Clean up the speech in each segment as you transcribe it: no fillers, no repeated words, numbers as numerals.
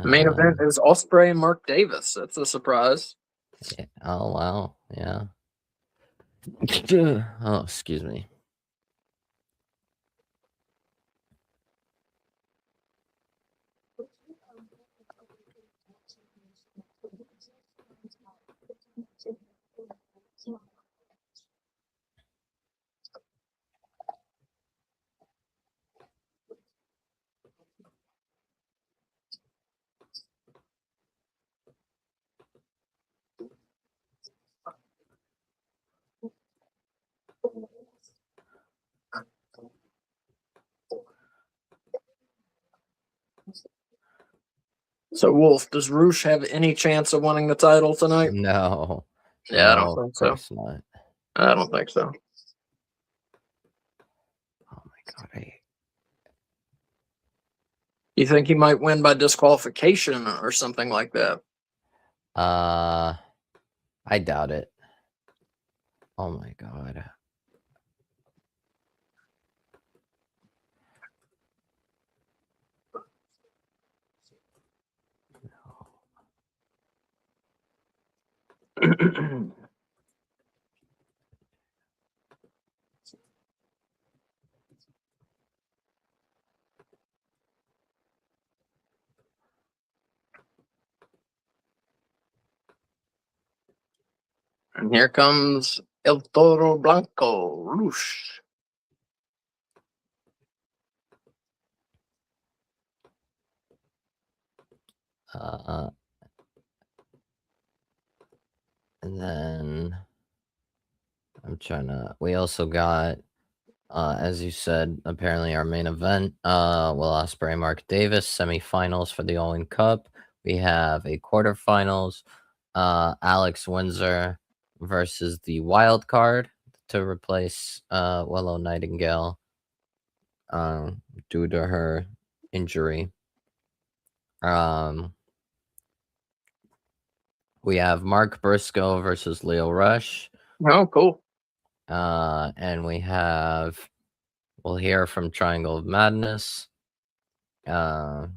Main event is Ospreay and Mark Davis. That's a surprise. Yeah. Oh wow, yeah. Oh, excuse me. So, Wolf, does Roosh have any chance of winning the title tonight? No. Yeah, I No, don't think of so. course not. I don't think so. Oh my god. You think he might win by disqualification or something like that? I doubt it. Oh my god. And here comes El Toro Blanco, Roosh. And then we also got, as you said, apparently our main event, Will Ospreay, Mark Davis, semifinals for the All-In Cup. We have a quarterfinals, Alex Windsor versus the wild card to replace Willow Nightingale due to her injury. We have Mark Briscoe versus Leo Rush. Oh, cool. And we'll hear from Triangle of Madness. And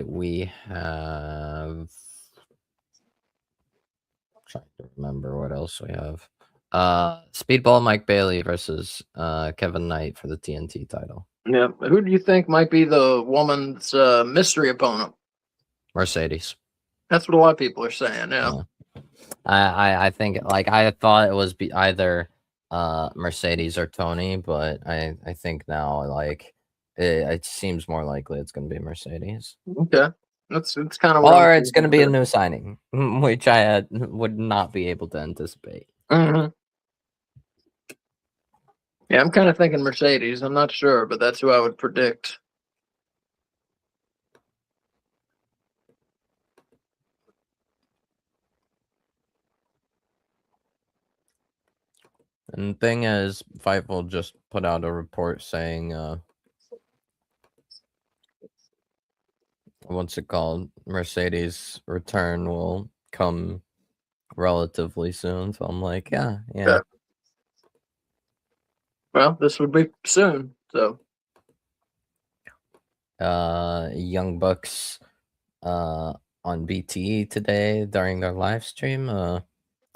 we have, I'm trying to remember what else we have. Speedball Mike Bailey versus Kevin Knight for the TNT title. Yeah. Who do you think might be the woman's mystery opponent? Mercedes. That's what a lot of people are saying. Yeah. I think, like, I thought it was either Mercedes or Tony, but I think now, like, it seems more likely it's going to be Mercedes. Okay. It's kind of, or it's going to be a new signing, which I would not be able to anticipate. Mm-hmm. Yeah, I'm kind of thinking Mercedes. I'm not sure, but that's who I would predict. And the thing is, Fightful just put out a report saying, what's it called? Mercedes' return will come relatively soon. So I'm like, yeah. Well, this would be soon. So, Young Bucks, on BTE today during their live stream,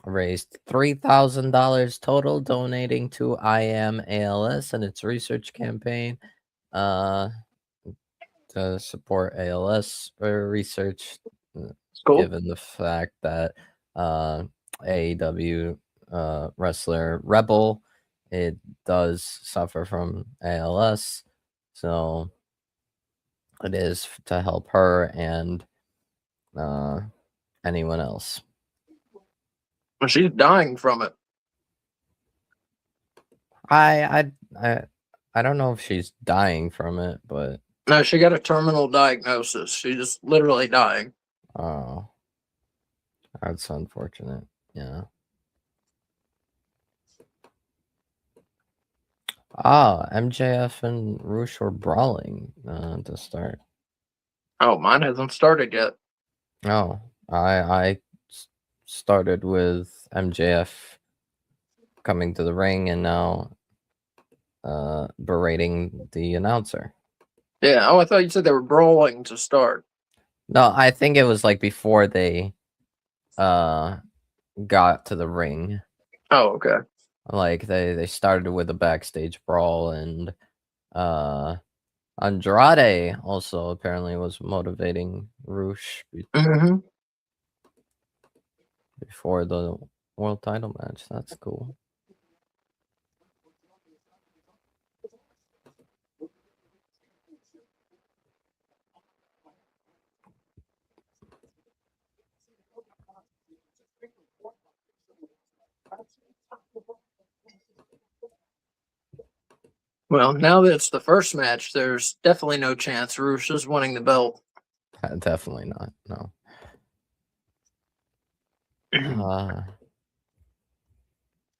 raised $3,000 total, donating to I Am ALS and its research campaign, to support ALS research, cool. given the fact that AEW wrestler Rebel, it does suffer from ALS, so it is to help her and anyone else. She's dying from it. I don't know if she's dying from it, but no, she got a terminal diagnosis. She's just literally dying. Oh, that's unfortunate. Yeah. MJF and Roosh were brawling to start. Oh, mine hasn't started yet. Oh, I started with MJF coming to the ring and now berating the announcer. Yeah. Oh, I thought you said they were brawling to start. No, I think it was like before they uh got to the ring. Oh, okay. Like they started with a backstage brawl, and uh Andrade also apparently was motivating Roosh Hmm. before the world title match. That's cool. Well, now that it's the first match, there's definitely no chance Roosh is winning the belt. Definitely not. No. Uh,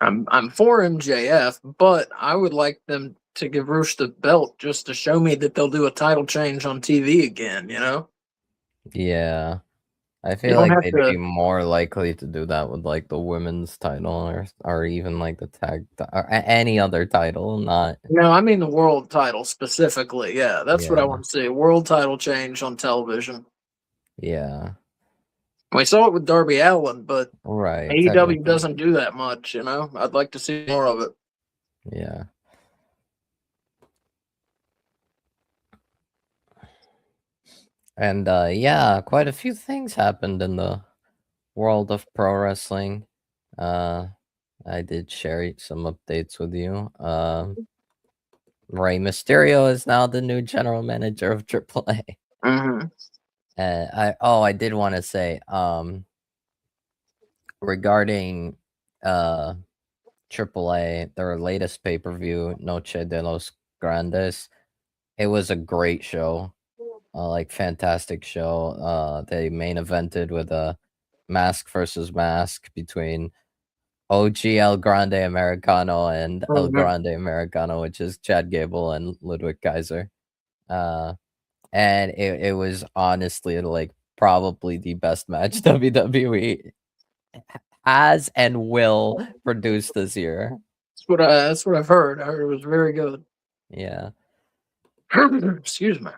I'm for MJF, but I would like them to give Roosh the belt just to show me that they'll do a title change on TV again. You know, yeah. I you feel don't like have they'd be to. more likely to do that with like the women's title, or even like the or any other title, not No, I mean the world title specifically. Yeah, that's what I yeah. want to see. A world title change on television. Yeah. We saw it with Darby Allin, but Right, AEW technically. doesn't do that much. You know, I'd like to see more of it. Yeah. And yeah, quite a few things happened in the world of pro wrestling. Uh I did share some updates with you. Rey Mysterio is now the new general manager of AAA. Hmm. I did want to say regarding uh AAA, their latest pay-per-view, Noche de los Grandes. It was a great show. Like fantastic show. They main evented with a mask versus mask between OG El Grande Americano and El Hmm. Grande Americano, which is Chad Gable and Ludwig Kaiser. Uh, and it was honestly like probably the best match WWE has and will produce this year. That's what I've heard. I heard it was very good. Yeah. Excuse me.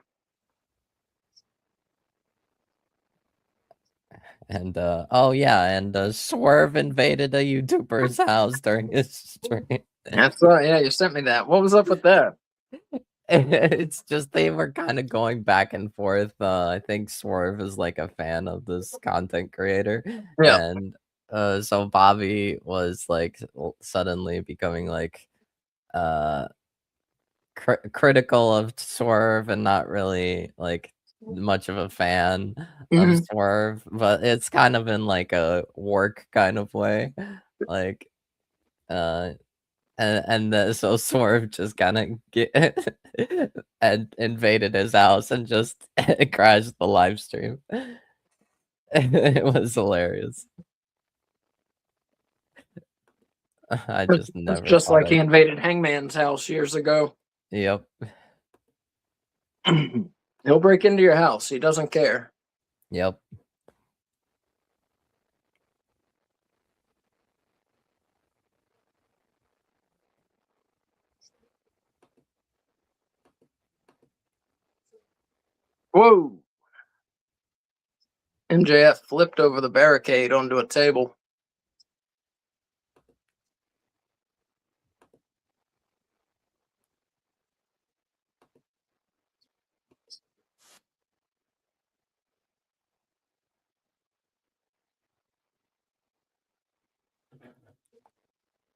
And oh yeah, and Swerve invaded a YouTuber's house during his stream. That's yeah. You sent me that. What was up with that? It's just they were kind of going back and forth. I think Swerve is like a fan of this content creator, Yeah. and so Bobby was like suddenly becoming like uh critical of Swerve and not really like much of a fan of Hmm. Swerve, but it's kind of in like a work kind of way, like uh so Swerve just kind of get and invaded his house and just crashed the live stream. It was hilarious. I just It's never just thought like he I'd. invaded Hangman's house years ago. Yep, He'll break into your house. He doesn't care. yep. Whoa. MJF flipped over the barricade onto a table.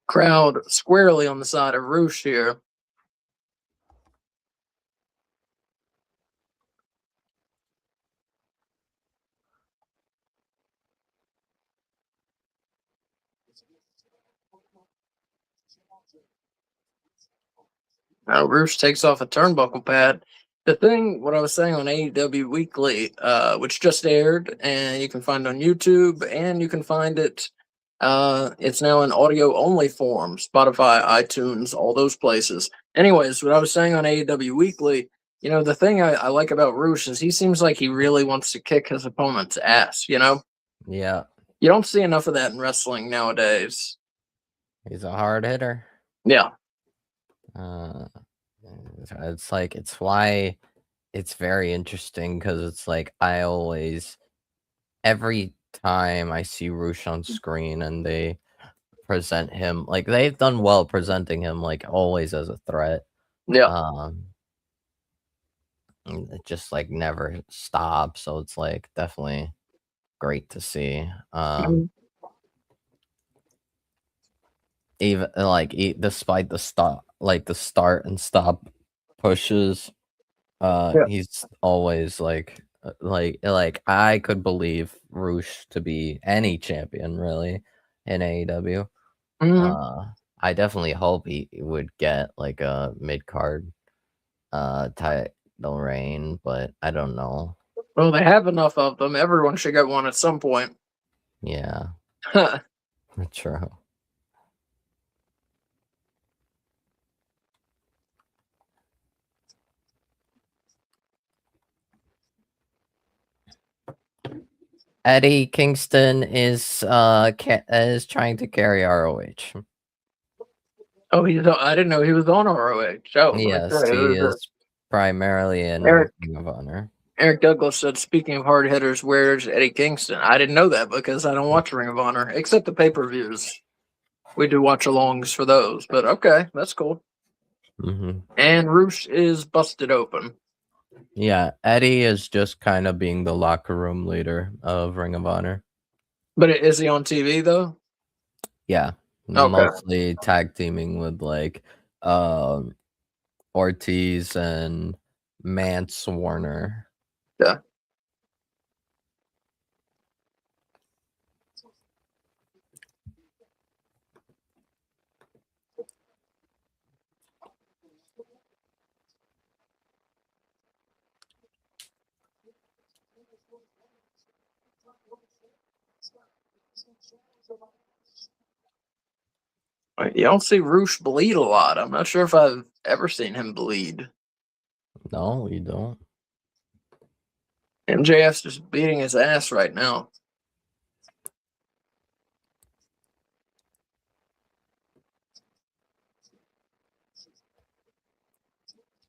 Crowd squarely on the side of Roosh here. Now Roosh takes off a turnbuckle pad. The thing, what I was saying on AEW Weekly, which just aired, and you can find on YouTube, and you can find it. It's now in audio only form: Spotify, iTunes, all those places. Anyways, what I was saying on AEW Weekly, the thing I like about Roosh is he seems like he really wants to kick his opponent's ass. Yeah, You don't see enough of that in wrestling nowadays. he's a hard hitter. Yeah. Uh, it's like it's why it's very interesting because it's like I always every time I see Roosh on screen and they present him like they've done well presenting him like always as a threat. Yeah. Um and it just like never stops. So it's like definitely great to see. Mhm. Even like despite the start and stop pushes, Yeah. he's always like I could believe Roosh to be any champion really in AEW. Mhm. Uh, I definitely hope he would get like a mid card title reign, but I don't know. Well, they have enough of them. Everyone should get one at some point. Yeah, true. Eddie Kingston is trying to carry ROH. Oh, I didn't know he was on ROH. Oh, Yes, okay. he is primarily in Eric Ring of Honor. Eric Douglas said, "Speaking of hard hitters, where's Eddie Kingston?" I didn't know that because I don't watch Ring of Honor except the pay-per-views. We do watch alongs for those, but okay, that's cool. Hmm. And Roosh is busted open. Yeah, Eddie is just kind of being the locker room leader of Ring of Honor. But is he on TV though? Yeah, Okay. mostly tag teaming with like um Ortiz and Mance Warner. Yeah. You don't see Roosh bleed a lot. I'm not sure if I've ever seen him bleed. No, you don't. MJF's just beating his ass right now.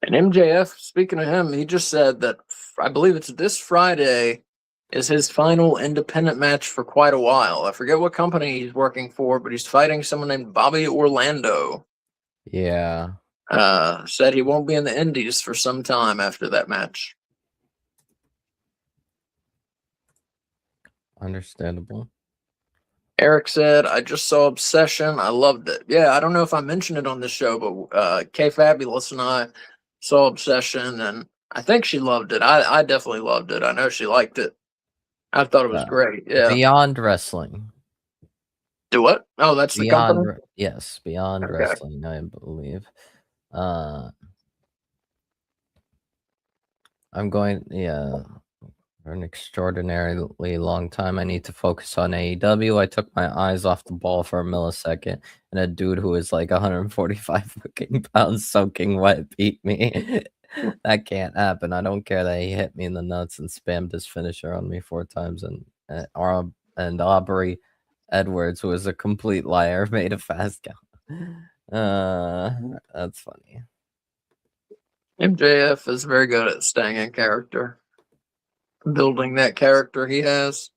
And MJF, speaking of him, he just said that I believe it's this Friday is his final independent match for quite a while. I forget what company he's working for, but he's fighting someone named Bobby Orlando. Yeah, Said he won't be in the Indies for some time after that match. understandable. Eric said, "I just saw Obsession. I loved it." Yeah, I don't know if I mentioned it on this show, but K Fabulous and I saw Obsession, and I think she loved it. I definitely loved it. I know she liked it. I thought it was Yeah. great. Yeah. Beyond Wrestling. Do what? Oh, that's the company? Yes, Beyond Okay. Wrestling, I believe. Uh I'm going yeah, for an extraordinarily long time. I need to focus on AEW. I took my eyes off the ball for a millisecond, and a dude who is like 145 fucking pounds soaking wet beat me. That can't happen. I don't care that he hit me in the nuts and spammed his finisher on me 4 times, and Aubrey Edwards, who is a complete liar, made a fast count. That's funny. MJF is very good at staying in character, building that character he has.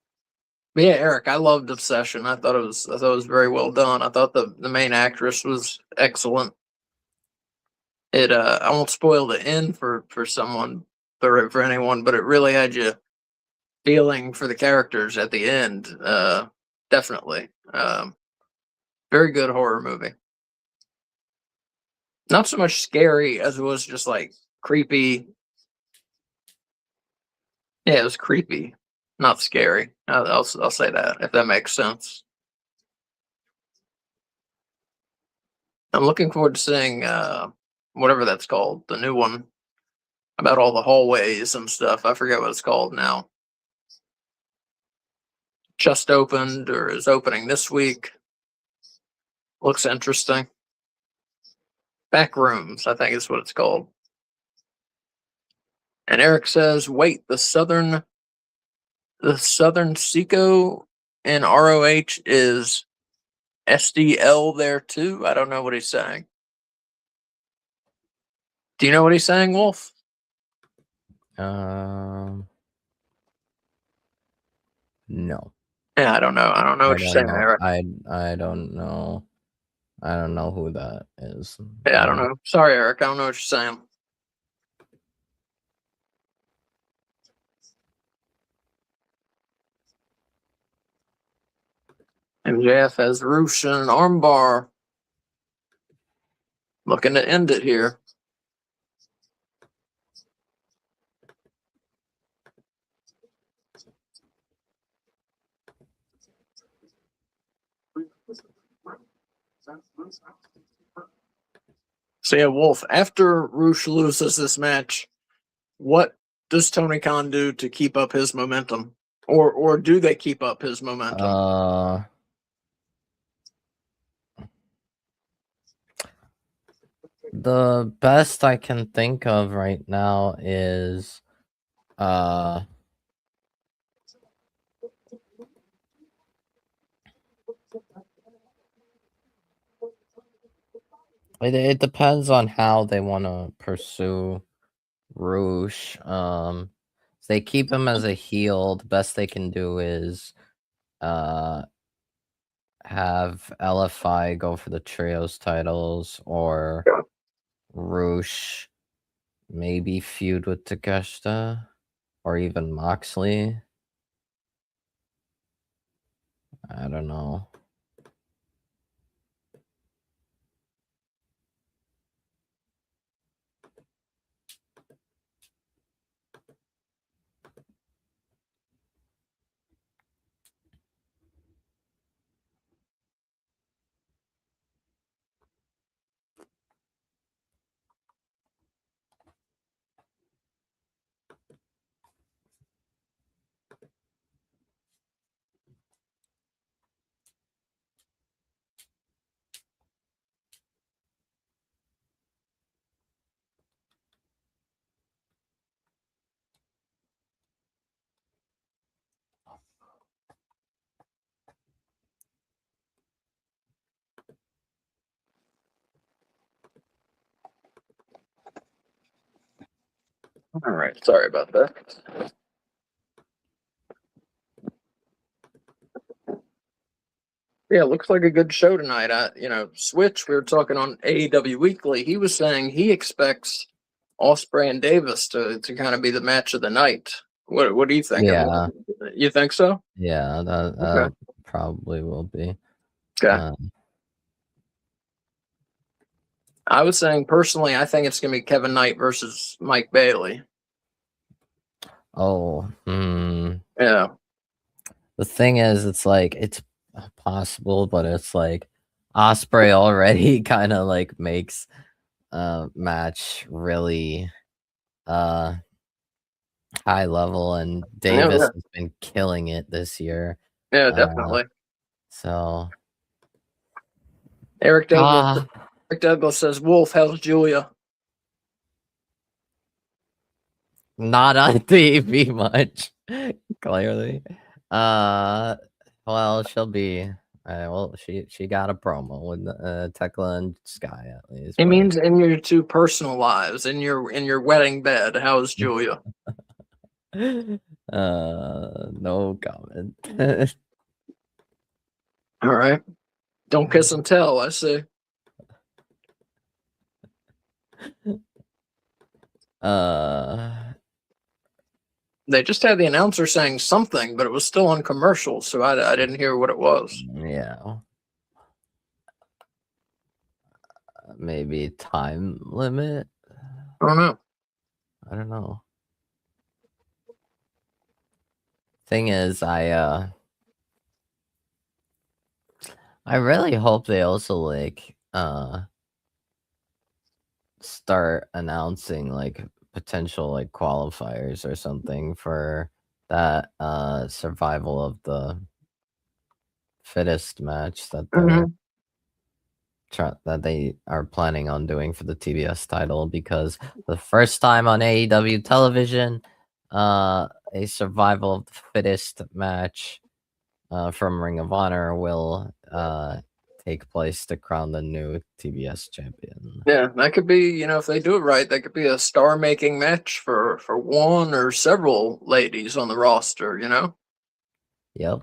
But yeah, Eric, I loved Obsession. I thought it was very well done. I thought the main actress was excellent. It I won't spoil the end for someone for anyone, but it really had you feeling for the characters at the end. Definitely. Very good horror movie. Not so much scary as it was just like creepy. Yeah, it was creepy, not scary. I'll say that if that makes sense. I'm looking forward to seeing whatever that's called, the new one about all the hallways and stuff. I forget what it's called now. Just opened or is opening this week. Looks interesting. Back rooms, I think is what it's called. And Eric says, "Wait, the Southern Seco in ROH is SDL there too." I don't know what he's saying. Do you know what he's saying, Wolf? No. Yeah, I don't know. I don't know I what you're don't saying, know. Eric. I don't know. I don't know who that is. Yeah, I don't know. Sorry, Eric. I don't know what you're saying. MJF has Roosh and an armbar. Looking to end it here. So yeah, Wolf, after Roosh loses this match, what does Tony Khan do to keep up his momentum? Or do they keep up his momentum? The best I can think of right now is it depends on how they want to pursue Roosh. If they keep him as a heel, the best they can do is have LFI go for the trios titles, or Roosh maybe feud with Takeshita or even Moxley. I don't know. All right, sorry about that. Yeah, looks like a good show tonight. Switch, we were talking on AEW Weekly. He was saying he expects Osprey and Davis to kind of be the match of the night. What do you think? Yeah, You think so? yeah, Okay. probably will be. Okay. I was saying personally, I think it's gonna be Kevin Knight versus Mike Bailey. Oh, Yeah. the thing is, it's like it's possible, but it's like Osprey already kind of like makes match really uh high level, and Yeah, Davis has been killing it this year. yeah, Uh, definitely. so Eric Douglas. ah, Eric Douglas says, "Wolf, how's Julia?" not on TV much, clearly. Uh, well, she'll be. Well, she got a promo with Tekla and Sky at least, It but means in your two personal lives, in your wedding bed. How's Julia? no comment. All right. Don't kiss and tell. I see. uh, They just had the announcer saying something, but it was still on commercial, so I didn't hear what it was. yeah, maybe time limit. I don't know. I don't know. Thing is, I really hope they also like start announcing like potential like qualifiers or something for that survival of the fittest match that Mhm. they are planning on doing for the TBS title, because the first time on AEW television, a survival of the fittest match from Ring of Honor will take place to crown the new TBS champion. Yeah, that could be, if they do it right, that could be a star-making match for one or several ladies on the roster. Yep.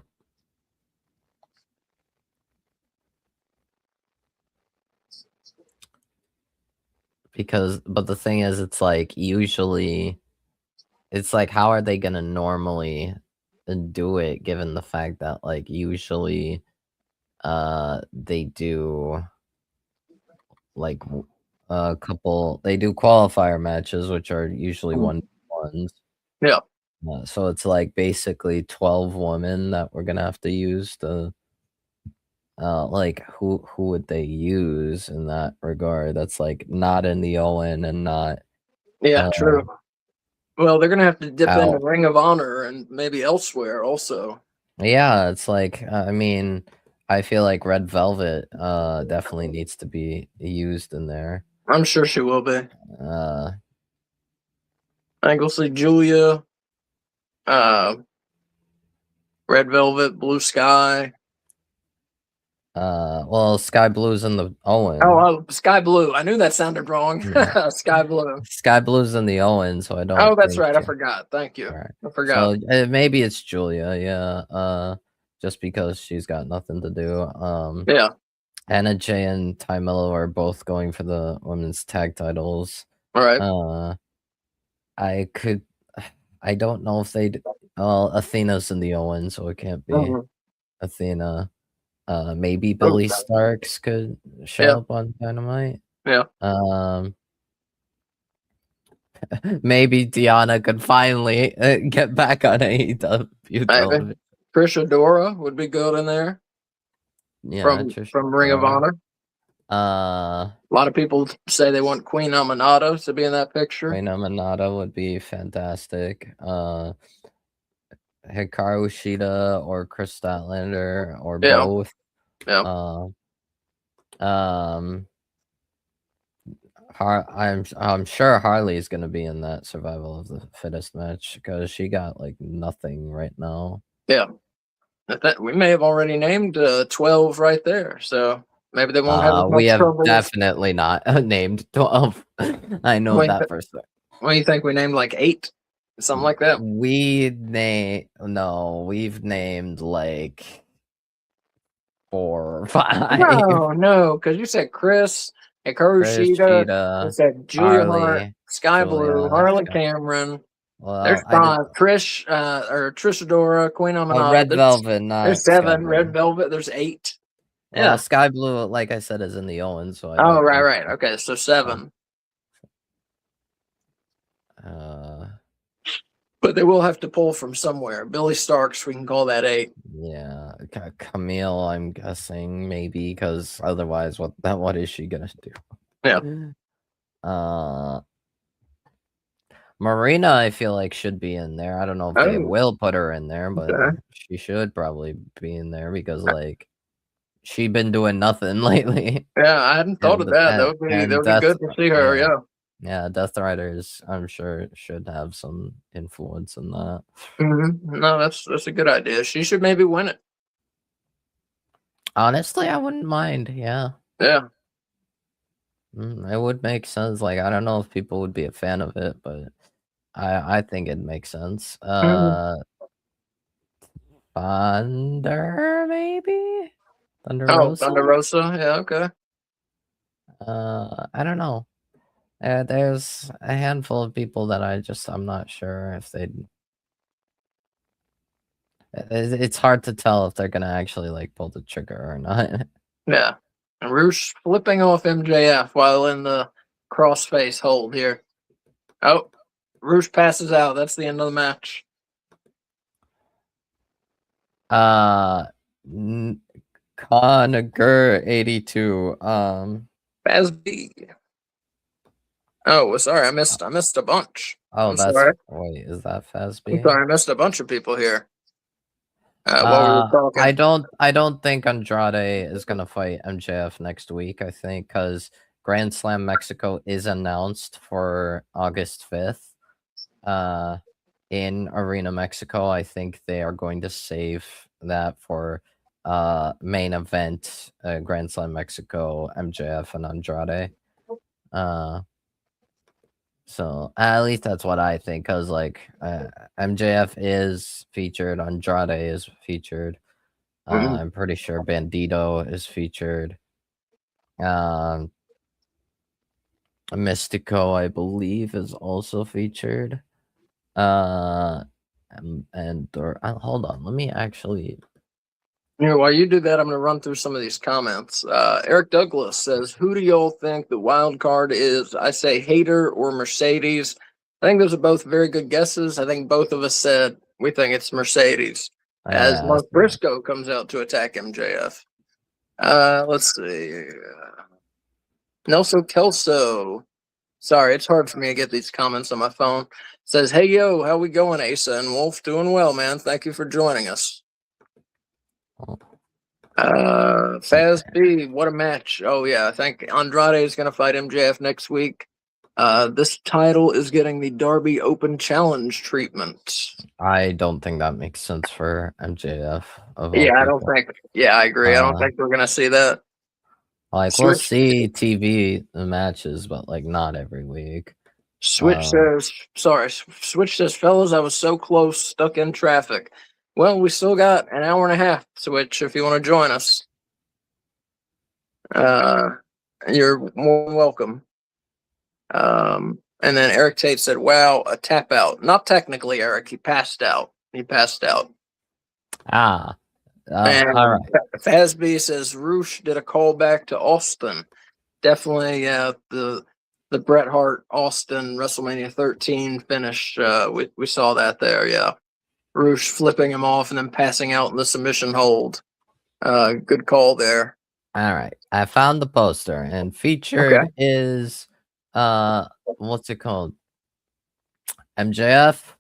But the thing is, it's like usually, it's like, how are they gonna normally do it, given the fact that like usually, they do like a couple, they do qualifier matches, which are usually Mhm. 1-on-ones. Yeah, So it's like basically 12 women that we're gonna have to use to like who would they use in that regard? That's like not in the Owen and not yeah, uh true. Well, they're gonna have to dip into out. Ring of Honor and maybe elsewhere also. Yeah, it's like I mean, I feel like Red Velvet definitely needs to be used in there. I'm sure she will be. Uh I think we'll see Julia, uh, Red Velvet, Blue Sky. well, Sky Blue's in the Owen. Oh, Sky Blue. I knew that sounded wrong. Yeah. Sky Blue. Sky Blue's in the Owen, so I don't Oh, that's think right. I forgot. Thank you. Alright. I forgot. So, maybe it's Julia, yeah, just because she's got nothing to do. Yeah. Anna Jay and Ty Mello are both going for the women's tag titles. All right. Uh, I could I don't know if they'd well, Athena's in the Owen, so it can't be Mhm. Athena. Maybe Oh, Billy Starks could yeah. show up on Dynamite. Yeah. Maybe Deanna could finally get back on AEW Maybe. television. Trish Adora would be good in there Yeah, from Ring of Adora. Honor. A lot of people say they want Queen Amanada to be in that picture. Reina Manada would be fantastic. Hikaru Shida or Chris Statlander or Yeah. both. Yeah. Um, I'm sure Harley's gonna be in that survival of the fittest match because she got like nothing right now. Yeah. We may have already named 12 right there. So maybe they won't have as We much have trouble. definitely not named 12. I know Wait, that for sure. What do you think? We named like 8? Something like that? We've named like 4 or 5. No, because you said Chris, Hikaru Chris, Shida, you Cheetah, said Julia Hart, Harley, Sky Blue, Julia. Harley Cameron. There's Well, I did 5. Trish, or Trishadora, Queen Amanada. Red Velvet, not There's Sky 7. Red Blue. Velvet. There's 8. Well, Yeah. Sky Blue, like I said, is in the Owen, so I Oh, don't think right. Okay, so 7. But they will have to pull from somewhere. Billy Starks, we can call that 8. yeah, Camille, I'm guessing maybe because otherwise, what is she gonna do? Yeah. Marina, I feel like should be in there. I don't know if they Oh, will put her in there, but okay. she should probably be in there because like she been doing nothing lately. Yeah, I hadn't thought of that. That would be good to see her. Yeah. Yeah, Death Riders, I'm sure should have some influence in that. No, that's a good idea. She should maybe win it. Honestly, I wouldn't mind. Yeah. Yeah. It would make sense. Like, I don't know if people would be a fan of it, but I think it makes sense. Thunder, maybe? Thunder Oh, Rosa? Thunder Rosa. Yeah. Okay. I don't know. There's a handful of people that I'm not sure if they'd. It's hard to tell if they're gonna actually like pull the trigger or not. Yeah. And Roosh flipping off MJF while in the crossface hold here. Oh, Roosh passes out. That's the end of the match. Conager 82. Basby. Oh, sorry, I missed a bunch. Oh, I'm sorry. Wait, is that Fasby? I'm sorry, I missed a bunch of people here. While we were talking. I don't think Andrade is gonna fight MJF next week. I think because Grand Slam Mexico is announced for August 5th. In Arena Mexico, I think they are going to save that for main event, Grand Slam Mexico, MJF and Andrade. So at least that's what I think, because like MJF is featured, Andrade is featured. Mhm. I'm pretty sure Bandito is featured. Um, Mystico, I believe, is also featured. Hold on, let me actually. Here, while you do that, I'm going to run through some of these comments. Eric Douglas says, "Who do y'all think the wild card is?" I say Hater or Mercedes. I think those are both very good guesses. I think both of us said we think it's Mercedes, as Yeah, Mark Briscoe comes out to attack MJF. Let's see. Nelson Kelso. Sorry, it's hard for me to get these comments on my phone. Says, "Hey yo, how we going, Asa and Wolf? Doing well, man. Thank you for joining us." Faz B, what a match. Oh yeah, I think Andrade is gonna fight MJF next week. This title is getting the Darby Open Challenge treatment. I don't think that makes sense for MJF of all Yeah, I don't people. think I agree. I don't think we're gonna see that. Like we'll Switch see TV matches, but like not every week. Switch says Switch says, "Fellas, I was so close, stuck in traffic." Well, we still got an hour and a half, Switch, if you want to join us. Uh you're more than welcome. And then Eric Tate said, "Wow, a tap out." Not technically, Eric. He passed out. He passed out. Ah, And all right. Fazby says Roosh did a callback to Austin. Definitely, yeah. The Bret Hart Austin WrestleMania 13 finish. We saw that there. Yeah, Roosh flipping him off and then passing out in the submission hold. Good call there. All right. I found the poster and Okay. featured is what's it called? MJF,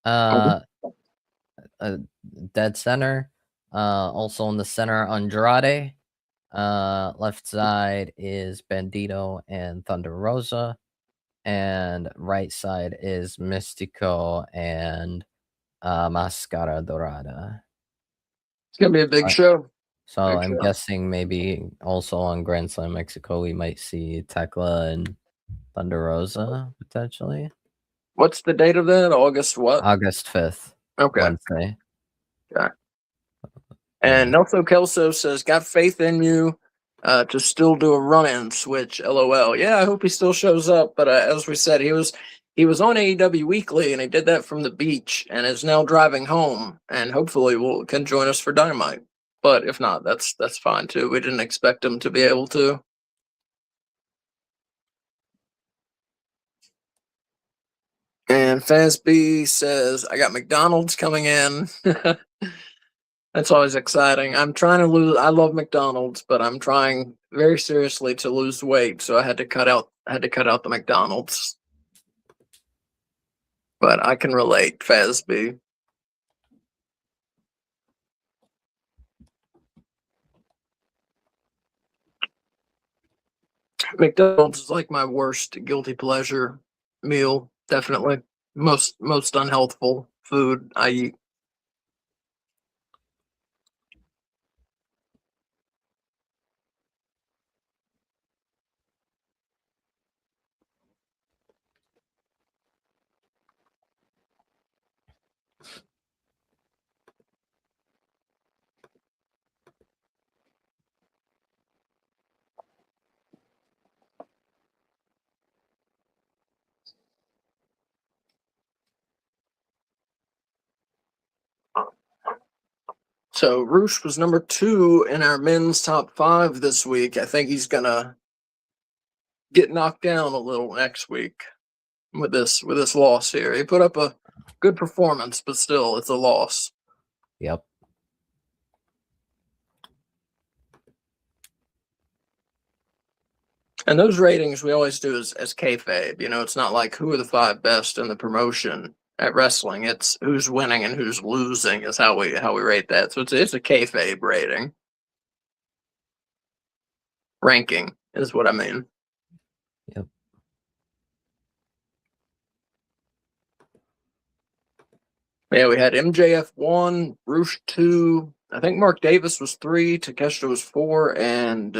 Mhm. uh, dead center. Also in the center, Andrade. Left side is Bandito and Thunder Rosa, and right side is Mystico and Mascara Dorada. It's gonna be a big show. So Big I'm show. guessing maybe also on Grand Slam Mexico we might see Tekla and Thunder Rosa potentially. What's the date of that? August what? August 5th, Okay. Wednesday. Okay. And Yeah. Nelson Kelso says, "Got faith in you to still do a run-in switch." LOL. Yeah, I hope he still shows up. But as we said, he was on AEW Weekly, and he did that from the beach, and is now driving home, and hopefully can join us for Dynamite. But if not, that's fine too. We didn't expect him to be able to. And Fazby says, "I got McDonald's coming in." That's always exciting. I'm trying to lose. I love McDonald's, but I'm trying very seriously to lose weight, so I had to cut out. The McDonald's. But I can relate, Fazby. McDonald's is like my worst guilty pleasure meal. Definitely most unhealthful food I eat. So Roosh was number 2 in our men's top 5 this week. I think he's gonna get knocked down a little next week with this loss here. He put up a good performance, but still, it's a loss. Yep. And those ratings we always do as kayfabe. It's not like who are the 5 best in the promotion at wrestling. It's who's winning and who's losing is how we rate that. So it's a kayfabe rating. Ranking is what I mean. Yep. Yeah, we had MJF 1, Roosh 2, I think Mark Davis was 3, Takeshita was 4, and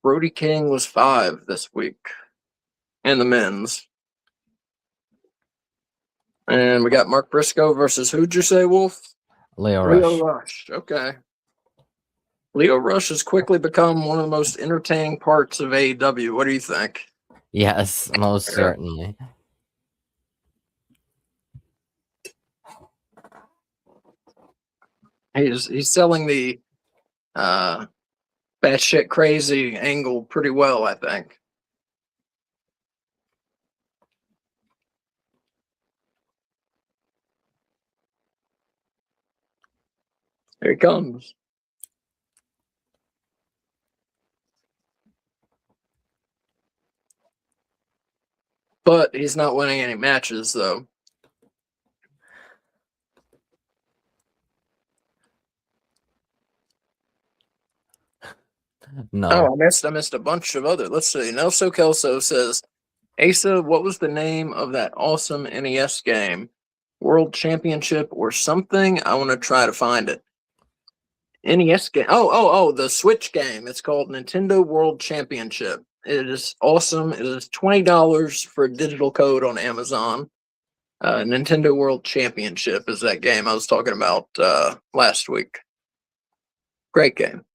Brody King was 5 this week in the men's. And we got Mark Briscoe versus who'd you say, Wolf? Leo Leo Rush. Rush. Okay. Leo Rush has quickly become one of the most entertaining parts of AEW. What do you think? Yes, most certainly. He's selling the batshit crazy angle pretty well, I think. Here he comes. But he's not winning any matches, though. No. Oh, I missed a bunch of other. Let's see. Nelson Kelso says, Asa, what was the name of that awesome NES game? World Championship or something? I want to try to find it. NES game. Oh, the Switch game. It's called Nintendo World Championship. It is awesome. It is $20 for a digital code on Amazon. Nintendo World Championship is that game I was talking about last week. Great game.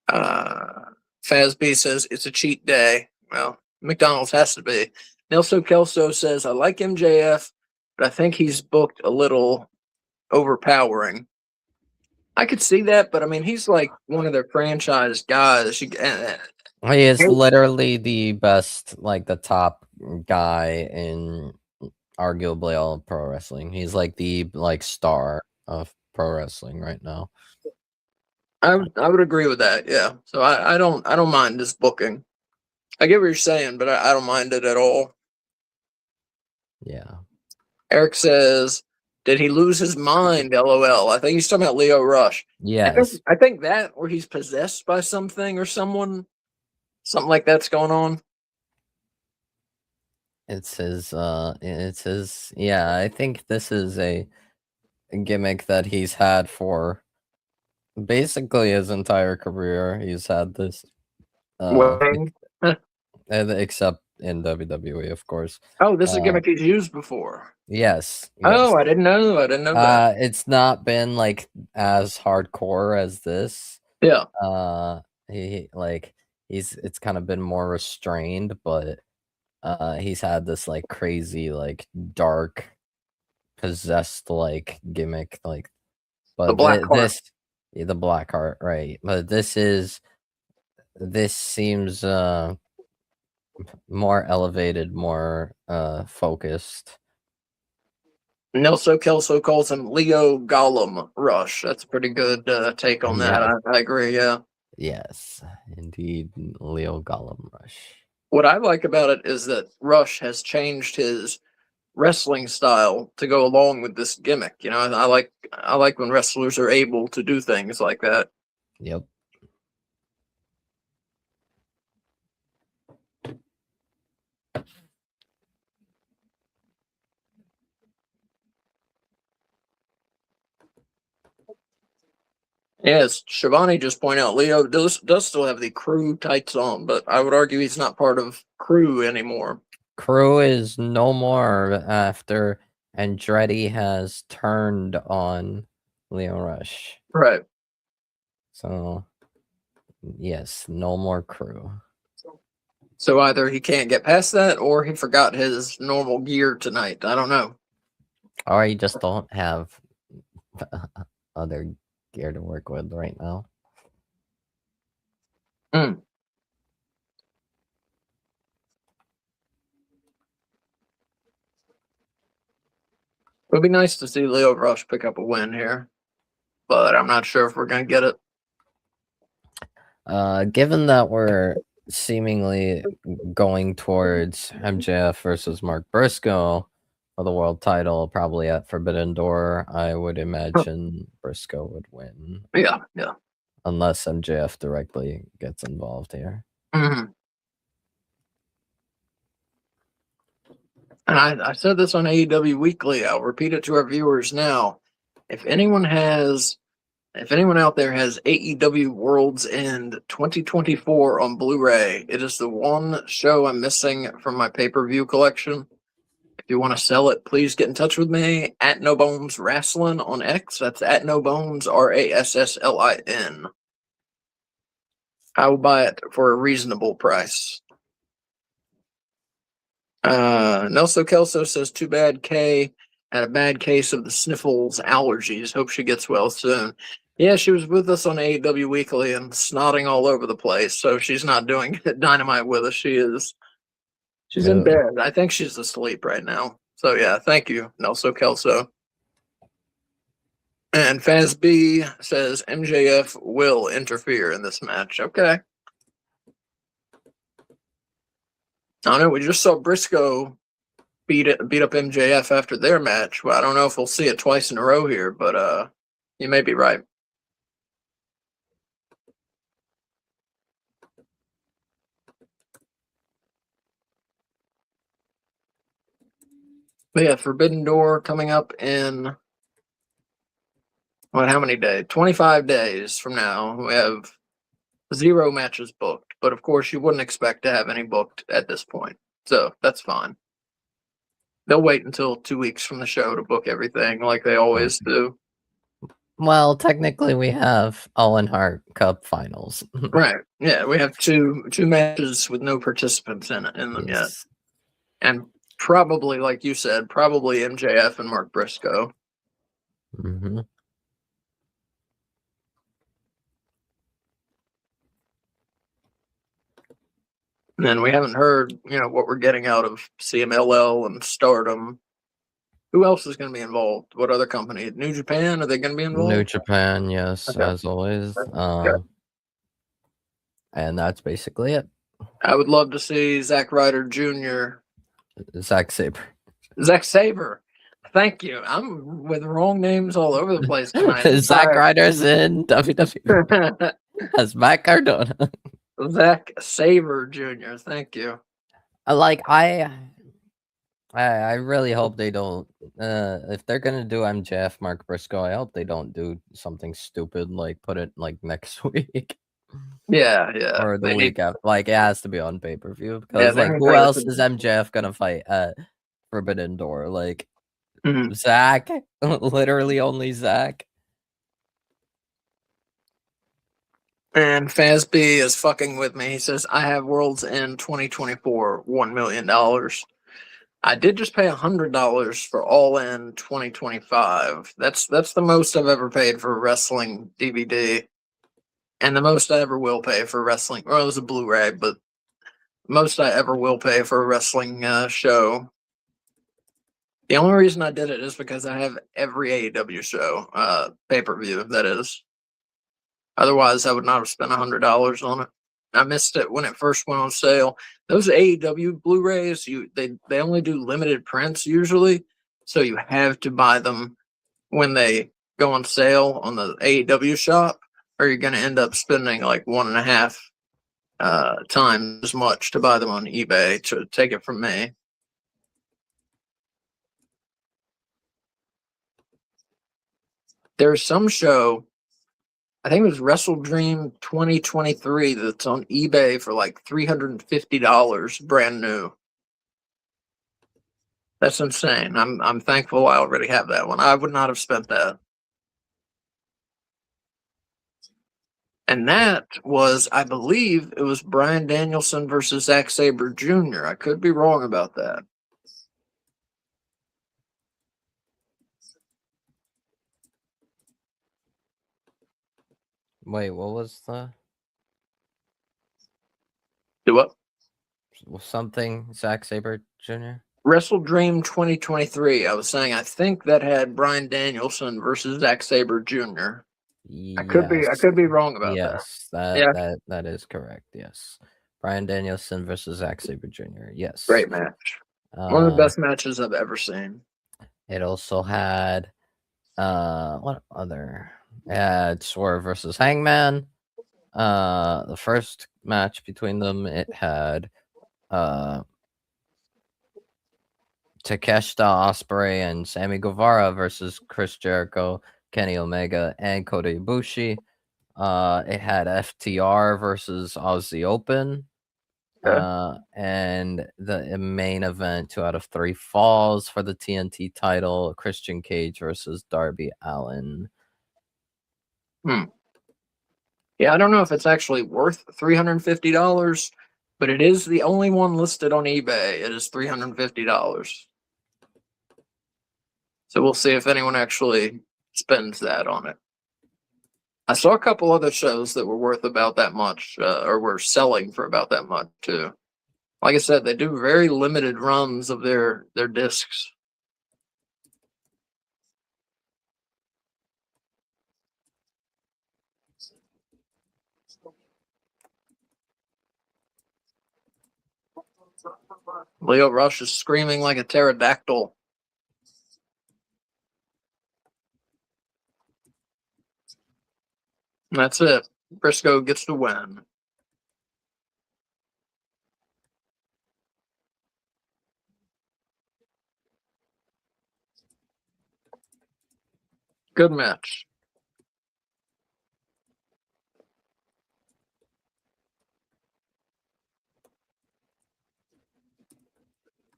Fazby says it's a cheat day. Well, McDonald's has to be. Nelson Kelso says I like MJF, but I think he's booked a little overpowering. I could see that, but I mean, he's like one of their franchise guys. He is literally the best, like the top guy in arguably all of pro wrestling. He's like the star of pro wrestling right now. I would agree with that. Yeah. So I don't mind this booking. I get what you're saying, but I don't mind it at all. Yeah. Eric says, "Did he lose his mind?" LOL. I think he's talking about Leo Rush. Yes. I think that, or he's possessed by something or someone, something like that's going on. It's his. Yeah, I think this is a gimmick that he's had for basically his entire career. He's had this. Wang? Except in WWE, of course. Oh, this is a gimmick he's used before. Yes. Oh, I didn't know. I didn't know that. It's not been like as hardcore as this. Yeah. It's kind of been more restrained, but he's had this like crazy, like dark, possessed like gimmick, like. But The Black Heart. The Black Heart, right? But this seems more elevated, more focused. Nelson Kelso calls him Leo Gollum Rush. That's a pretty good take on that. I agree. Yeah. Yes, indeed, Leo Gollum Rush. What I like about it is that Rush has changed his wrestling style to go along with this gimmick. You know, I like when wrestlers are able to do things like that. Yep. Yes, Shivani just pointed out Leo does still have the crew tights on, but I would argue he's not part of crew anymore. Crew is no more after Andretti has turned on Leo Rush. Right. So, yes, no more crew. So either he can't get past that or he forgot his normal gear tonight. I don't know. Or you just don't have other gear to work with right now. Mm. It would be nice to see Leo Rush pick up a win here, but I'm not sure if we're going to get it. Given that we're seemingly going towards MJF versus Mark Briscoe for the world title, probably at Forbidden Door, I would imagine Briscoe would win. Yeah. Unless MJF directly gets involved here. Mm-hmm. And I said this on AEW Weekly. I'll repeat it to our viewers now. If anyone out there has AEW World's End 2024 on Blu-ray, it is the one show I'm missing from my pay-per-view collection. If you want to sell it, please get in touch with me at No Bones Wrestling on X. That's at No Bones RASSLIN. I will buy it for a reasonable price. Nelson Kelso says, too bad Kay had a bad case of the sniffles allergies. Hope she gets well soon. Yeah, she was with us on AEW Weekly and snotting all over the place, so she's not doing Dynamite with us. She's in bed. I think she's asleep right now. So yeah, thank you, Nelson Kelso. And Faz B says MJF will interfere in this match. Okay. I don't know. We just saw Briscoe beat up MJF after their match. Well, I don't know if we'll see it twice in a row here, but you may be right. But yeah, Forbidden Door coming up in how many days? 25 days from now. We have 0 matches booked, but of course you wouldn't expect to have any booked at this point, so that's fine. They'll wait until 2 weeks from the show to book everything like they always do. Well, technically we have Owen Hart Cup finals. Right. Yeah, we have two matches with no participants in them yet. And probably, like you said, probably MJF and Mark Briscoe. Mm-hmm. And we haven't heard, what we're getting out of CMLL and Stardom. Who else is going to be involved? What other company? New Japan? Are they going to be involved? New Japan, yes, okay. As always. And that's basically it. I would love to see Zack Ryder Jr. Zack Sabre. Zack Sabre. Thank you. I'm with wrong names all over the place tonight. Zack Ryder's in WWE. That's Matt Cardona. Zack Sabre Jr. Thank you. I really hope they don't. If they're gonna do MJF Mark Briscoe, I hope they don't do something stupid like put it like next week. Yeah. Or the week after. Like it has to be on pay-per-view because who else is MJF gonna fight at Forbidden Door? Like Zach, literally only Zach. And Fazby is fucking with me. He says, I have World's End 2024, $1 million. I did just pay $100 for All In 2025. That's the most I've ever paid for a wrestling DVD. And the most I ever will pay for wrestling. Well, it was a Blu-ray, but most I ever will pay for a wrestling show. The only reason I did it is because I have every AEW show, pay-per-view, that is. Otherwise, I would not have spent $100 on it. I missed it when it first went on sale. Those AEW Blu-rays, they only do limited prints usually, so you have to buy them when they go on sale on the AEW shop, or you're going to end up spending like 1.5 times as much to buy them on eBay. To take it from me. There's some show, I think it was Wrestle Dream 2023, that's on eBay for like $350 brand new. That's insane. I'm thankful I already have that one. I would not have spent that. And that was, I believe, it was Bryan Danielson versus Zack Sabre Jr. I could be wrong about that. Wait, what was the? Do what? Something Zack Sabre Jr. Wrestle Dream 2023. I was saying I think that had Bryan Danielson versus Zack Sabre Jr. Yes. I could be wrong about that. Yes, that is correct. Yes, Bryan Danielson versus Zack Sabre Jr. Yes, great match. One of the best matches I've ever seen. It also had what other? Yeah, Swerve versus Hangman. The first match between them, it had Takeshita, Ospreay, and Sammy Guevara versus Chris Jericho, Kenny Omega and Kota Ibushi. It had FTR versus Aussie Open. Okay. And the main event, 2 out of 3 falls for the TNT title, Christian Cage versus Darby Allin. Yeah, I don't know if it's actually worth $350, but it is the only one listed on eBay. It is $350. So we'll see if anyone actually spends that on it. I saw a couple other shows that were worth about that much, or were selling for about that much too. Like I said, they do very limited runs of their discs. Leo Rush is screaming like a pterodactyl. That's it. Briscoe gets the win. Good match.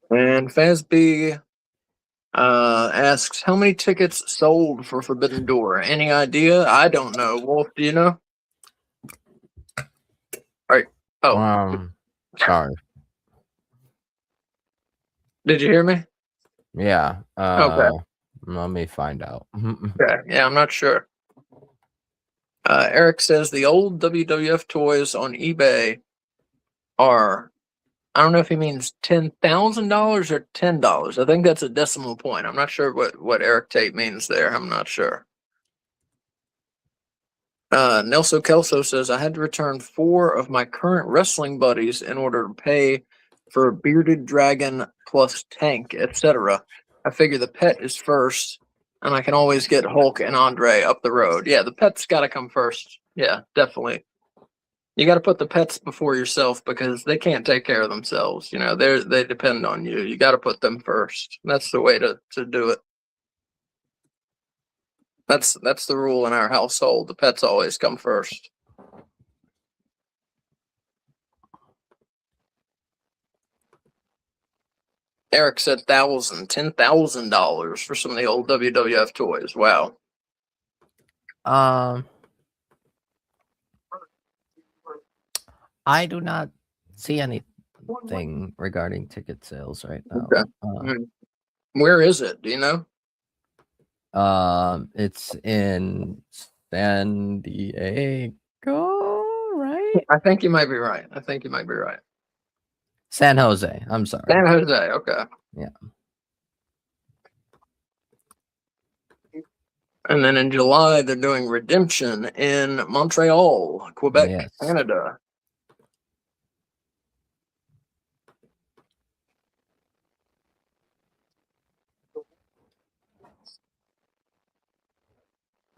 And Fazby asks, how many tickets sold for Forbidden Door? Any idea? I don't know. Wolf, do you know? All right. Oh, Sorry. did you hear me? Yeah. Okay. Let me find out. Okay. Yeah, I'm not sure. Eric says the old WWF toys on eBay are, I don't know if he means $10,000 or $10. I think that's a decimal point. I'm not sure what Eric Tate means there. I'm not sure. Nelson Kelso says, I had to return 4 of my current wrestling buddies in order to pay for Bearded Dragon plus Tank, etc. I figure the pet is first, and I can always get Hulk and Andre up the road. Yeah, the pet's got to come first. Yeah, definitely. You got to put the pets before yourself because they can't take care of themselves. You know, they depend on you. You got to put them first. That's the way to do it. That's the rule in our household. The pets always come first. Eric said $10,000 for some of the old WWF toys. Wow. I do not see anything regarding ticket sales right now. Okay. Where is it? Do you know? It's in San Diego, right? I think you might be right. San Jose. I'm sorry. San Jose. Okay. Yeah. And then in July, they're doing Redemption in Montreal, Quebec, Canada.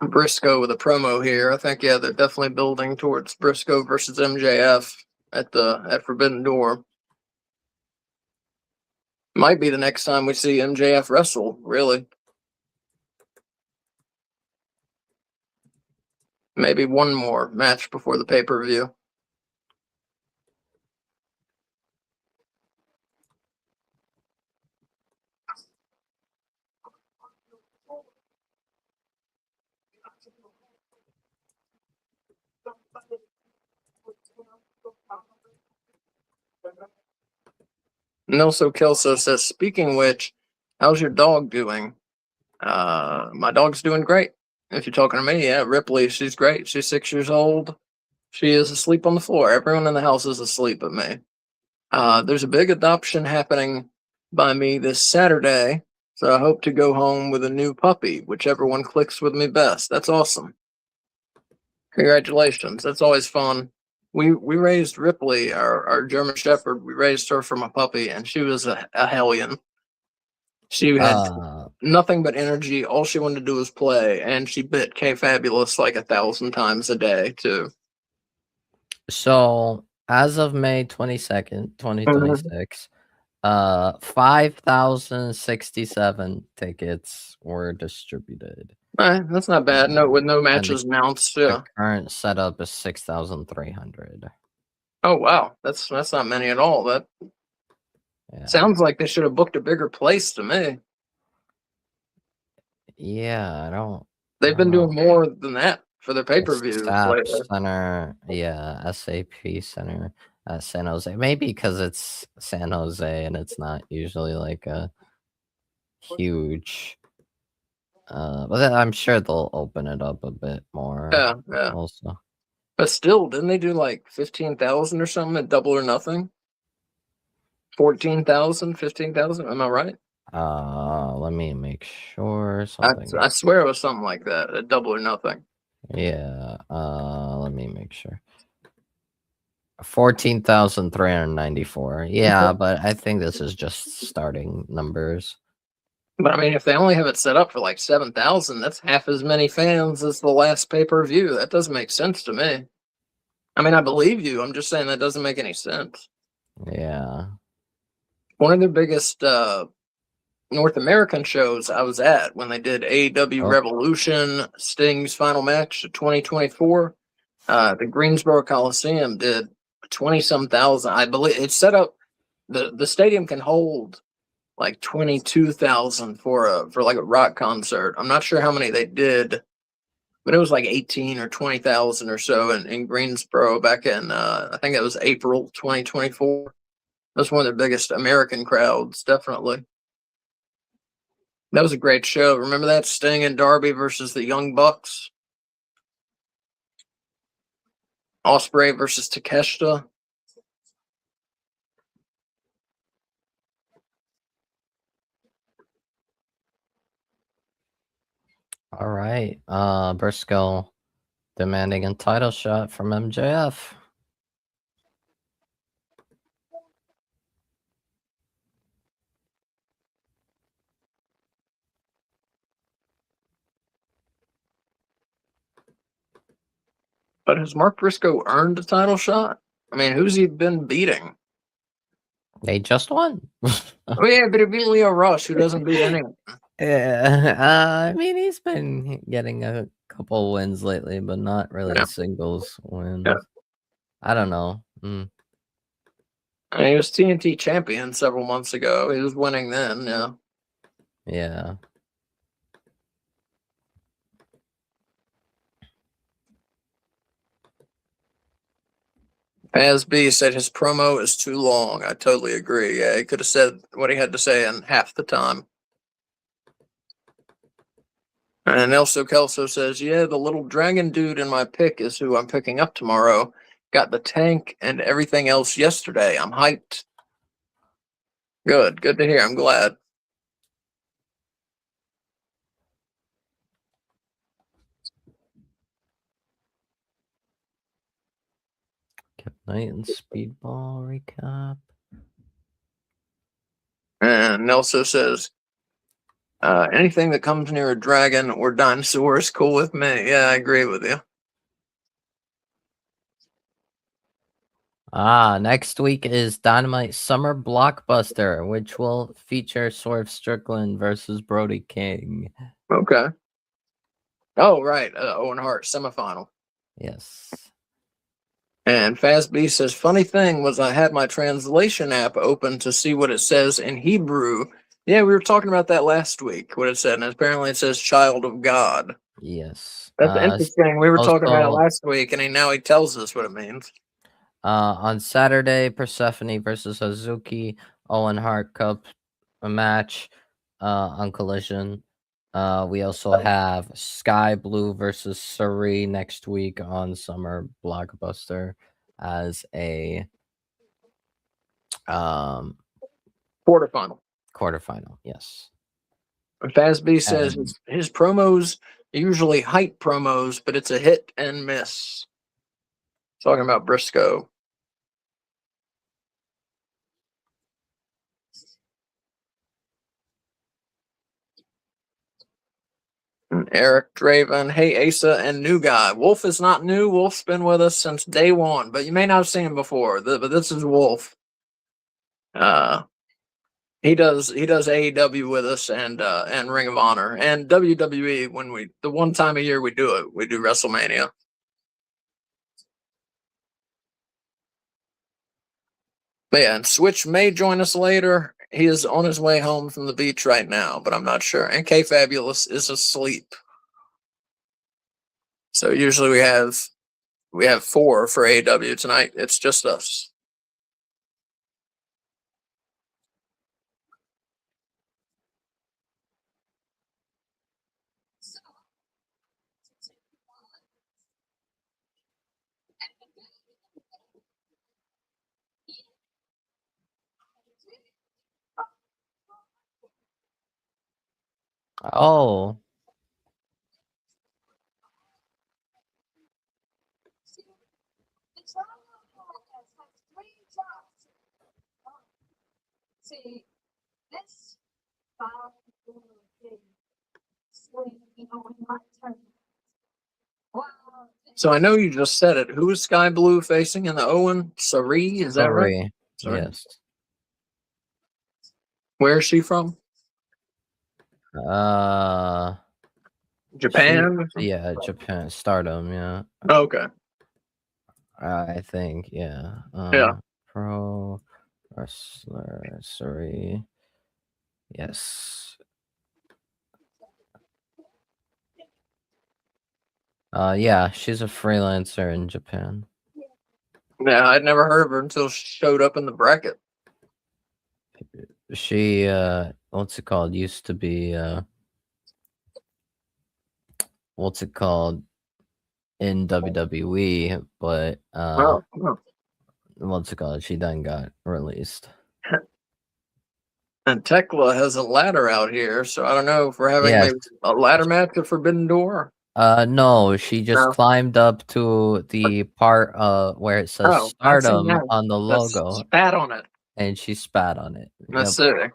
Briscoe with a promo here. I think, yeah, they're definitely building towards Briscoe versus MJF at Forbidden Door. Might be the next time we see MJF wrestle, really. Maybe one more match before the pay-per-view. Nelson Kelso says, speaking which, how's your dog doing? My dog's doing great. If you're talking to me, yeah, Ripley, she's great. She's 6 years old. She is asleep on the floor. Everyone in the house is asleep but me. There's a big adoption happening by me this Saturday, so I hope to go home with a new puppy, whichever one clicks with me best. That's awesome. Congratulations. That's always fun. We raised Ripley, our German Shepherd. We raised her from a puppy, and she was a hellion. She had nothing but energy. All she wanted to do was play, and she bit K Fabulous like 1,000 times a day too. So as of May 22nd, 2026, 5,067 tickets were distributed. That's not bad. No, with no And matches announced. the Yeah. current setup is 6,300. Oh wow, that's not many at all. That Yeah. sounds like they should have booked a bigger place to me. Yeah, I don't They've been doing more than that for their The pay-per-views SAP lately. Center, yeah, SAP Center at San Jose. Maybe because it's San Jose and it's not usually like a huge. But then I'm sure they'll open it up a bit more. Yeah, yeah. Also, But still, didn't they do like 15,000 or something at Double or Nothing? 14,000, 15,000. Am I right? let me make sure I, something. I swear it was something like that at Double or Nothing. Yeah, let me make sure. 14,394. Yeah, but I think this is just starting numbers. But I mean, if they only have it set up for like 7,000, that's half as many fans as the last pay-per-view. That doesn't make sense to me. I mean, I believe you. I'm just saying that doesn't make any sense. Yeah. One of the biggest North American shows I was at when they did AEW Oh. Revolution Sting's final match of 2024, the Greensboro Coliseum did 20-some thousand. I believe it's set up. The stadium can hold like 22,000 for like a rock concert. I'm not sure how many they did, but it was like 18 or 20,000 or so in Greensboro back in I think it was April 2024. That's one of the biggest American crowds, definitely. That was a great show. Remember that Sting and Darby versus the Young Bucks? Osprey versus Takeshita. All right. Briscoe demanding a title shot from MJF. But has Mark Briscoe earned a title shot? I mean, who's he been beating? They just won. Oh yeah, but he beat Leo Rush, who doesn't beat anyone. Yeah, I mean, he's been getting a couple wins lately, but not really Yeah. singles wins. Yeah. I don't know. I mean, he was TNT champion several months ago. He was winning then, yeah. Yeah. As B said, his promo is too long. I totally agree. Yeah, he could have said what he had to say in half the time. And Elso Kelso says, yeah, the little dragon dude in my pick is who I'm picking up tomorrow. Got the tank and everything else yesterday. I'm hyped. Good to hear. I'm glad. Kev Knight and Speedball recap. And Nelson says, anything that comes near a dragon or dinosaur is cool with me. Yeah, I agree with you. Next week is Dynamite Summer Blockbuster, which will feature Swerve Strickland versus Brody King. Okay. Oh, right. Owen Hart semifinal. Yes. And Fazb says, funny thing was I had my translation app open to see what it says in Hebrew. Yeah, we were talking about that last week, what it said, and apparently it says child of God. Yes. That's interesting. We were talking about it also- last week, and now he tells us what it means. On Saturday, Persephone versus Hazuki, Owen Hart Cup match on Collision. We also have Sky Blue versus Surrey next week on Summer Blockbuster as a Quarterfinal. Yes. Fazb says his promos are usually hype promos, but it's a hit and miss. Talking about Briscoe. And Eric Draven, hey Asa and new guy. Wolf is not new. Wolf's been with us since day one, but you may not have seen him before. But this is Wolf. He does AEW with us and Ring of Honor and WWE when the one time a year we do it, we do WrestleMania. But yeah, and Switch may join us later. He is on his way home from the beach right now, but I'm not sure. And K Fabulous is asleep. So usually we have 4 for AEW tonight. It's just us. Oh, So I know you just said it. Who is Sky Blue facing in the Owen? Sari, is that right? sorry. Sorry. Yes. Where is she from? Uh, Japan? yeah, Japan, Stardom. Yeah, Okay. I think. Yeah. Yeah. Pro wrestler. Sorry. Yes. Yeah, she's a freelancer in Japan. Yeah, I'd never heard of her until she showed up in the bracket. She what's it called? Used to be what's it called in WWE, but Oh. what's it called? She then got released. And Tekla has a ladder out here, so I don't know if we're having Yes. maybe a ladder match at Forbidden Door. No, she just No. climbed up to the part where it says Oh, I've seen Stardom that. on the That's logo, spat on it. and she spat on it. That's Yep. sick.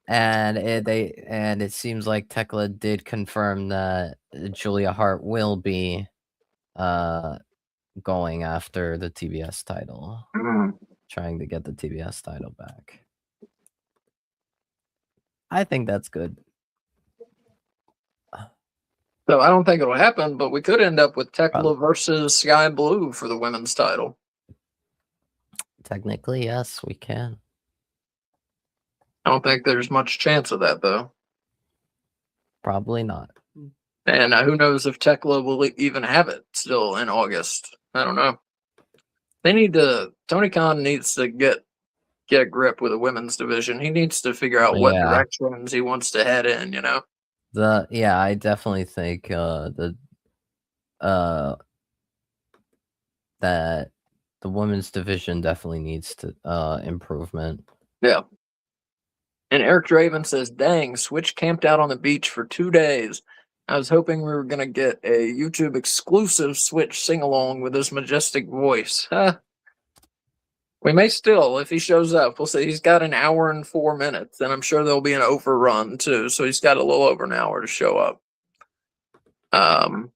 And it seems like Tekla did confirm that Julia Hart will be going after the TBS title, trying to get the TBS title back. I think that's good. So I don't think it'll happen, but we could end up with Tekla versus Sky Blue for the women's title. Technically, yes, we can. I don't think there's much chance of that, though. Probably not. And who knows if Tekla will even have it still in August. I don't know. Tony Khan needs to get a grip with the women's division. He needs to figure out what directions he wants to head in, you know? I definitely think that the women's division definitely needs to improvement. Yeah. And Eric Draven says, dang, Switch camped out on the beach for 2 days. I was hoping we were going to get a YouTube exclusive Switch sing along with his majestic voice. We may still, if he shows up. We'll see. He's got an hour and 4 minutes, and I'm sure there'll be an overrun too. So he's got a little over an hour to show up. But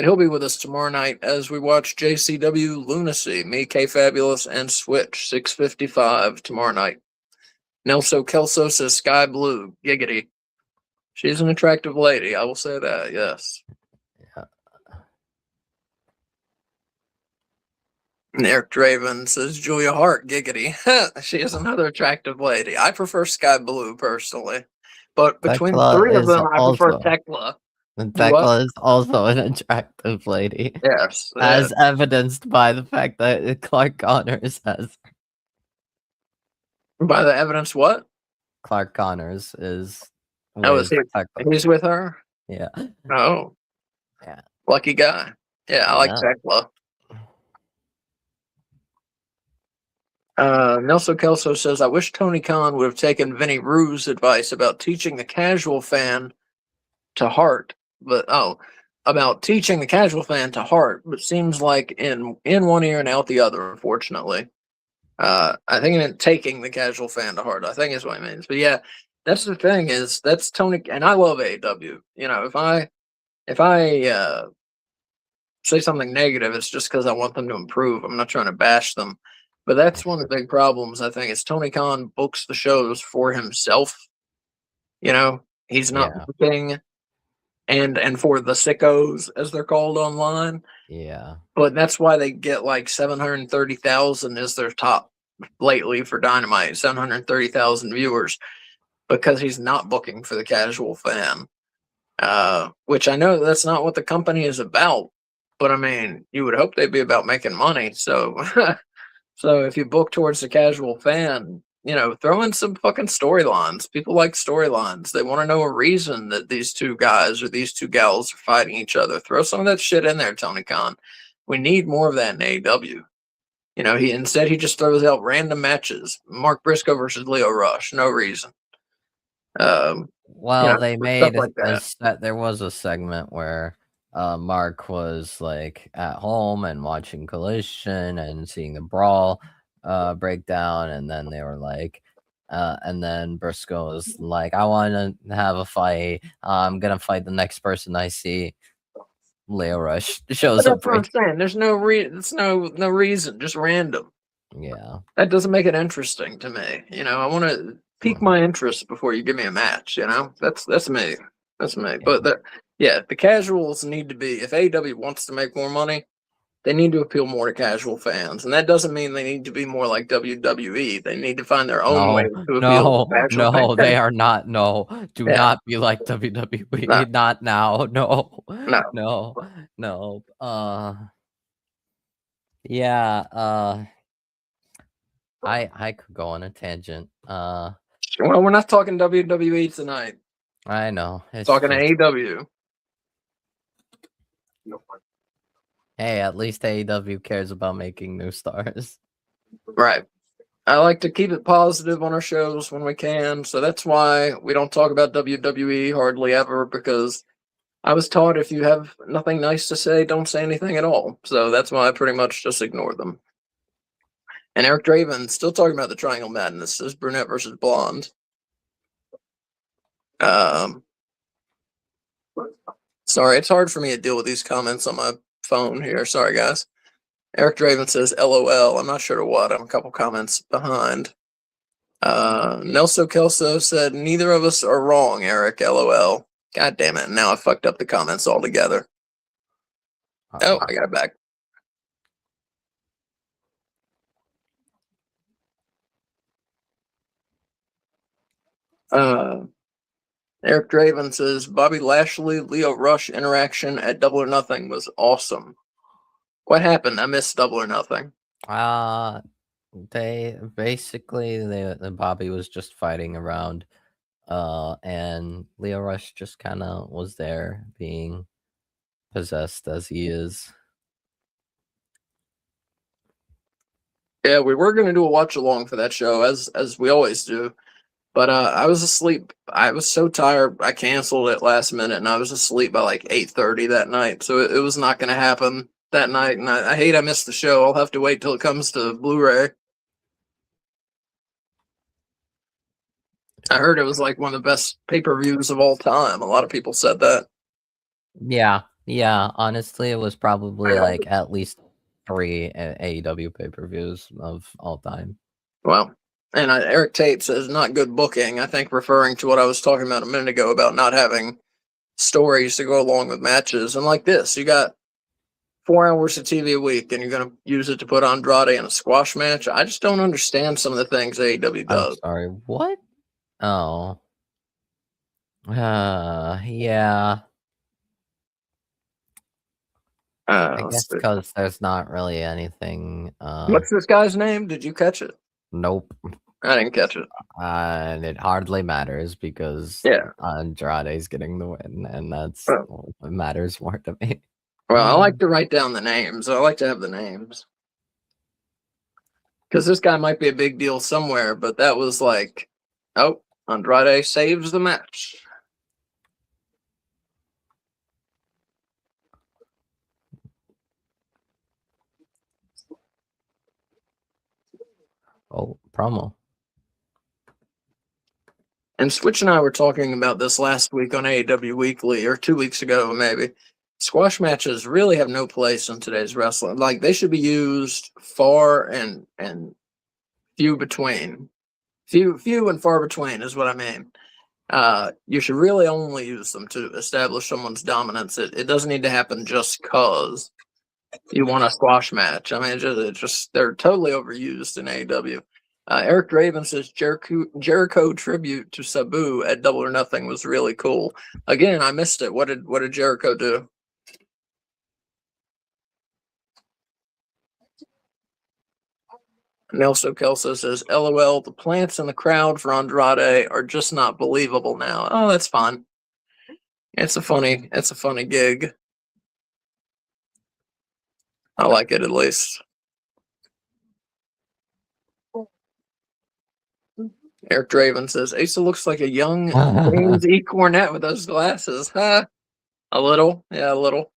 he'll be with us tomorrow night as we watch JCW Lunacy, me, K Fabulous, and Switch, 6:55 tomorrow night. Nelso Kelso says Sky Blue, giggity. She's an attractive lady, I will say that, yes. Yeah. And Eric Draven says Julia Hart, giggity. She is another attractive lady. I prefer Sky Blue personally. But between the three of them, I prefer Tekla. And Tekla is also an attractive lady. Yes. As evidenced by the fact that Clark Connors has. By the evidence, what? Clark Connors is. He's with her? Yeah. Oh. Yeah. Lucky guy. Yeah, I like Tekla. Nelson Kelso says, I wish Tony Khan would have taken Vinny Rue's advice about teaching the casual fan to heart. About teaching the casual fan to heart, but seems like in one ear and out the other, unfortunately. I think he meant taking the casual fan to heart. I think is what he means. But yeah, that's the thing is that's Tony, and I love AEW. You know, if I say something negative, it's just because I want them to improve. I'm not trying to bash them. But that's one of the big problems, I think, is Tony Khan books the shows for himself. You know, he's not Yeah, booking and for the sickos, as they're called online. yeah, But that's why they get like 730,000 is their top lately for Dynamite, 730,000 viewers, because he's not booking for the casual fan. Which I know that's not what the company is about, but I mean, you would hope they'd be about making money. So, so if you book towards the casual fan, you know, throw in some fucking storylines. People like storylines. They want to know a reason that these two guys or these two gals are fighting each other. Throw some of that shit in there, Tony Khan. We need more of that in AEW. You know, he just throws out random matches. Mark Briscoe versus Leo Rush, no reason. Um, you well, know, they stuff made like that. there was a segment where Mark was like at home and watching Collision and seeing the brawl break down, and then they were like, and then Briscoe was like, "I want to have a fight. I'm gonna fight the next person I see." Leo Rush But shows up that's what I'm break. saying. There's no reason, just random. Yeah. That doesn't make it interesting to me. You know, I want to pique Mhm. my interest before you give me a match. You know, that's me. That's me. Yeah. But yeah, the casuals need to be. If AEW wants to make more money, they need to appeal more to casual fans, and that doesn't mean they need to be more like WWE. They need to find their own way No, to appeal to no, casual no, fans. they are not. No, do Yeah, not be like no, WWE. Not now. No, no. no, no. Yeah. I could go on a tangent. Well, we're not talking WWE tonight. I know. It's Talking just, AEW. hey, at least AEW cares about making new stars. Right. I like to keep it positive on our shows when we can, so that's why we don't talk about WWE hardly ever, because I was taught if you have nothing nice to say, don't say anything at all. So that's why I pretty much just ignore them. And Eric Draven still talking about the Triangle Madness, this brunette versus blonde. Um, sorry, it's hard for me to deal with these comments on my phone here. Sorry, guys. Eric Draven says LOL. I'm not sure to what. I'm a couple comments behind. Nelson Kelso said, neither of us are wrong, Eric. LOL. God damn it. Now I fucked up the comments altogether. Oh, Uh-oh. I got it back. Eric Draven says, Bobby Lashley, Leo Rush interaction at Double or Nothing was awesome. What happened? I missed Double or Nothing. Uh they basically the Bobby was just fighting around, and Leo Rush just kind of was there being possessed as he is. Yeah, we were gonna do a watch along for that show, as we always do. But I was asleep. I was so tired. I canceled it last minute, and I was asleep by like 8:30 that night. So it was not going to happen that night. And I hate I missed the show. I'll have to wait till it comes to Blu-ray. I heard it was like one of the best pay-per-views of all time. A lot of people said that. Yeah, yeah. Honestly, it was probably like at least 3 AEW pay-per-views of all time. Well, and Eric Tate says not good booking. I think referring to what I was talking about a minute ago about not having stories to go along with matches. And like this, you got 4 hours of TV a week, and you're going to use it to put Andrade in a squash match. I just don't understand some of the things AEW I'm does. sorry. What? Oh. Yeah. I Let's guess see. because there's not really anything. What's this guy's name? Did you catch it? Nope. I didn't catch it. And it hardly matters because Yeah. Andrade's getting the win, and that's Well, what matters more to me. I like to write down the names. I like to have the names because this guy might be a big deal somewhere, but that was like, oh, Andrade saves the match. Oh, promo. And Switch and I were talking about this last week on AEW Weekly, or 2 weeks ago, maybe. Squash matches really have no place in today's wrestling. Like, they should be used far and few between. Few and far between is what I mean. You should really only use them to establish someone's dominance. It doesn't need to happen just cause you want a squash match. I mean, it just they're totally overused in AEW. Eric Draven says Jericho tribute to Sabu at Double or Nothing was really cool. Again, I missed it. What did Jericho do? Nelson Kelso says, LOL, the plants in the crowd for Andrade are just not believable now. Oh, that's fine. It's a funny gig. I like it at least. Eric Draven says, Asa looks like a young James E. Cornette with those glasses. Huh? A little. Yeah, a little.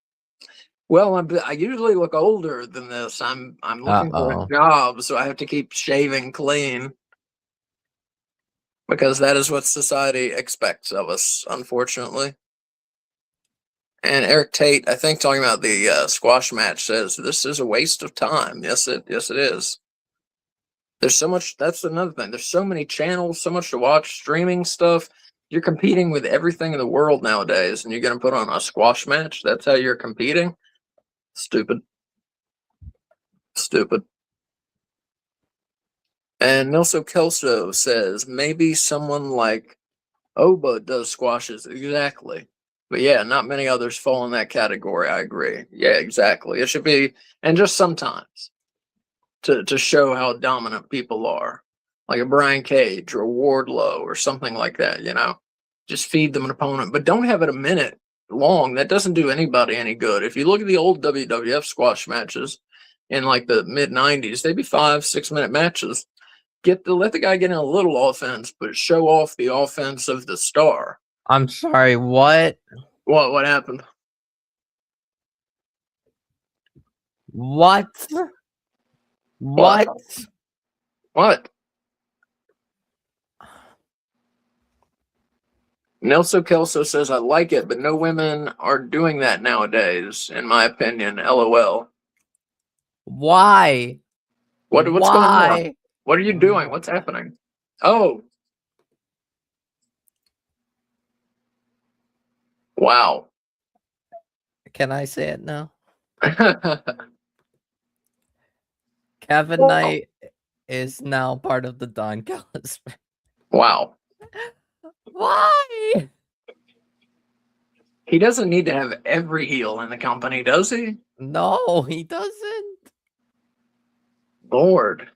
Well, I usually look older than this. I'm looking for a job, so I have to keep shaving clean because that is what society expects of us, unfortunately. And Eric Tate, I think, talking about the squash match, says this is a waste of time. Yes, it is. There's so much. That's another thing. There's so many channels, so much to watch, streaming stuff. You're competing with everything in the world nowadays, and you're going to put on a squash match. That's how you're competing. Stupid. And Nelson Kelso says maybe someone like Oba does squashes. Exactly. But yeah, not many others fall in that category. I agree. Yeah, exactly. It should be, and just sometimes to show how dominant people are, like a Brian Cage or a Wardlow or something like that. Just feed them an opponent, but don't have it a minute long. That doesn't do anybody any good. If you look at the old WWF squash matches in like the mid '90s, they'd be 5-6 minute matches. Let the guy get in a little offense, but show off the offense of the star. I'm sorry, what? What happened? What? Nelson Kelso says, I like it, but no women are doing that nowadays, in my opinion. LOL. Why? What's going on? What are you doing? What's happening? Oh. Wow. Can I say it now? Kevin Knight is now part of the Don Callis. Wow. Why? He doesn't need to have every heel in the company, does he? No, he doesn't. Lord.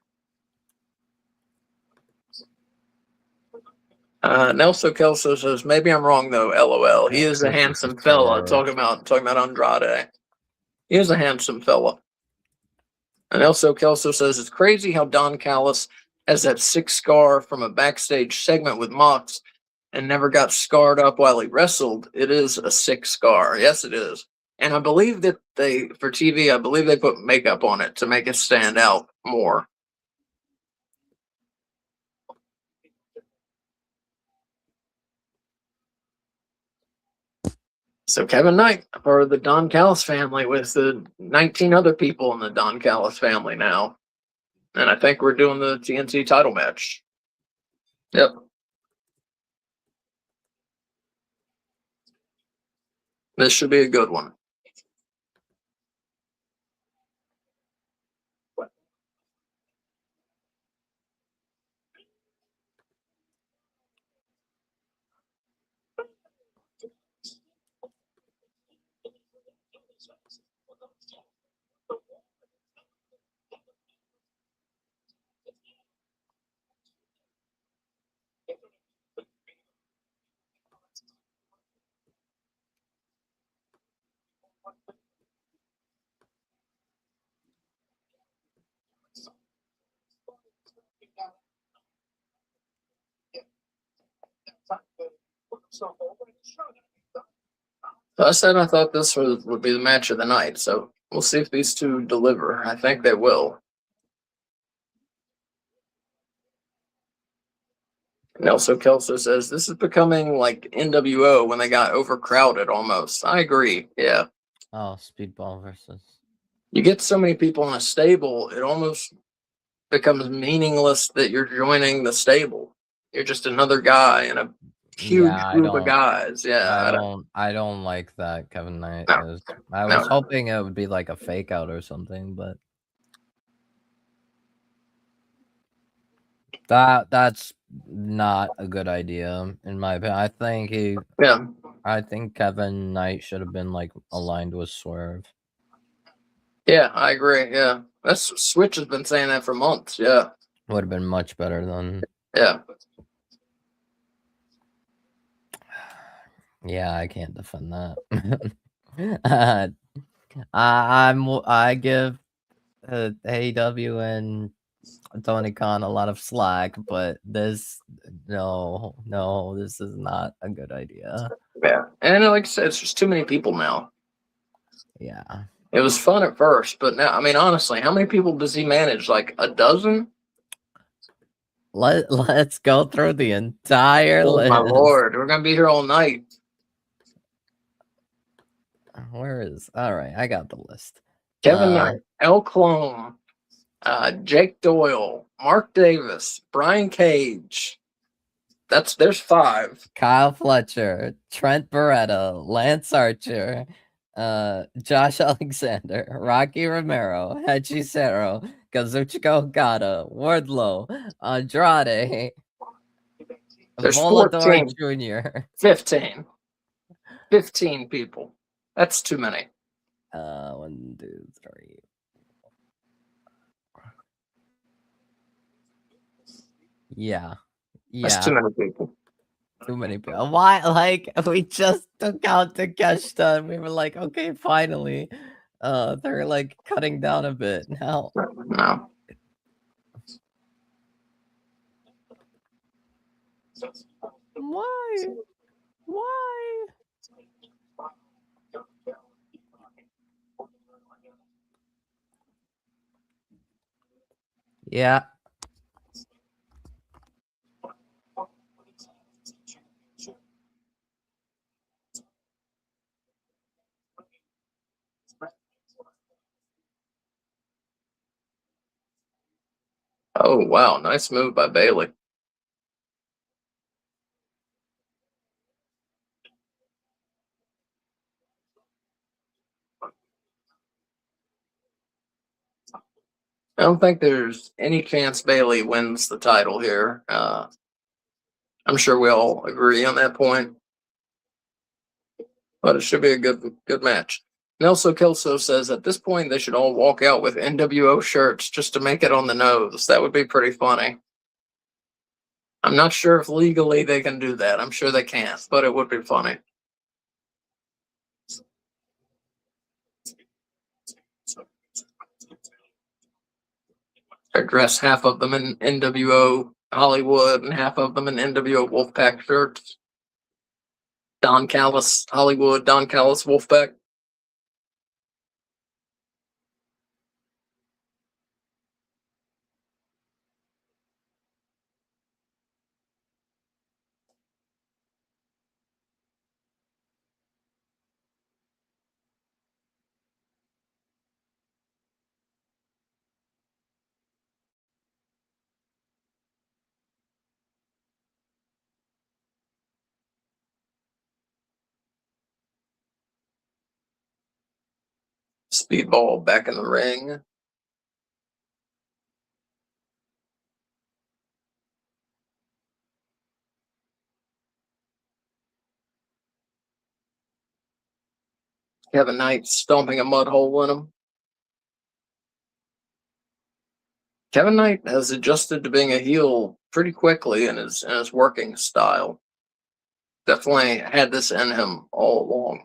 Nelson Kelso says, maybe I'm wrong though, LOL. He is a handsome fella. Talking about Andrade. He is a handsome fella. And Nelson Kelso says, it's crazy how Don Callis has that 6 scar from a backstage segment with Mox and never got scarred up while he wrestled. It is a 6 scar. Yes, it is. And I believe that for TV, I believe they put makeup on it to make it stand out more. So Kevin Knight for the Don Callis family with the 19 other people in the Don Callis family now. And I think we're doing the TNT title match. Yep. This should be a good one. So I said I thought this would be the match of the night, so we'll see if these two deliver. I think they will. Nelson Kelso says, this is becoming like NWO when they got overcrowded almost. I agree, yeah. Oh, Speedball versus. You get so many people in a stable, it almost becomes meaningless that you're joining the stable. You're just another guy in a Yeah, huge group of guys. Yeah, I don't like that Kevin Knight no, is. I no, was hoping it would be like a fake out or something, but that's not a good idea in my opinion. yeah, I think Kevin Knight should have been like aligned with Swerve. yeah. I agree. Yeah, that's Switch has been saying that for months. Yeah, Would have been much better than. yeah. Yeah, I can't defend that. I give AEW and Tony Khan a lot of slack, but this is not a good idea. Yeah, and like I said, it's just too many people now. Yeah. It was fun at first, but now, I mean, honestly, how many people does he manage? Like a dozen? Let's go through the entire Oh my list. lord, we're gonna be here all night. Where is all right? I got the list. Kevin Knight, El Clone, Jake Doyle, Mark Davis, Brian Cage. There's 5. Kyle Fletcher, Trent Beretta, Lance Archer, Josh Alexander, Rocky Romero, Hechicero, Kazuchika Okada, Wardlow, Andrade, There's Volador 14, Jr. 15, 15 people. That's too many. 1, 2, 3. Yeah. That's too Yeah. many people. Too many people. Why? Like, we just took out Takeshita and we were like, okay, finally. They're like cutting down a bit now. No. Why? Why? Yeah. Oh wow, nice move by Bailey. I don't think there's any chance Bailey wins the title here. I'm sure we all agree on that point. But it should be a good match. Nelson Kelso says at this point they should all walk out with NWO shirts just to make it on the nose. That would be pretty funny. I'm not sure if legally they can do that. I'm sure they can't, but it would be funny. Or dress half of them in NWO Hollywood and half of them in NWO Wolfpack shirts. Don Callis Hollywood, Don Callis Wolfpack. Speedball back in the ring. Kevin Knight stomping a mud hole in him. Kevin Knight has adjusted to being a heel pretty quickly in his working style. Definitely had this in him all along.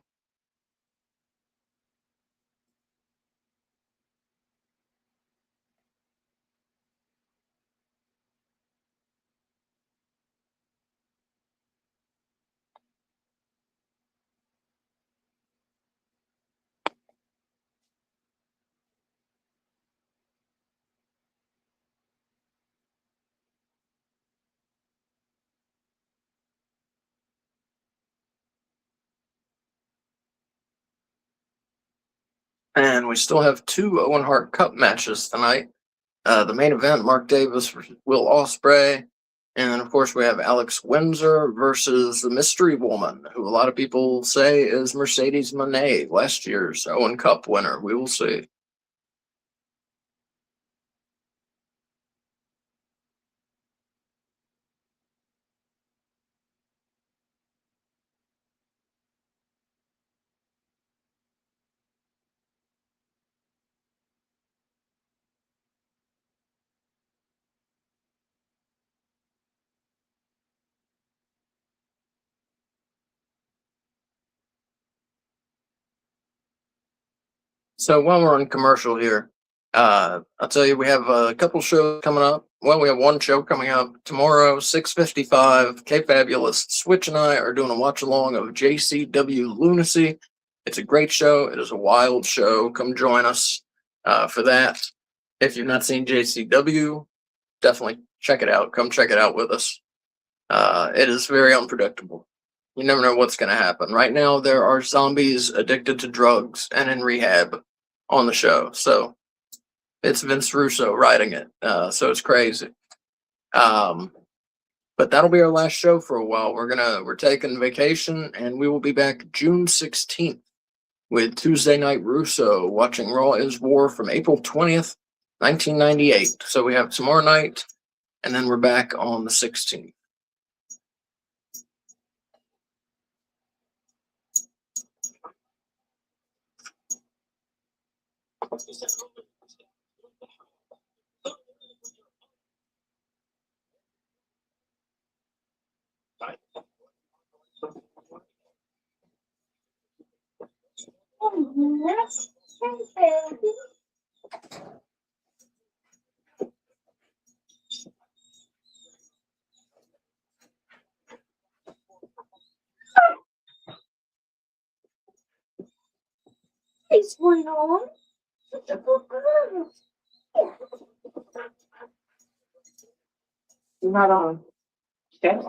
And we still have two Owen Hart Cup matches tonight. The main event, Mark Davis versus Will Ospreay. And of course, we have Alex Windsor versus the Mystery Woman, who a lot of people say is Mercedes Moné, last year's Owen Cup winner. We will see. So while we're on commercial here, I'll tell you we have a couple shows coming up. Well, we have one show coming up tomorrow, 6:55. K Fabulous Switch and I are doing a watch along of JCW Lunacy. It's a great show. It is a wild show. Come join us for that. If you've not seen JCW, definitely check it out. Come check it out with us. It is very unpredictable. You never know what's going to happen. Right now, there are zombies addicted to drugs and in rehab on the show. So it's Vince Russo writing it. So it's crazy. But that'll be our last show for a while. We're taking vacation, and we will be back June 16th with Tuesday Night Russo, watching Raw is War from April 20th, 1998. So we have tomorrow night, and then we're back on the 16th. What's going on? Such a good girl. Not on. Okay.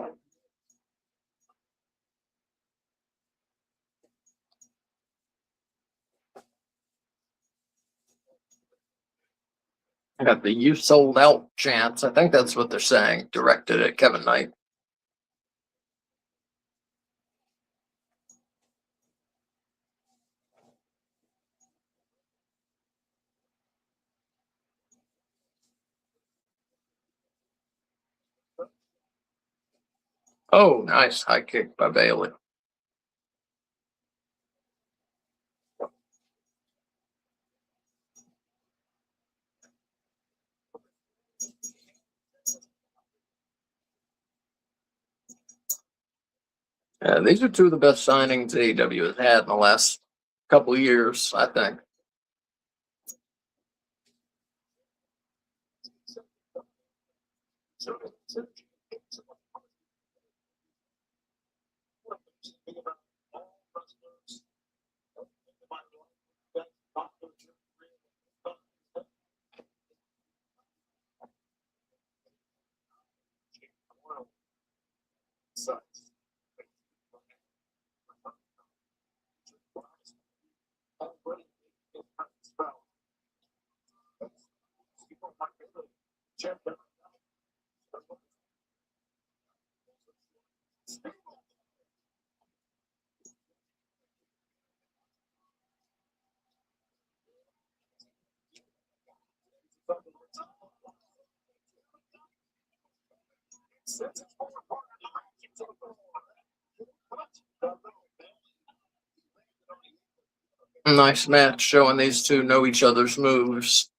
I got the "You Sold Out" chants. I think that's what they're saying, directed at Kevin Knight. Oh, nice high kick by Bailey. These are two of the best signings AEW has had in the last couple of years, I think. Nice match showing these two know each other's moves.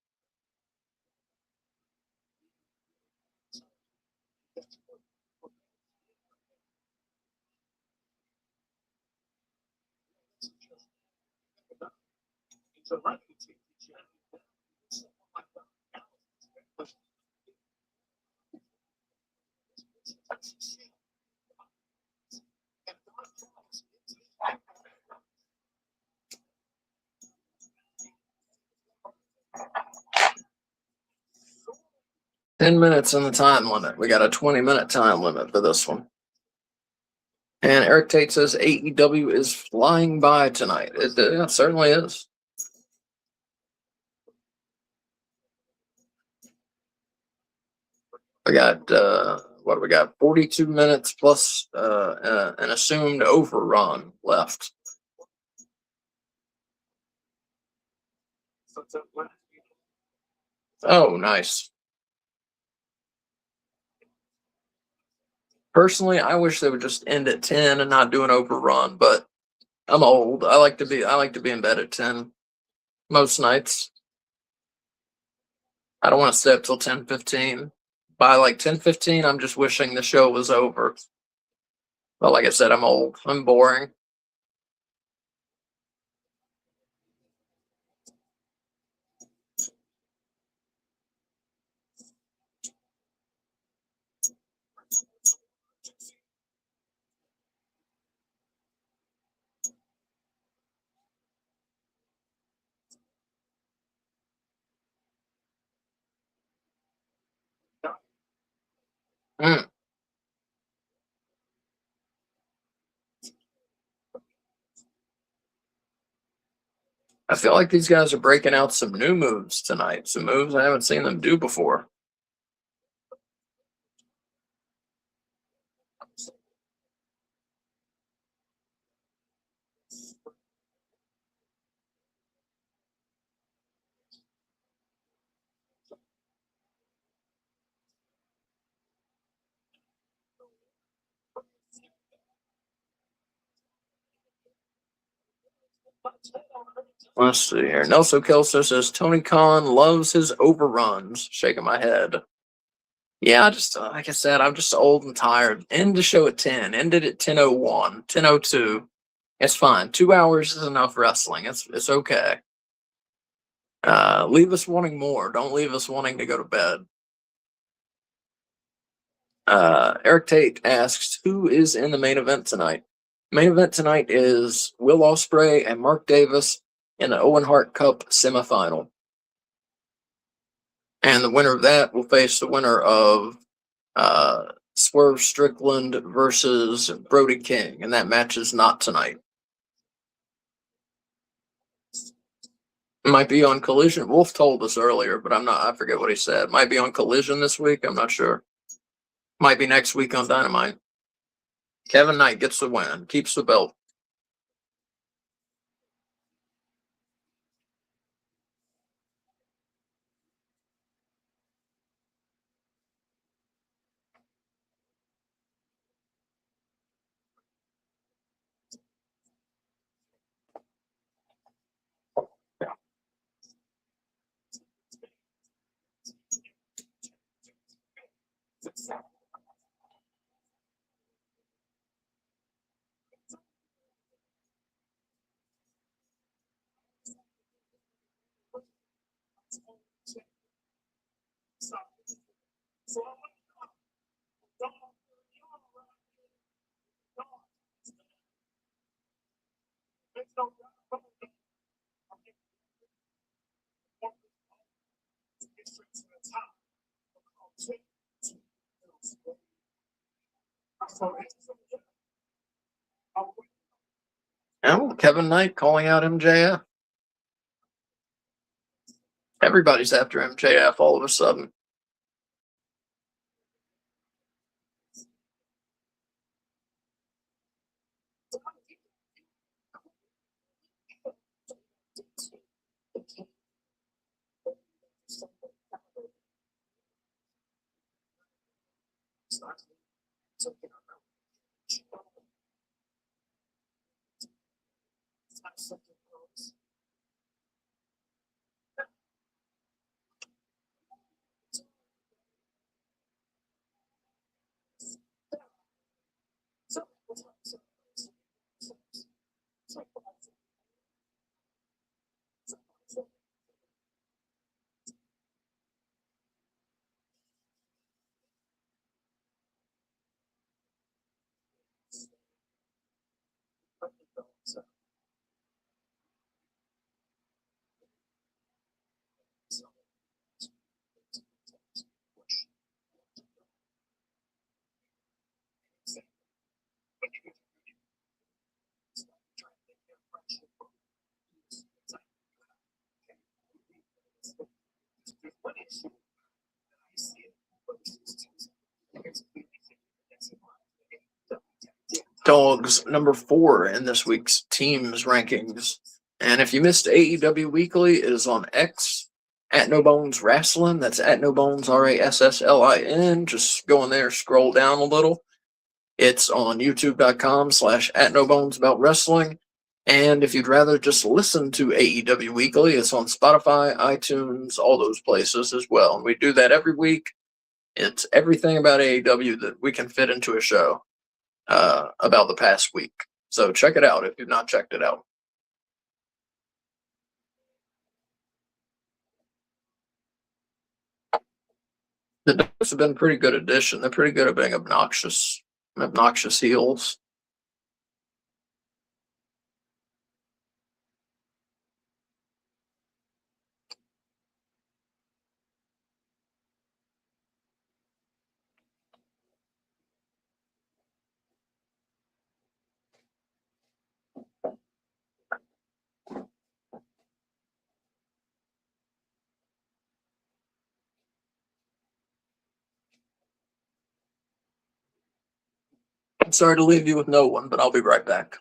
Ten minutes in the time limit. We got a 20-minute time limit for this one. And Eric Tate says AEW is flying by tonight. It certainly is. We got what do we got? 42 minutes plus an assumed overrun left. Oh, nice. Personally, I wish they would just end at 10 and not do an overrun, but I'm old. I like to be in bed at 10 most nights. I don't want to stay up till 10:15. By like 10:15, I'm just wishing the show was over. But like I said, I'm old. I'm boring. Mm. I feel like these guys are breaking out some new moves tonight. Some moves I haven't seen them do before. Let's see here. Nelson Kelso says Tony Khan loves his overruns. Shaking my head. Yeah, I just like I said, I'm just old and tired. End the show at 10. Ended at 10:01, 10:02. It's fine. 2 hours is enough wrestling. It's okay. Leave us wanting more. Don't leave us wanting to go to bed. Eric Tate asks, who is in the main event tonight? Main event tonight is Will Ospreay and Mark Davis in the Owen Hart Cup semifinal. And the winner of that will face the winner of Swerve Strickland versus Brody King. And that match is not tonight. It might be on Collision. Wolf told us earlier, but I forget what he said. Might be on Collision this week. I'm not sure. Might be next week on Dynamite. Kevin Knight gets the win, keeps the belt. And Kevin Knight calling out MJF. Everybody's after MJF all of a sudden. Dogs number 4 in this week's teams rankings. And if you missed AEW Weekly, it is on X at No Bones Wrestling. That's at No Bones RASSLIN. Just go in there, scroll down a little. It's on youtube.com/ at No Bones About Wrestling. And if you'd rather just listen to AEW Weekly, it's on Spotify, iTunes, all those places as well. And we do that every week. It's everything about AEW that we can fit into a show about the past week. So check it out if you've not checked it out. The Dogs have been a pretty good addition. They're pretty good at being obnoxious heels. I'm sorry to leave you with no one, but I'll be right back.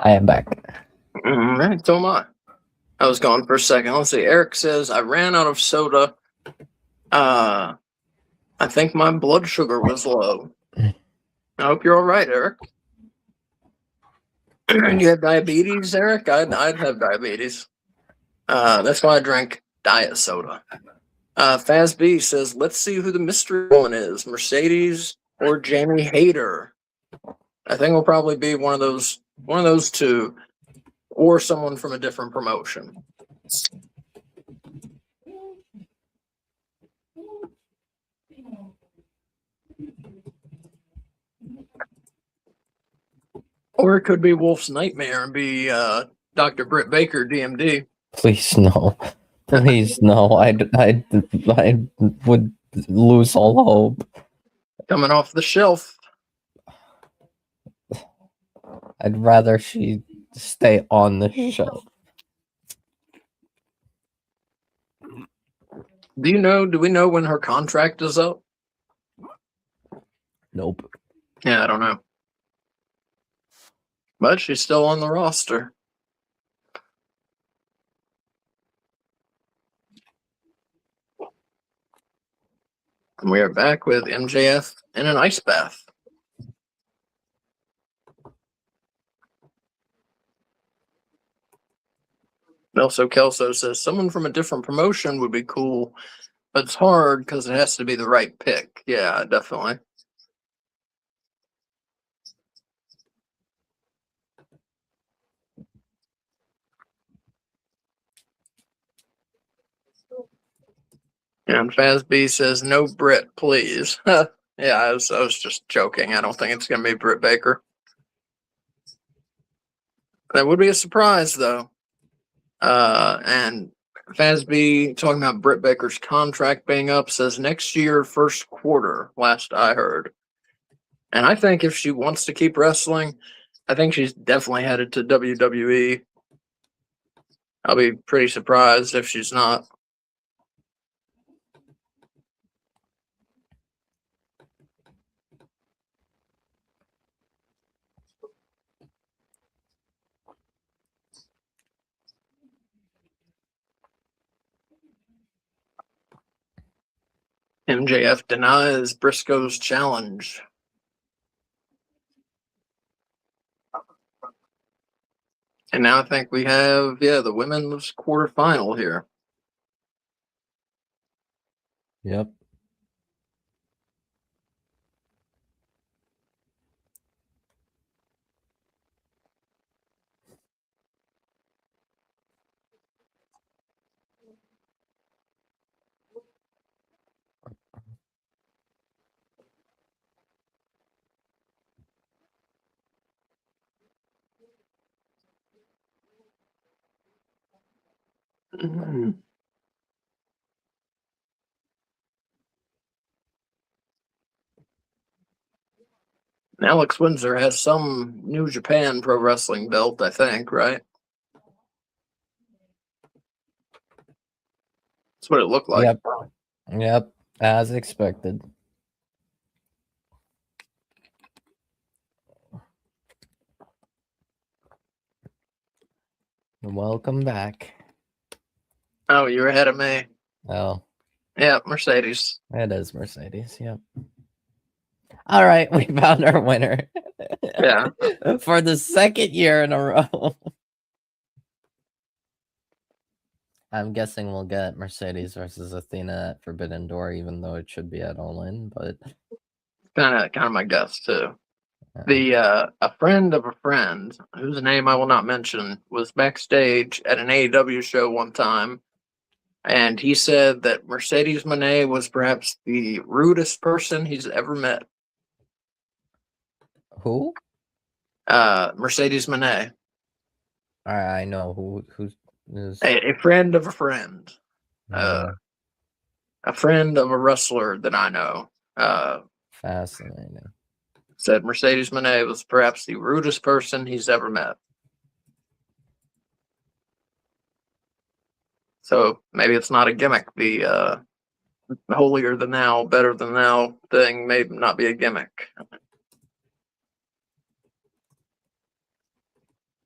I am back. All right, so am I. I was gone for a second. Let's see. Eric says, I ran out of soda. I think my blood sugar was low. I hope you're all right, Eric. You have diabetes, Eric? I'd have diabetes. That's why I drank diet soda. Faz says, let's see who the mystery woman is, Mercedes or Jamie Hayter. I think it'll probably be one of those two, or someone from a different promotion. Or it could be Wolf's Nightmare and be Dr. Britt Baker, DMD. Please no. Please no. I would lose all hope. Coming off the shelf. I'd rather she stay on the show. Do we know when her contract is up? Nope. Yeah, I don't know. But she's still on the roster. And we are back with MJF in an ice bath. Kelso says someone from a different promotion would be cool, but it's hard because it has to be the right pick. Yeah, definitely. And Fazby says no Britt, please. Yeah, I was just joking. I don't think it's gonna be Britt Baker. That would be a surprise though. And Fazby talking about Britt Baker's contract being up says next year, first quarter, last I heard. And I think if she wants to keep wrestling, I think she's definitely headed to WWE. I'll be pretty surprised if she's not. MJF denies Briscoe's challenge. And now I think we have, the women's quarterfinal here. Yep. Alex Windsor has some New Japan Pro Wrestling belt, I think, right? That's what it looked like. Yep. Yep. As expected. Welcome back. Oh, you're ahead of me. Oh, Yeah, Mercedes. it is Mercedes. Yep. All right, we found our winner. Yeah. For the second year in a row. I'm guessing we'll get Mercedes versus Athena at Forbidden Door, even though it should be at All In, but Kind of my guess too. A friend of a friend, whose name I will not mention, was backstage at an AEW show one time, and he said that Mercedes Moné was perhaps the rudest person he's ever met. who? Mercedes Moné, I know who's a friend of a friend, uh, a friend of a wrestler that I know, fascinating. said Mercedes Moné was perhaps the rudest person he's ever met. So maybe it's not a gimmick. The holier than thou, better than thou thing may not be a gimmick.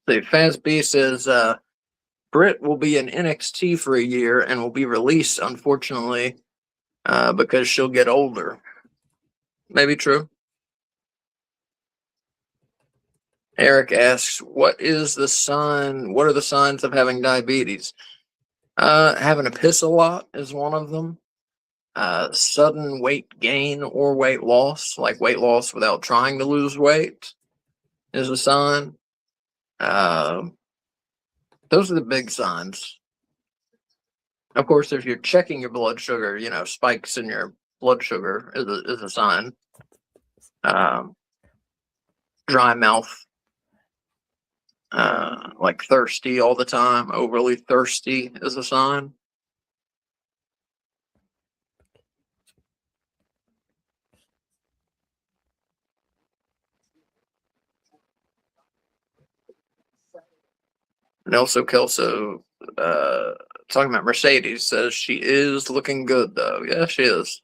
The Faz B says Britt will be in NXT for a year and will be released, unfortunately, because she'll get older. Maybe true. Eric asks, what are the signs of having diabetes? Having to piss a lot is one of them. Sudden weight gain or weight loss, like weight loss without trying to lose weight, is a sign. Those are the big signs. Of course, if you're checking your blood sugar, spikes in your blood sugar is a sign. Dry mouth, like thirsty all the time, overly thirsty is a sign. Nelson Kelso, talking about Mercedes, says she is looking good, though. Yeah, she is.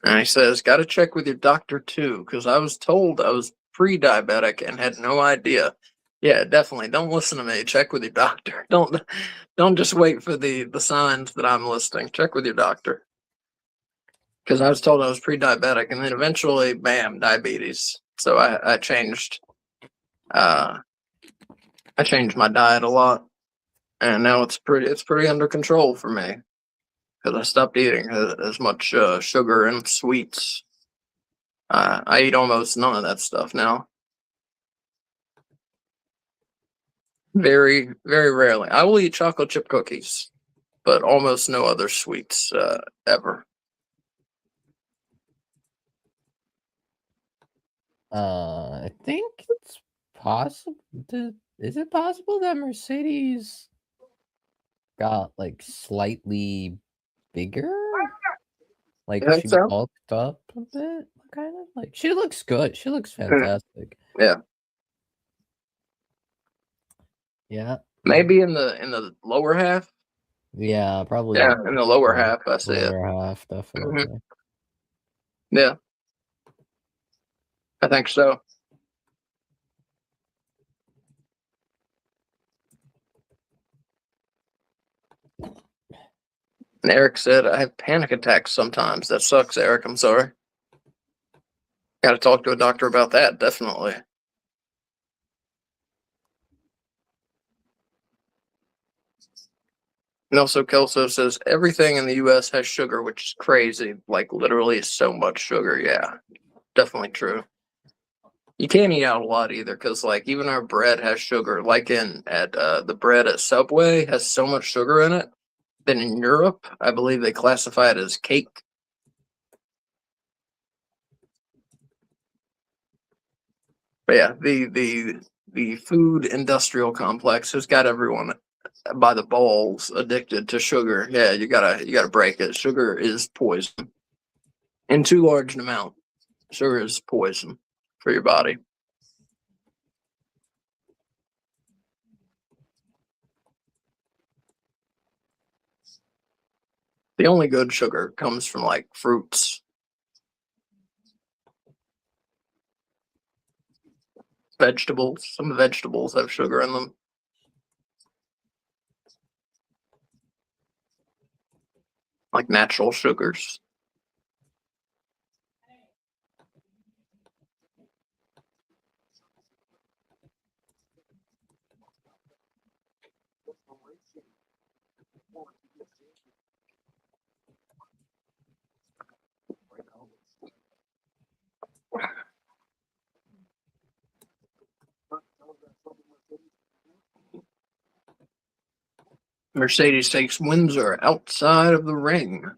And he says, got to check with your doctor, too, because I was told I was pre-diabetic and had no idea. Yeah, definitely. Don't listen to me. Check with your doctor. Don't just wait for the signs that I'm listing. Check with your doctor. Because I was told I was pre-diabetic, and then eventually, bam, diabetes. So I changed my diet a lot, and now it's pretty under control for me because I stopped eating as much sugar and sweets. I eat almost none of that stuff now. Very, very rarely. I will eat chocolate chip cookies, but almost no other sweets ever. I think it's possible. Is it possible that Mercedes got like slightly bigger? Like You think she so? bulked up a bit, kind of like she looks good. She looks fantastic. Yeah. Yeah. Maybe in the lower half. Yeah, probably. Yeah, in the lower half, I see it. Lower half, definitely. Yeah, I think so. And Eric said, I have panic attacks sometimes. That sucks, Eric. I'm sorry. Got to talk to a doctor about that, definitely. Nelson Kelso says everything in the U.S. has sugar, which is crazy. Like literally so much sugar. Yeah, definitely true. You can't eat out a lot either, because like even our bread has sugar. Like at the bread at Subway has so much sugar in it. Then in Europe, I believe they classify it as cake. But yeah, the food industrial complex has got everyone by the balls addicted to sugar. Yeah, you gotta break it. Sugar is poison in too large an amount. Sugar is poison for your body. The only good sugar comes from like fruits. Vegetables. Some vegetables have sugar in them. Like natural sugars. Mercedes takes Windsor outside of the ring.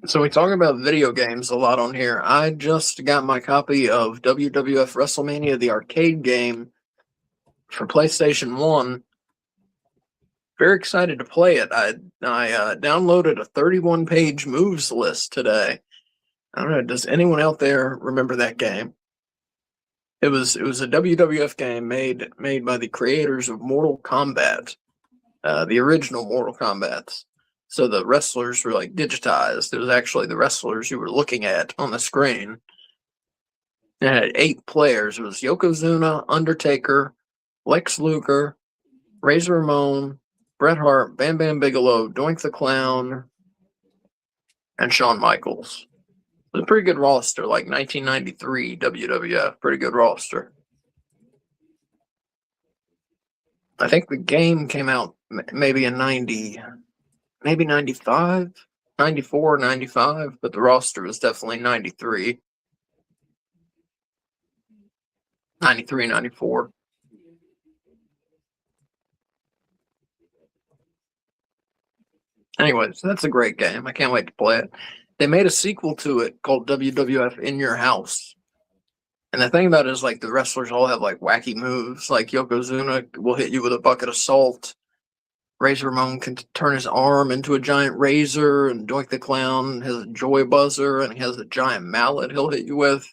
So we talk about video games a lot on here. I just got my copy of WWF WrestleMania, the arcade game, for PlayStation 1. Very excited to play it. I downloaded a 31-page moves list today. I don't know. Does anyone out there remember that game? It was a WWF game made by the creators of Mortal Kombat, the original Mortal Kombats. So the wrestlers were like digitized. It was actually the wrestlers you were looking at on the screen. It had 8 players. It was Yokozuna, Undertaker, Lex Luger, Razor Ramon, Bret Hart, Bam Bam Bigelow, Doink the Clown, and Shawn Michaels. It was a pretty good roster, like 1993 WWF. Pretty good roster. I think the game came out maybe in 90, maybe 95, 94, 95, but the roster was definitely 93. 93, 94. Anyways, that's a great game. I can't wait to play it. They made a sequel to it called WWF In Your House. And the thing about it is, like, the wrestlers all have, like, wacky moves. Like, Yokozuna will hit you with a bucket of salt. Razor Ramon can turn his arm into a giant razor, and Doink the Clown has a joy buzzer, and he has a giant mallet he'll hit you with.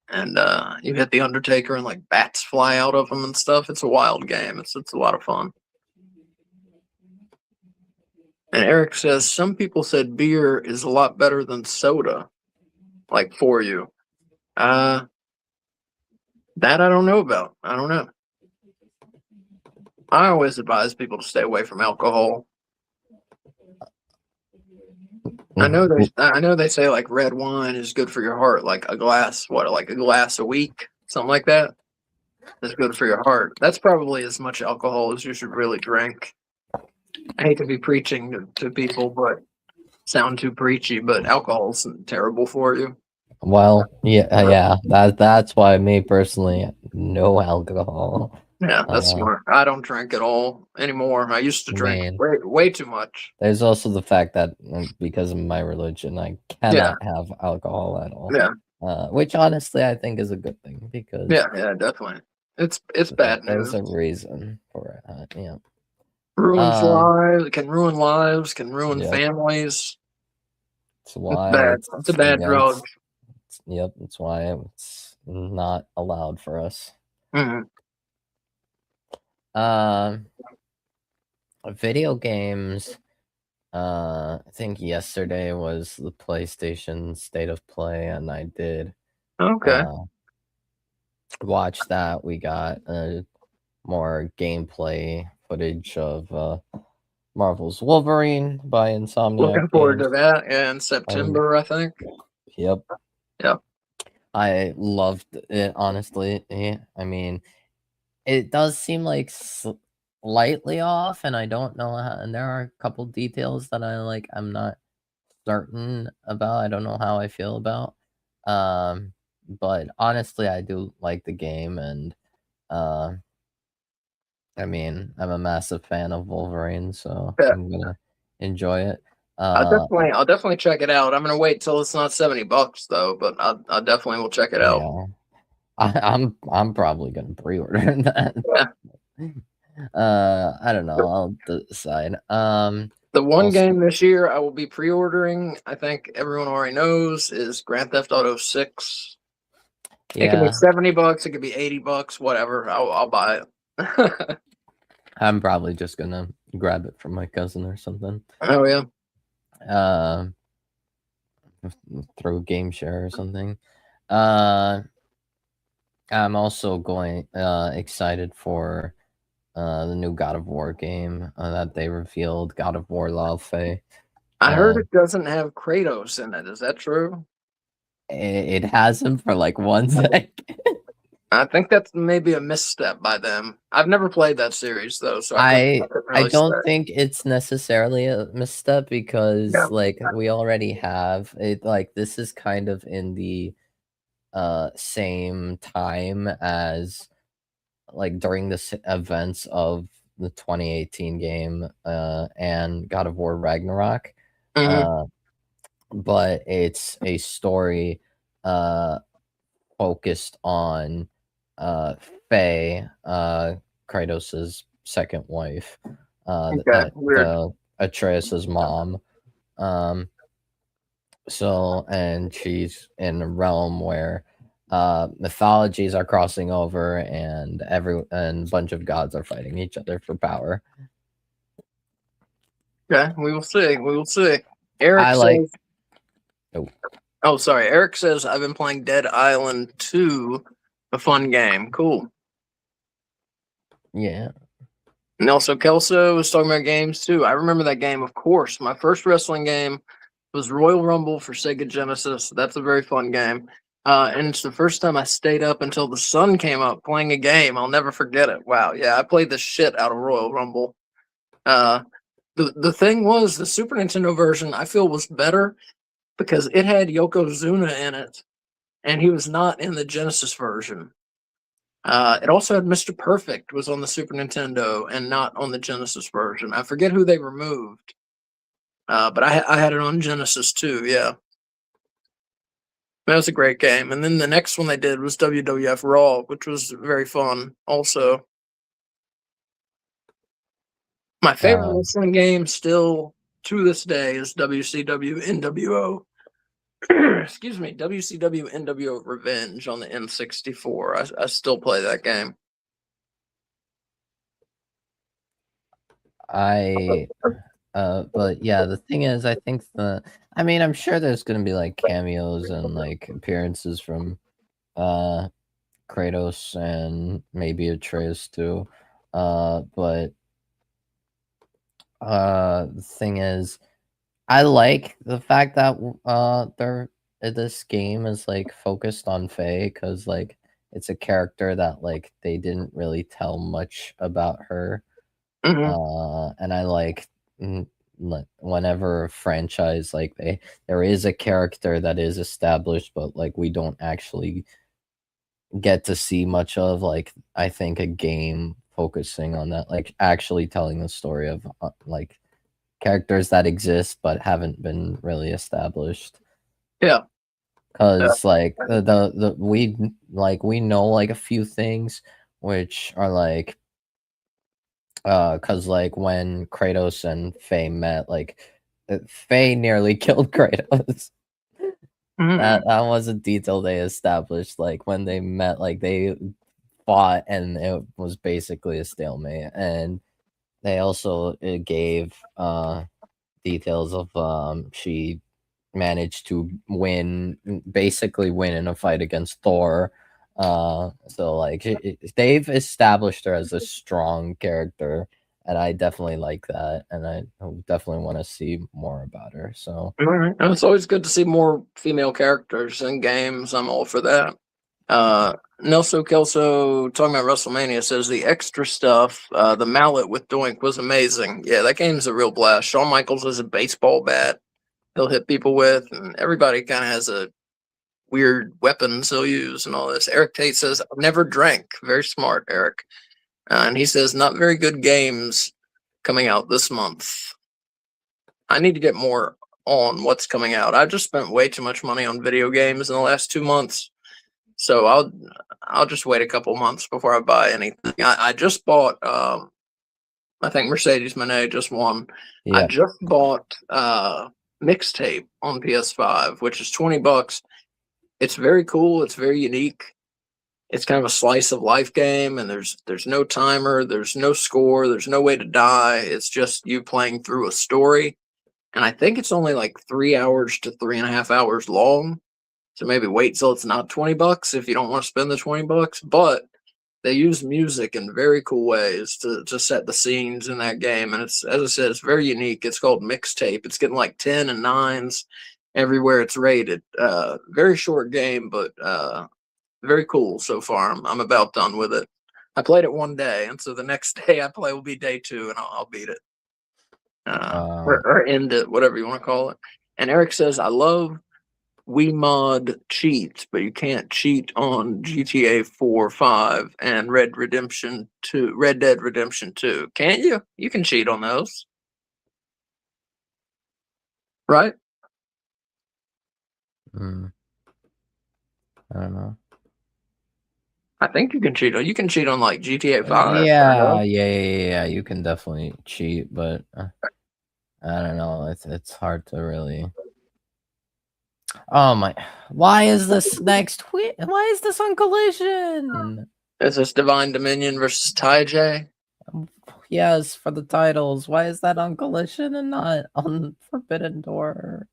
And you hit the Undertaker, and, like, bats fly out of him and stuff. It's a wild game. It's a lot of fun. And Eric says, some people said beer is a lot better than soda, like, for you. That I don't know about. I don't know. I always advise people to stay away from alcohol. I know they say like red wine is good for your heart, like a glass a week, something like that. Is good for your heart. That's probably as much alcohol as you should really drink. I hate to be preaching to people, but sound too preachy, but alcohol's terrible for you. Well, yeah. That's why me personally, no alcohol. Yeah, that's smart. I don't drink at all anymore. I used to drink way too much. There's also the fact that because of my religion, I cannot have alcohol at all. Yeah. Which honestly I think is a good thing because yeah, definitely. It's bad news. There's a reason for it. Yeah. Ruins lives. Can ruin lives. Can ruin families. It's why it's a bad drug. Yep, that's why it's not allowed for us. Mm-hmm. Video games. I think yesterday was the PlayStation State of Play, and I did watch that. We got more gameplay footage of Marvel's Wolverine by Insomniac. Looking forward to that in September, I think. Yep. I loved it, honestly. Yeah, I mean, it does seem like slightly off, and I don't know how, and there are a couple details that I'm not certain about. I don't know how I feel about. Um, but honestly, I do like the game, and uh, I mean, I'm a massive fan of Wolverine, so Yeah, I'm gonna enjoy it. Uh, I'll definitely check it out. I'm gonna wait till it's not $70 though, but I definitely will check it out. yeah, I'm probably gonna pre-order that. Yeah. I don't know. I'll decide. The one Also, game this year I will be pre-ordering, I think everyone already knows, is Grand Theft Auto 6. It could be yeah, $70, it could be $80, whatever. I'll buy it. I'm probably just gonna grab it from my cousin or something. Oh yeah. Um, through Game Share or something. Uh, I'm also going excited for the new God of War game that they revealed, God of War La Fey. I heard Uh, it doesn't have Kratos in it. Is that true? it has him for like 1 second. I think that's maybe a misstep by them. I've never played that series though, so I couldn't I really say. don't think it's necessarily a misstep Yeah. because like we already have it. Like this is kind of in the same time as like during the events of the 2018 game and God of War Ragnarok. Hmm. Uh, but it's a story uh focused on uh Faye, Kratos's second wife, Okay. Weird. the Atreus's mom. Um, so and she's in a realm where mythologies are crossing over and a bunch of gods are fighting each other for power. Okay. We will see. We will see. I Eric like says. oh, Oh, sorry. Eric says I've been playing Dead Island 2, a fun game. Cool. yeah. And also Kelso was talking about games too. I remember that game, of course. My first wrestling game was Royal Rumble for Sega Genesis. That's a very fun game. And it's the first time I stayed up until the sun came up playing a game. I'll never forget it. Wow, yeah, I played the shit out of Royal Rumble. Uh, the thing was, the Super Nintendo version I feel was better because it had Yokozuna in it, and he was not in the Genesis version. It also had Mr. Perfect was on the Super Nintendo and not on the Genesis version. I forget who they removed, but I had it on Genesis too. Yeah, that was a great game. And then the next one they did was WWF Raw, which was very fun. Also, my favorite Uh, wrestling game still to this day is WCW NWO. Excuse me, WCW NWO Revenge on the N64. I still play that game. I but yeah, the thing is, I think I mean, I'm sure there's gonna be like cameos and like appearances from uh Kratos and maybe Atreus too. But the thing is, I like the fact that this game is like focused on Faye because like it's a character that like they didn't really tell much about her. Hmm. And I like whenever a franchise like there is a character that is established, but like we don't actually get to see much of. Like I think a game focusing on that, like actually telling the story of like characters that exist but haven't been really established. Yeah. Cause like we know like a few things which are like cause like when Kratos and Faye met, like Faye nearly killed Kratos. Hmm. That was a detail they established. Like when they met, like they fought and it was basically a stalemate. And they also gave details of she managed to basically win in a fight against Thor. So like they've established her as a strong character and I definitely like that, and I definitely want to see more about her. So All right. And it's always good to see more female characters in games. I'm all for that. Nelson Kelso talking about WrestleMania says the extra stuff, the mallet with Doink was amazing. Yeah, that game's a real blast. Shawn Michaels has a baseball bat he'll hit people with, and everybody kind of has a weird weapons they'll use and all this. Eric Tate says, I've never drank. Very smart, Eric. And he says, not very good games coming out this month. I need to get more on what's coming out. I just spent way too much money on video games in the last 2 months. So I'll just wait a couple months before I buy anything. I just bought I think Mercedes Moné just won. I yeah, just bought Mixtape on PS5, which is $20. It's very cool, it's very unique. It's kind of a slice of life game, and there's no timer, there's no score, there's no way to die. It's just you playing through a story. And I think it's only like 3 hours to 3.5 hours long. So maybe wait till it's not $20 if you don't want to spend the $20. But they use music in very cool ways to set the scenes in that game. And it's, as I said, it's very unique. It's called Mixtape. It's getting like 10 and 9s everywhere it's rated. Very short game, but very cool so far. I'm about done with it. I played it one day, and so the next day I play will be day 2, and I'll beat it. Or end it, whatever you want to call it. And Eric says, I love mod cheats, but you can't cheat on GTA 4, 5, and Red Dead Redemption 2. Can't you? You can cheat on those. Right? I don't know. I think you can cheat on like GTA 5. Yeah. You can definitely cheat, but I don't know. It's hard to really. Oh my! Why is this next? Why is this on Collision? Is this Divine Dominion versus Ty J? Yes, for the titles. Why is that on Collision and not on Forbidden Door?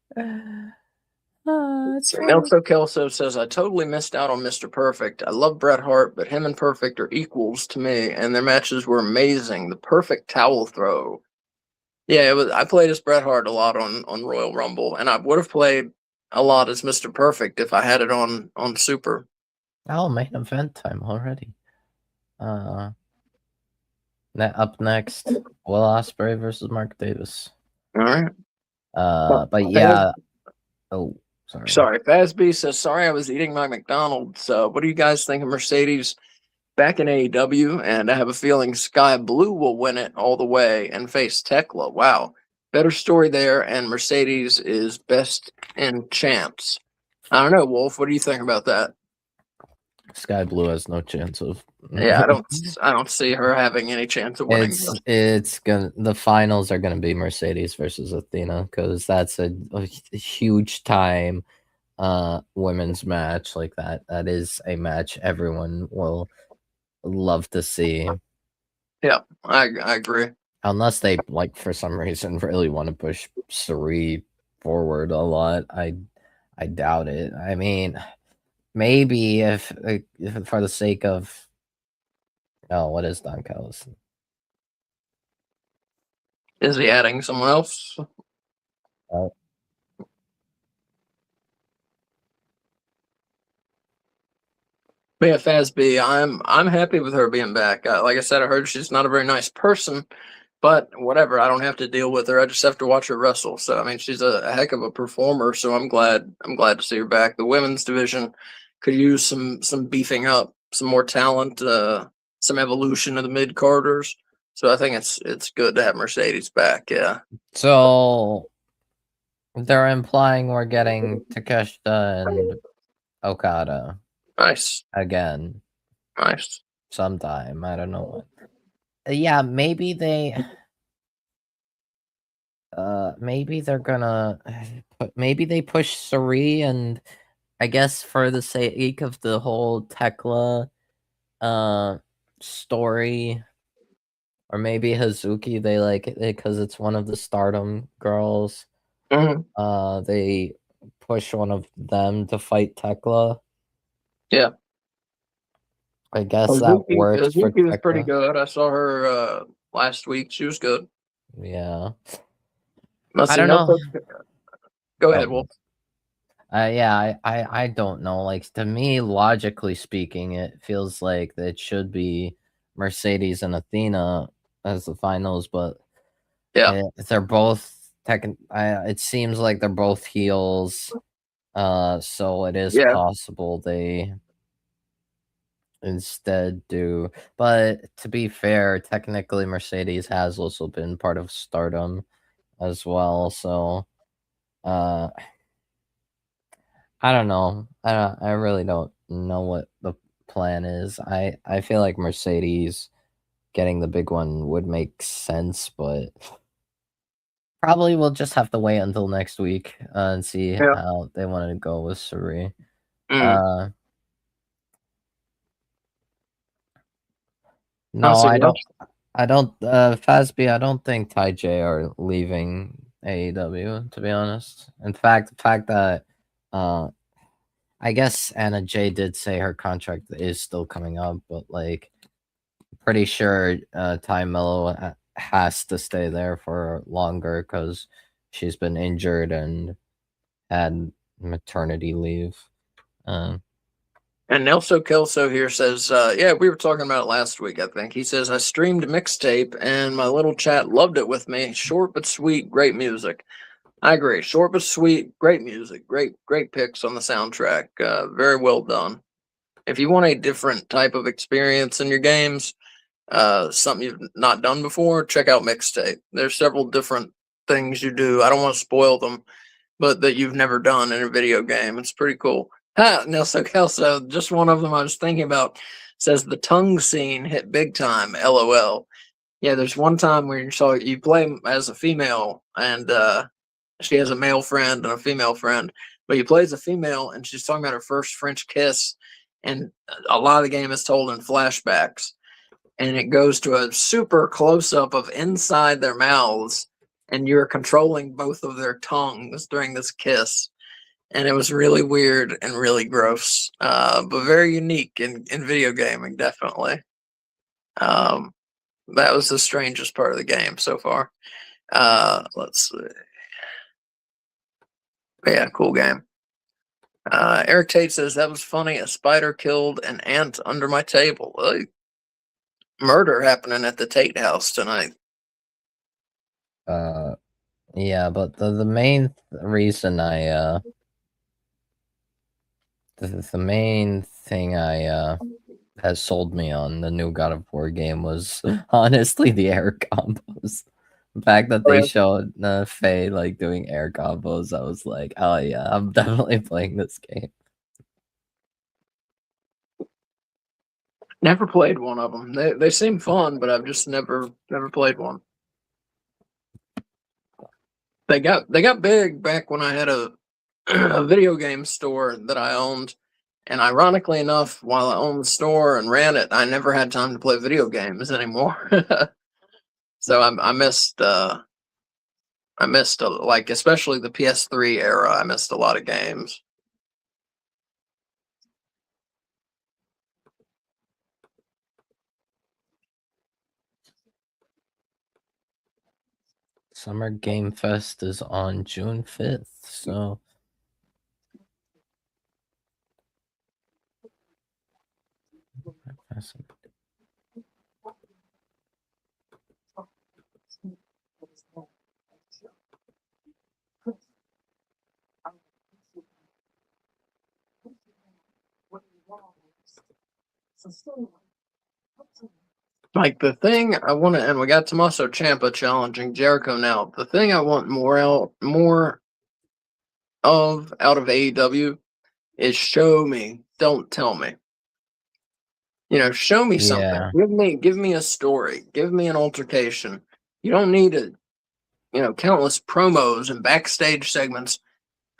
Nelson Kelso says, I totally missed out on Mr. Perfect. I love Bret Hart, but him and Perfect are equals to me, and their matches were amazing. The perfect towel throw. Yeah, I played as Bret Hart a lot on Royal Rumble, and I would have played a lot as Mr. Perfect if I had it on Super. Oh, main event time already. Up next, Will Ospreay versus Mark Davis. All right. But yeah. Oh, sorry. Fazby says, sorry, I was eating my McDonald's. What do you guys think of Mercedes back in AEW? And I have a feeling Sky Blue will win it all the way and face Tekla. Wow. Better story there, and Mercedes is best in champs. I don't know, Wolf. What do you think about that? Sky Blue has no chance of. Yeah, I don't see her having any chance of winning. The finals are gonna be Mercedes versus Athena, because that's a huge time women's match like that. That is a match everyone will love to see. Yeah, I agree. Unless they for some reason really want to push Sari forward a lot. I doubt it. I mean, maybe if for the sake of what is Don Callis? Is he adding someone else? Oh. But yeah, Fazby, I'm happy with her being back. Like I said, I heard she's not a very nice person, but whatever. I don't have to deal with her. I just have to watch her wrestle. So I mean, she's a heck of a performer. So I'm glad to see her back. The women's division could use some beefing up, some more talent, some evolution of the mid carders. So I think it's good to have Mercedes back. Yeah. So they're implying we're getting Takeshita and Okada. Nice. Again. Nice. Sometime. I don't know what. Yeah, maybe they're gonna maybe they push Sari, and I guess for the sake of the whole Tekla story, or maybe Hazuki, they like it because it's one of the Stardom girls. Mm-hmm. They push one of them to fight Tekla. Yeah. I guess that works. Hazuki was pretty good. I saw her last week. She was good. Yeah. Must I see don't no. know. Go ahead, Oh, Wolf. yeah, I don't know. Like, to me, logically speaking, it feels like it should be Mercedes and Athena as the finals, but Yeah, they're both it seems like they're both heels. So it is yeah, possible they instead do. But to be fair, technically Mercedes has also been part of Stardom as well. So uh I don't know. I really don't know what the plan is. I feel like Mercedes getting the big one would make sense, but probably we'll just have to wait until next week and see yeah. how they want to go with Suri. Mm. Uh no, Honestly, what? I don't Fasby, I don't think Ty J are leaving AEW, to be honest. In fact, the fact that uh I guess Anna J did say her contract is still coming up, but like pretty sure Ty Mello has to stay there for longer because she's been injured and had maternity leave. Um, And Nelson Kelso here says, yeah, we were talking about it last week, I think. He says, I streamed mixtape and my little chat loved it with me. Short but sweet, great music. I agree. Short but sweet, great music. Great picks on the soundtrack. Very well done. If you want a different type of experience in your games, something you've not done before, check out mixtape. There's several different things you do. I don't want to spoil them, but that you've never done in a video game. It's pretty cool. Nelson Kelso, just one of them I was thinking about, says the tongue scene hit big time. LOL. Yeah, there's one time where you play as a female and she has a male friend and a female friend, but you play as a female and she's talking about her first French kiss, and a lot of the game is told in flashbacks, and it goes to a super close up of inside their mouths, and you're controlling both of their tongues during this kiss. And it was really weird and really gross, but very unique in video gaming, definitely. Um, that was the strangest part of the game so far. Let's see. Yeah, cool game. Eric Tate says that was funny. A spider killed an ant under my table. Murder happening at the Tate house tonight. uh, yeah, but the main reason the main thing has sold me on the new God of War game was honestly the air combos. The fact that Oh, they yeah. showed Faye like doing air combos, I was like, oh yeah, I'm definitely playing this game. Never played one of them. They seem fun, but I've just never played one. They got big back when I had a a video game store that I owned, and ironically enough, while I owned the store and ran it, I never had time to play video games anymore. So I missed like especially the PS3 era. I missed a lot of games. Summer Game Fest is on June 5th, so Like the thing I want to, and we got Tommaso Ciampa challenging Jericho now. The thing I want more of out of AEW is show me, don't tell me. Show me something. yeah. Give me a story. Give me an altercation. You don't need countless promos and backstage segments.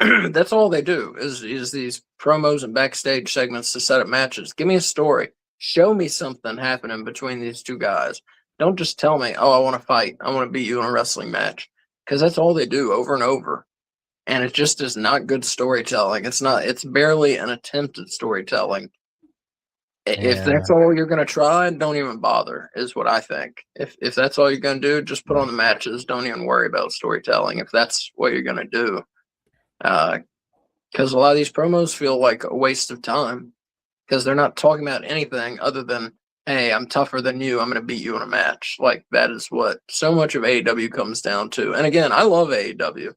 That's all they do is these promos and backstage segments to set up matches. Give me a story. Show me something happening between these two guys. Don't just tell me, oh, I want to fight. I want to beat you in a wrestling match. Because that's all they do over and over. And it just is not good storytelling. It's barely an attempt at storytelling. If that's all you're gonna try, don't even bother. Is what I think. If that's all you're gonna do, just put on the matches. Don't even worry about storytelling. If that's what you're gonna do, because a lot of these promos feel like a waste of time because they're not talking about anything other than, hey, I'm tougher than you. I'm gonna beat you in a match. Like that is what so much of AEW comes down to. And again, I love AEW,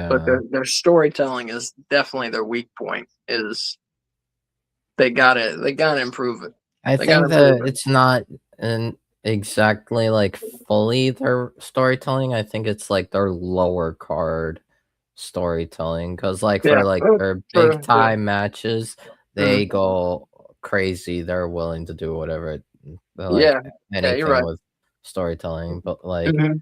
but their storytelling is definitely their weak point. Is they gotta improve it. I They gotta think that improve it. it's not exactly like fully their storytelling. I think it's like their lower card storytelling because like Yeah, for like their big true. Yeah. time matches, they go crazy. They're willing to do whatever, like Yeah, you're anything right. with storytelling. But like Mhm.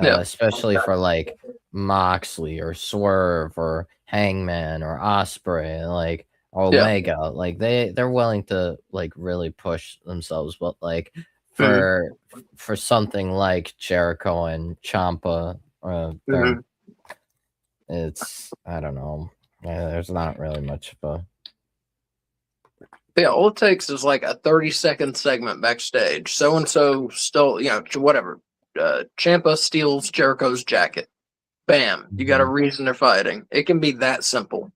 Yeah. especially for like Moxley or Swerve or Hangman or Osprey, like Yeah. Omega, like they're willing to like really push themselves. But like Mhm. for something like Jericho and Champa, they're Mhm. it's I don't know. There's not really much of a Yeah, all it takes is like a 30-second segment backstage. So and so stole, whatever. Champa steals Jericho's jacket. Bam, you got a reason they're fighting. It can be that simple.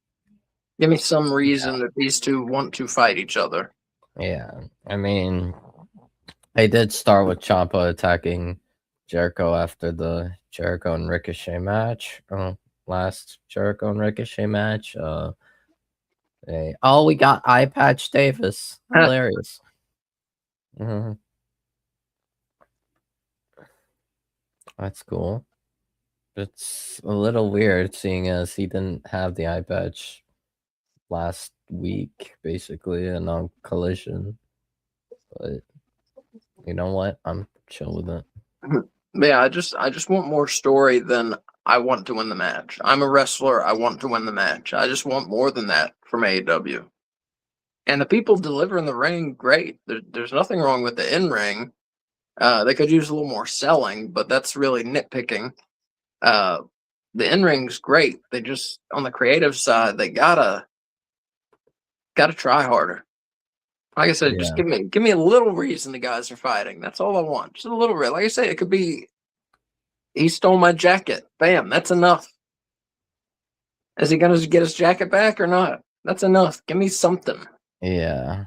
Give me some reason that these two want to fight each other. yeah. I mean, they did start with Champa attacking Jericho after the Jericho and Ricochet match. Last Jericho and Ricochet match. We got Eye Patch Davis. Hilarious. Mhm. That's cool. It's a little weird seeing as he didn't have the eye patch last week, basically, and on Collision. But you know what? I'm chill with it. Yeah, I just want more story than I want to win the match. I'm a wrestler. I want to win the match. I just want more than that from AEW. And the people deliver in the ring, great. There's nothing wrong with the in ring. They could use a little more selling, but that's really nitpicking. Uh, the in ring's great. They just on the creative side, they gotta try harder. Like I said, just Yeah. give me a little reason the guys are fighting. That's all I want. Just a little bit. Like I say, it could be he stole my jacket. Bam, that's enough. Is he gonna get his jacket back or not? That's enough. Give me something. Yeah.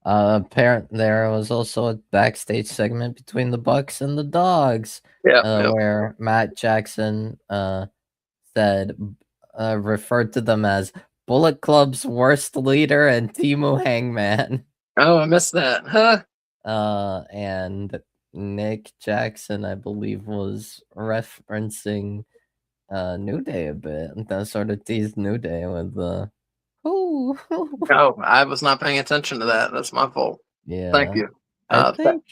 There was also a backstage segment between the Bucks and the Dogs, Yeah, where Matt Jackson said referred to them as Bullet Club's worst leader and Timu Hangman. Oh, I missed that. Huh? And Nick Jackson, I believe, was referencing New Day a bit. That sort of teased New Day with the ooh. Oh, I was not paying attention to that. That's my fault. Thank Yeah. you. I think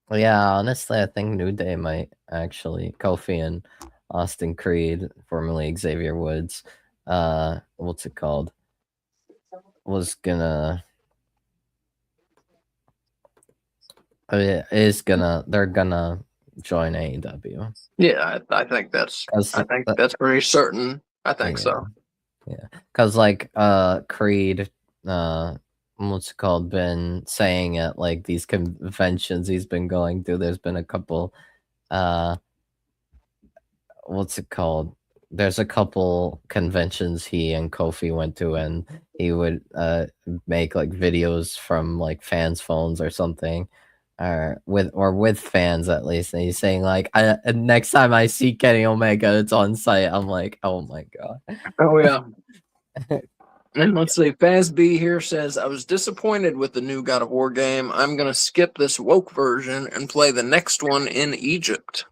honestly, I think New Day might actually Kofi and Austin Creed, formerly Xavier Woods, what's it called? Was gonna they're gonna join AEW. Yeah, I think that's pretty certain. I think so. Yeah, because like Creed, what's it called, been saying at like these conventions he's been going to. There's been a couple, what's it called? There's a couple conventions he and Kofi went to, and he would make like videos from like fans' phones or something, or with fans at least. And he's saying like, next time I see Kenny Omega, it's on site. I'm like, oh my god. Oh yeah. And let's see, Faz B here says, I was disappointed with the new God of War game. I'm gonna skip this woke version and play the next one in Egypt.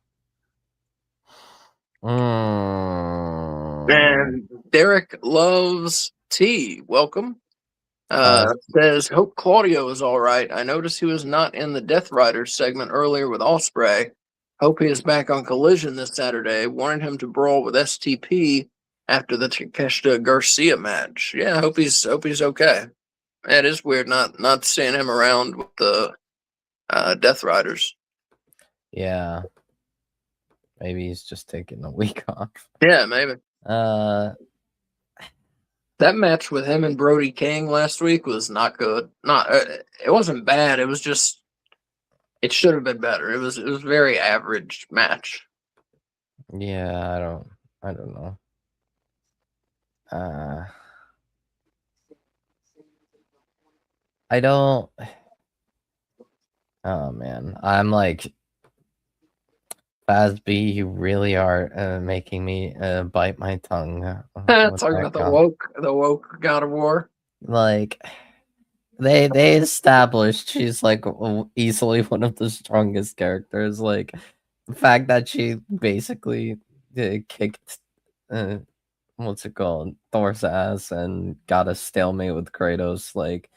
And Derek loves tea. Welcome. Says, hope Claudio is all right. I noticed he was not in the Death Riders segment earlier with Osprey. Hope he is back on Collision this Saturday. Wanted him to brawl with STP after the Takeshita Garcia match. Yeah, hope he's okay. It is weird not seeing him around with the Death Riders. Yeah. Maybe he's just taking a week off. Yeah, maybe. That match with him and Brody King last week was not good. Not it wasn't bad. It was just it should have been better. It was a very average match. Yeah, I don't know. I don't. Oh man, I'm like Fazby. You really are making me bite my tongue. With Talking that about the woke God of War. Like they established she's like easily one of the strongest characters. Like the fact that she basically kicked what's it called, Thor's ass and got a stalemate with Kratos. Like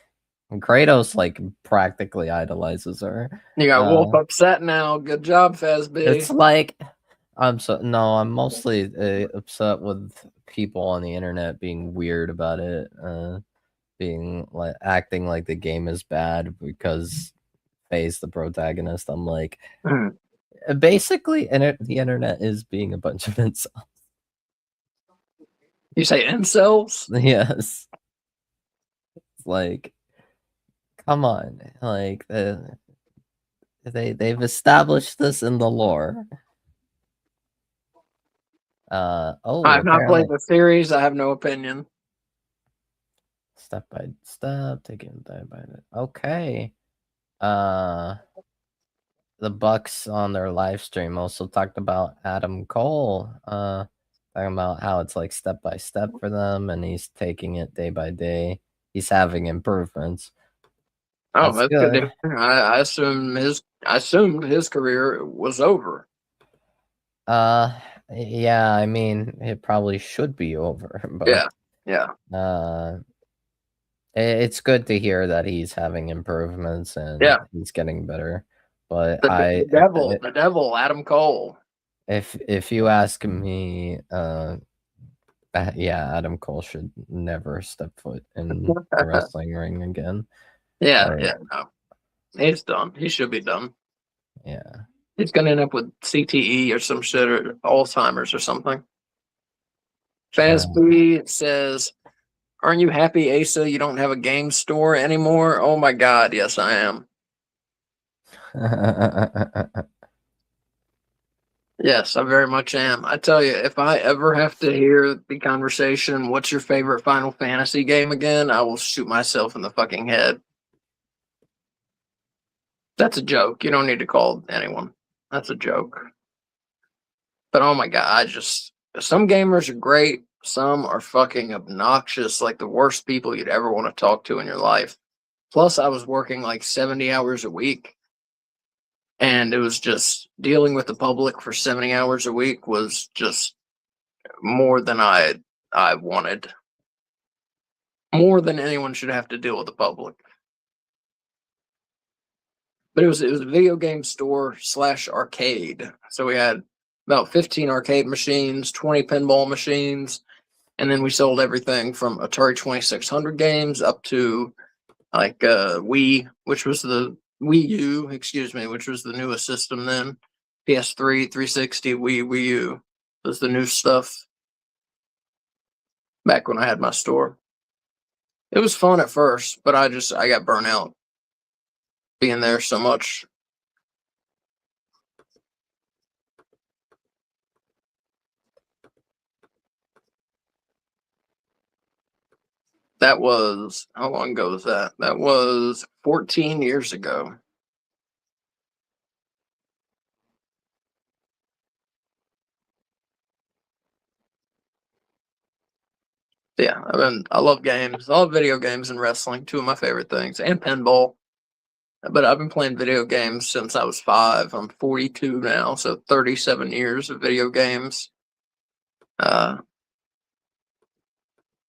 Kratos like practically idolizes her. You got Wolf upset now. Good job, Fazby. It's like I'm mostly upset with people on the internet being weird about it, being like acting like the game is bad because Faye's the protagonist. I'm like, basically, the internet is being a bunch of incels. You say incels? Yes. It's like, come on, like they've established this in the lore. I have not played the series. I have no opinion. Step by step, taking day by day. Okay. The Bucks on their live stream also talked about Adam Cole. Talking about how it's like step by step for them, and he's taking it day by day. He's having improvements. Oh, that's good. I assumed his career was over. Yeah, I mean, it probably should be over, but yeah. It's good to hear that he's having improvements and he's getting better. But the devil, Adam Cole. If you ask me, yeah, Adam Cole should never step foot in the wrestling ring again. No. He's done. He should be done. Yeah. He's gonna end up with CTE or some shit or Alzheimer's or something. Fazby says, "Aren't you happy, Asa? You don't have a game store anymore?" Oh my god, yes I am. Yes, I very much am. I tell you, if I ever have to hear the conversation, "What's your favorite Final Fantasy game again?" I will shoot myself in the fucking head. That's a joke. You don't need to call anyone. That's a joke. But oh my god, some gamers are great. Some are fucking obnoxious, like the worst people you'd ever want to talk to in your life. Plus, I was working like 70 hours a week. And it was just dealing with the public for 70 hours a week was just more than I wanted. More than anyone should have to deal with the public. But it was a video game store / arcade. So we had about 15 arcade machines, 20 pinball machines, and then we sold everything from Atari 2600 games up to like Wii, which was the Wii U, which was the newest system then. PS3, 360, Wii U was the new stuff back when I had my store. It was fun at first, but I got burnt out being there so much. That was, how long ago was that? That was 14 years ago. Yeah, I love games. I love video games and wrestling, two of my favorite things, and pinball. But I've been playing video games since I was 5. I'm 42 now, so 37 years of video games. I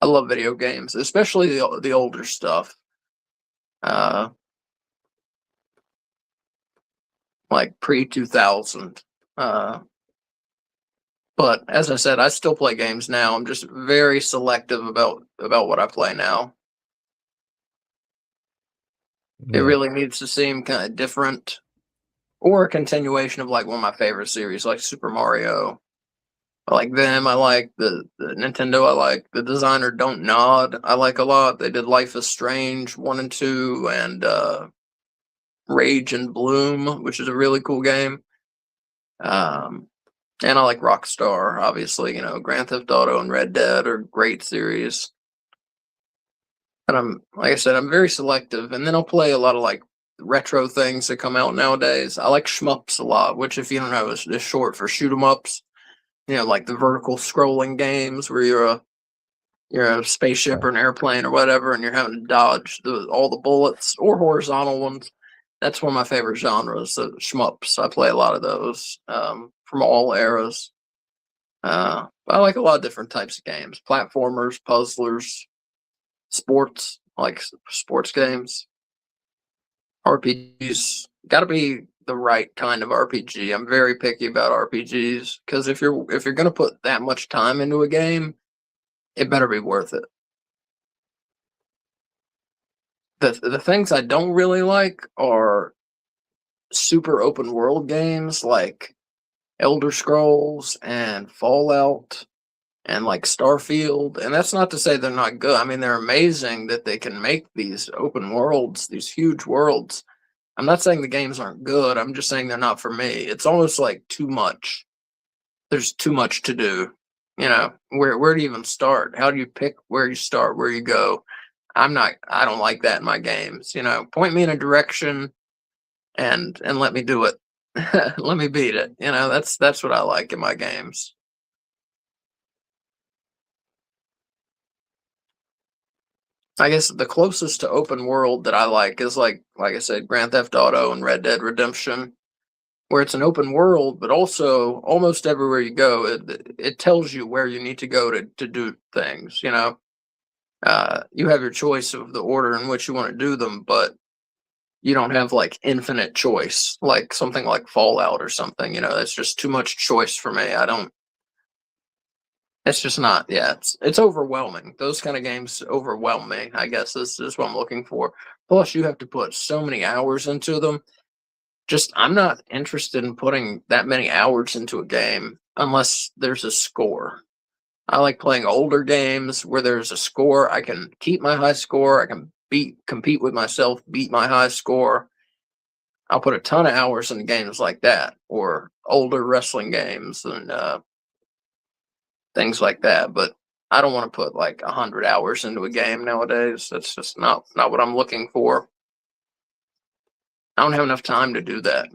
love video games, especially the older stuff. Like pre-2000. But as I said, I still play games now. I'm just very selective about what I play now. It really needs to seem kind of different, or a continuation of like one of my favorite series, like Super Mario, I like them. I like the Nintendo. I like the designer Don't Nod. I like a lot. They did Life is Strange 1 and 2 and Rage and Bloom, which is a really cool game. And I like Rockstar, obviously. Grand Theft Auto and Red Dead are great series. And like I said, I'm very selective. And then I'll play a lot of like retro things that come out nowadays. I like shmups a lot, which, if you don't know, is short for shoot 'em ups. Like the vertical scrolling games where you're a spaceship or an airplane or whatever, and you're having to dodge all the bullets, or horizontal ones. That's one of my favorite genres, shmups. I play a lot of those from all eras. I like a lot of different types of games: platformers, puzzlers, sports. I like sports games, RPGs. Got to be the right kind of RPG. I'm very picky about RPGs because if you're gonna put that much time into a game, it better be worth it. The things I don't really like are super open world games like Elder Scrolls and Fallout and like Starfield. And that's not to say they're not good. I mean, they're amazing that they can make these open worlds, these huge worlds. I'm not saying the games aren't good. I'm just saying they're not for me. It's almost like too much. There's too much to do. Where do you even start? How do you pick where you start, where you go? I don't like that in my games. Point me in a direction and let me do it. Let me beat it. That's what I like in my games. I guess the closest to open world that I like is like I said, Grand Theft Auto and Red Dead Redemption, where it's an open world, but also almost everywhere you go, it tells you where you need to go to do things. You have your choice of the order in which you want to do them, but you don't have like infinite choice, like something like Fallout or something. That's just too much choice for me. I don't. It's just not. Yeah, it's overwhelming. Those kind of games overwhelm me. I guess this is what I'm looking for. Plus, you have to put so many hours into them. I'm not interested in putting that many hours into a game unless there's a score. I like playing older games where there's a score. I can keep my high score. I can compete with myself, beat my high score. I'll put a ton of hours into games like that, or older wrestling games and things like that. But I don't want to put like 100 hours into a game nowadays. That's just not what I'm looking for. I don't have enough time to do that.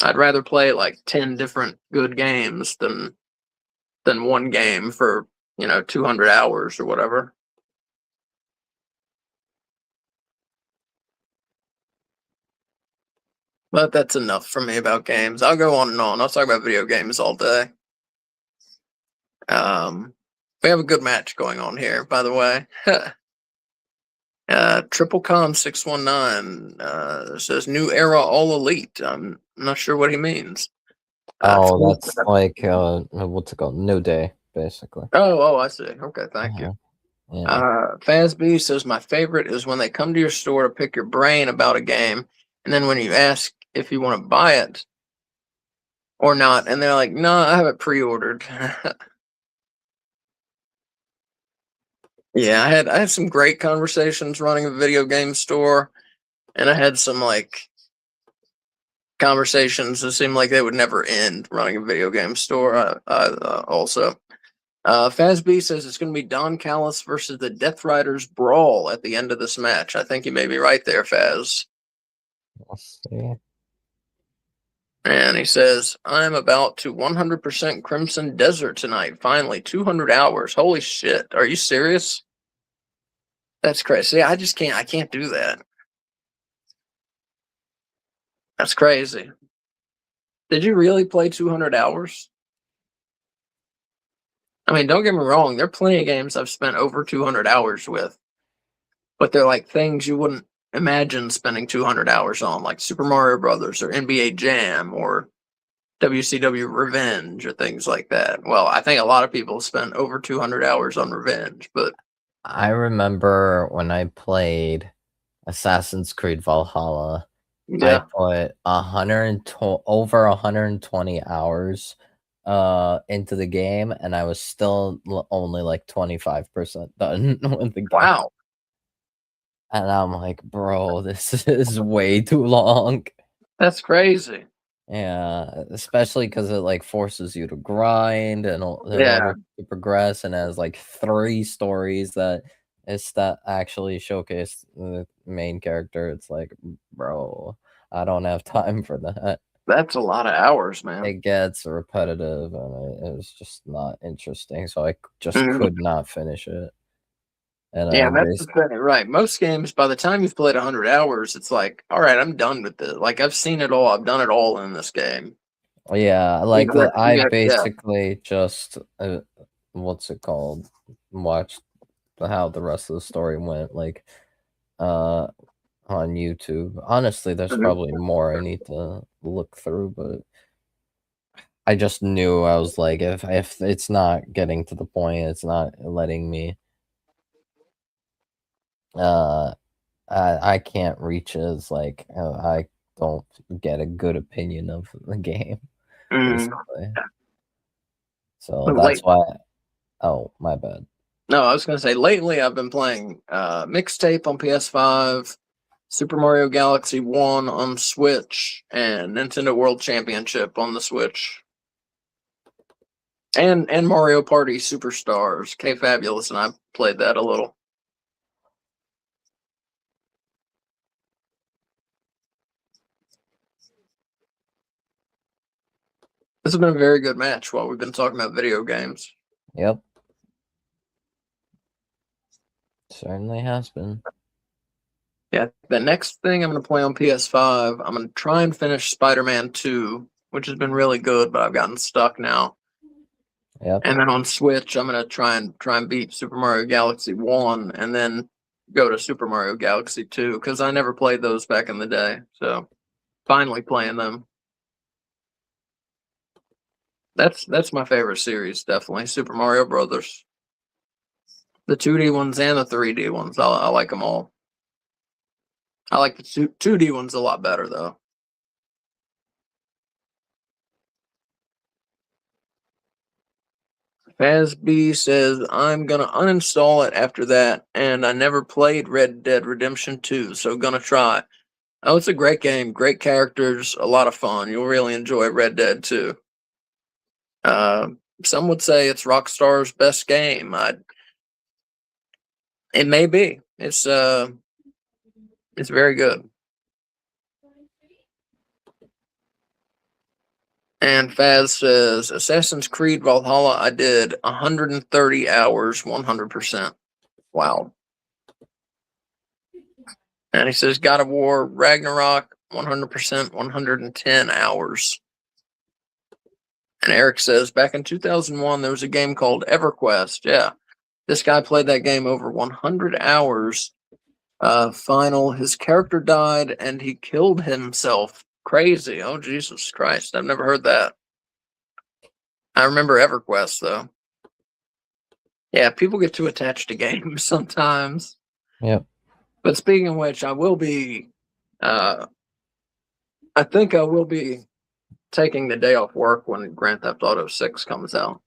I'd rather play like 10 different good games than one game for 200 hours or whatever. But that's enough for me about games. I'll go on and on. I'll talk about video games all day. We have a good match going on here, by the way. Triple Con 619 says new era all elite. I'm not sure what he means. That's like what's it called? New Day, basically. Oh, I see. Okay, thank you. Yeah. Fazby says my favorite is when they come to your store to pick your brain about a game, and then when you ask if you want to buy it or not, and they're like, "No, I have it pre-ordered." Yeah, I had some great conversations running a video game store, and I had some like conversations that seemed like they would never end running a video game store. Also. Fazby says it's going to be Don Callis versus the Death Riders brawl at the end of this match. I think you may be right there, Faz. Let's see. And he says, I'm about to 100% Crimson Desert tonight. Finally, 200 hours. Holy shit. Are you serious? That's crazy. I just can't. I can't do that. That's crazy. Did you really play 200 hours? I mean, don't get me wrong. There are plenty of games I've spent over 200 hours with. But they're like things you wouldn't imagine spending 200 hours on, like Super Mario Brothers or NBA Jam or WCW Revenge or things like that. Well, I think a lot of people spend over 200 hours on Revenge, but I remember when I played Assassin's Creed Valhalla, Yeah. I put over 120 hours into the game, and I was still only like 25% done with the game. Wow. And I'm like, bro, this is way too long. That's crazy. Yeah, especially because it like forces you to grind and in Yeah. order to progress, and has like 3 stories that actually showcase the main character. It's like, bro, I don't have time for that. That's a lot of hours, man. It gets repetitive, and it was just not interesting. So I just Mhm. could not finish it. And Yeah, I that's the thing, right? Most games, by the time you've played 100 hours, it's like, all right, I'm done with this. Like, I've seen it all. I've done it all in this game. yeah, like Even if you I get, yeah. basically just what's it called? Watched how the rest of the story went, like uh on YouTube. Honestly, there's Mhm. probably more I need to look through, but I just knew, I was like, if it's not getting to the point, it's not letting me uh I can't reach as like I don't get a good opinion of the game Mhm. basically. So But that's why. Oh, my bad. no, I was gonna say lately I've been playing Mixtape on PS5, Super Mario Galaxy 1 on Switch, and Nintendo World Championship on the Switch. And Mario Party Superstars. K Fabulous and I played that a little. This has been a very good match while we've been talking about video games. Yep. Certainly has been. Yeah, the next thing I'm going to play on PS5, I'm going to try and finish Spider-Man 2, which has been really good, but I've gotten stuck now. Yep. And then on Switch, I'm going to try and beat Super Mario Galaxy 1 and then go to Super Mario Galaxy 2 cuz I never played those back in the day. So, finally playing them. That's my favorite series, definitely. Super Mario Brothers. The 2D ones and the 3D ones. I like them all. I like the 2D ones a lot better though. Fazby says I'm gonna uninstall it after that, and I never played Red Dead Redemption 2, so gonna try. Oh, it's a great game, great characters, a lot of fun. You'll really enjoy Red Dead 2. Uh, some would say it's Rockstar's best game. It may be. It's very good. And Faz says Assassin's Creed Valhalla. I did 130 hours, 100%. Wow. And he says God of War Ragnarok 100%, 110 hours. And Eric says back in 2001 there was a game called EverQuest. Yeah, this guy played that game over 100 hours. Final, his character died and he killed himself. Crazy. Oh Jesus Christ! I've never heard that. I remember EverQuest though. Yeah, people get too attached to games sometimes. Yep. But speaking of which, I will be. I think I will be taking the day off work when Grand Theft Auto 6 comes out.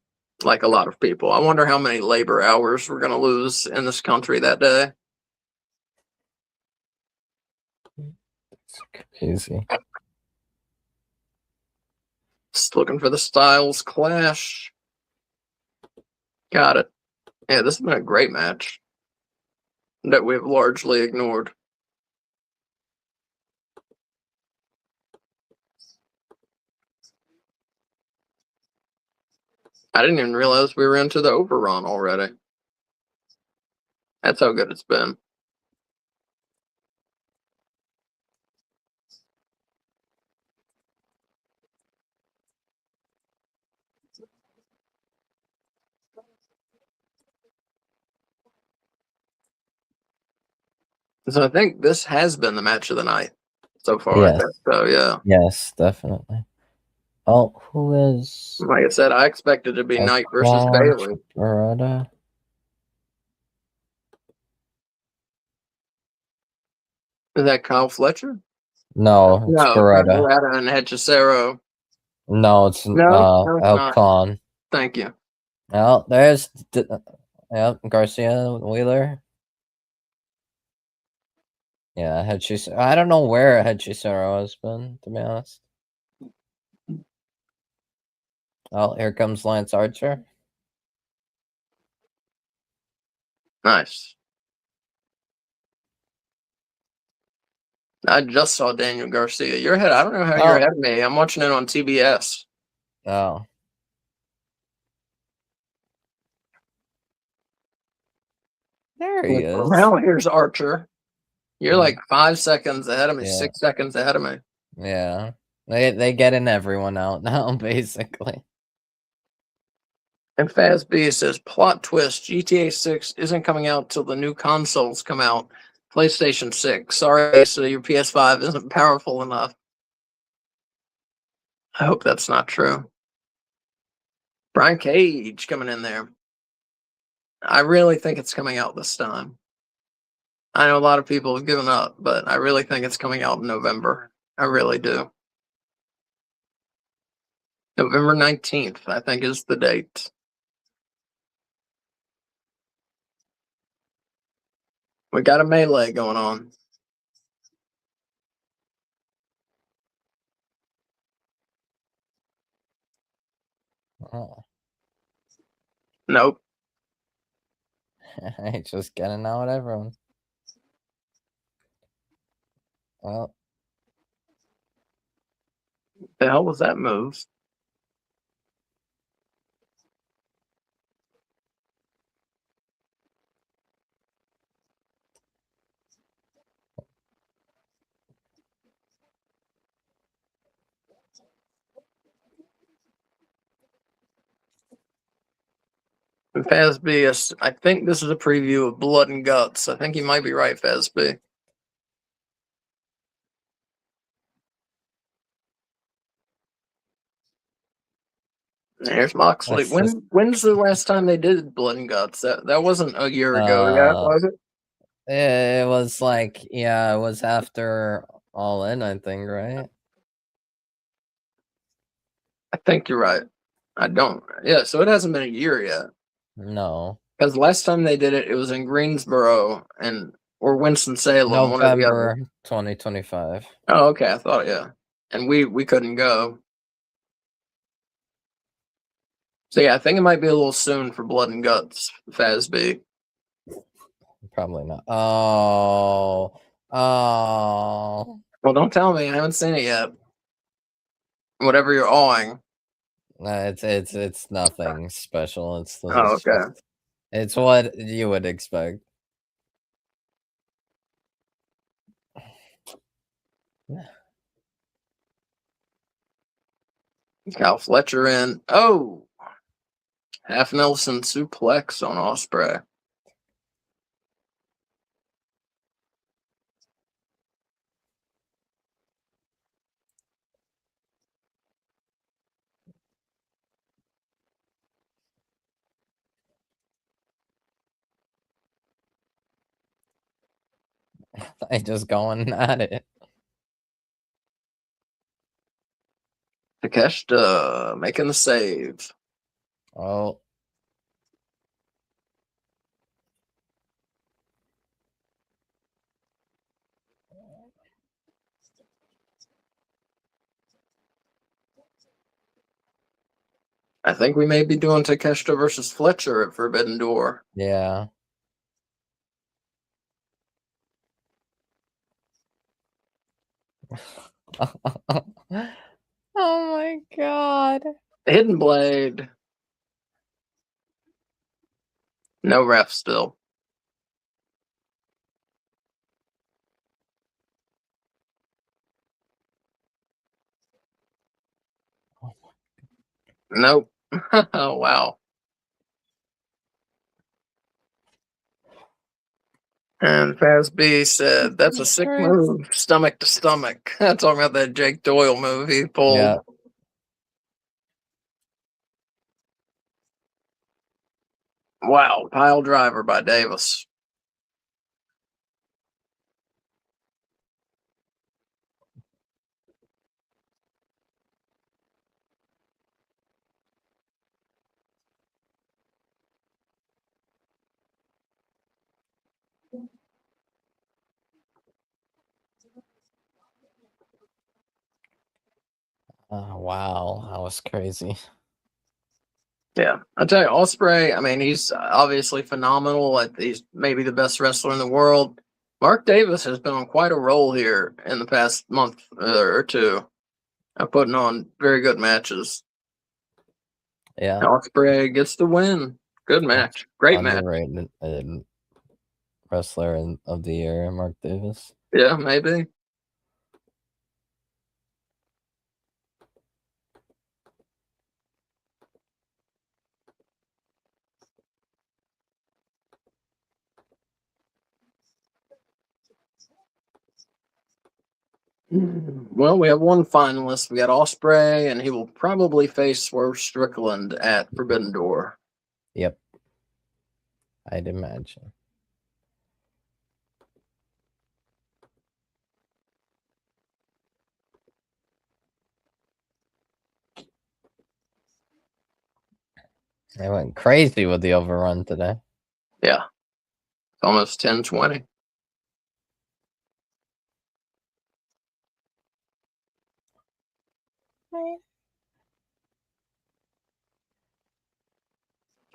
Like a lot of people. I wonder how many labor hours we're going to lose in this country that day. It's crazy. Just looking for the Styles Clash. Got it. Yeah, this has been a great match that we've largely ignored. I didn't even realize we were into the overrun already. That's how good it's been. So I think this has been the match of the night so far. Yes. I think so, yeah. Yes, definitely. Oh, who is Like I said, I expected to be Knight versus Bailey. Beretta? Is that Kyle Fletcher? No, it's No, Beretta. Beretta and Hechicero. No, it's No, it's El not. Con. Thank you. Well, there's Garcia Wheeler. Yeah, Hechicero. I don't know where Hechicero has been, to be honest. Oh, here comes Lance Archer. Nice. I just saw Daniel Garcia. You're ahead. I don't know how you're ahead of me. I'm watching it on TBS. Oh. There he is. Now here's Archer. You're Mhm. like 5 seconds ahead of me, Yeah. 6 seconds ahead of me. Yeah. They getting everyone out now, basically. And Faz B says, plot twist, GTA 6 isn't coming out till the new consoles come out. PlayStation 6. Sorry, so your PS5 isn't powerful enough. I hope that's not true. Brian Cage coming in there. I really think it's coming out this time. I know a lot of people have given up, but I really think it's coming out in November. I really do. November 19th, I think, is the date. We got a melee going on. Oh. Nope. Just getting out everyone. Well, The hell was that move? And Fazby, I think this is a preview of Blood and Guts. I think you might be right, Fazby. There's Moxley. When's the last time they did Blood and Guts? That wasn't a year ago yet, was it? it was like, yeah, it was after All In, I think, right? I think you're right. I don't. Yeah, so it hasn't been a year yet. No. Because last time they did it, it was in Greensboro or Winston-Salem, one or the other. November 2025. Oh, okay. I thought, yeah. And we couldn't go. So yeah, I think it might be a little soon for Blood and Guts, Fazby. Probably not. Oh. Well, don't tell me. I haven't seen it yet. Whatever you're awing. It's nothing special. Oh, okay. It's what you would expect. Cal Fletcher in. Oh, half Nelson suplex on Ospreay. I just going at it. Takeshita making the save. Oh. I think we may be doing Takeshita versus Fletcher at Forbidden Door. Yeah. Oh my god. Hidden Blade. No ref still. Nope. Oh, wow. And Faz B said, that's a sick move, stomach to stomach. Talking about that Jake Doyle move he pulled. Yeah. Wow, pile driver by Davis. Wow, that was crazy. Yeah, I tell you, Osprey. I mean, he's obviously phenomenal. He's maybe the best wrestler in the world. Mark Davis has been on quite a roll here in the past month or two, putting on very good matches. Yeah, Osprey gets the win. Good match. Great match. underrated wrestler of the year, Mark Davis. Yeah, maybe. Well, we have one finalist. We got Osprey, and he will probably face Swerve Strickland at Forbidden Door. Yep, I'd imagine. They went crazy with the overrun today. Yeah, almost 10-20.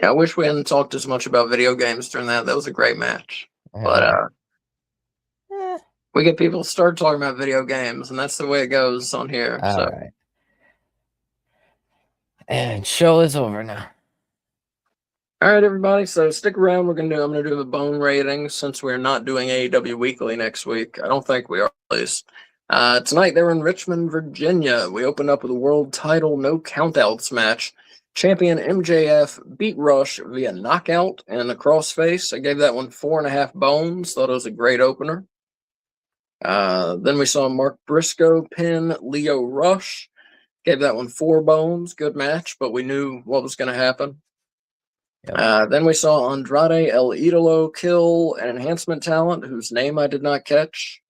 Yeah, I wish we hadn't talked as much about video games during that. That was a great match. But we get people to start talking about video games, and that's the way it goes on here. All right. And show is over now. All right, everybody. So stick around. I'm gonna do the bone rating since we're not doing AEW Weekly next week. I don't think we are, at least. Tonight they were in Richmond, Virginia. We opened up with a world title no countouts match. Champion MJF beat Rush via knockout and a crossface. I gave that one 4.5 bones. Thought it was a great opener. Then we saw Mark Briscoe pin Leo Rush. Gave that one 4 bones. Good match, but we knew what was going to happen. Yep. Then we saw Andrade El Idolo kill an enhancement talent whose name I did not catch.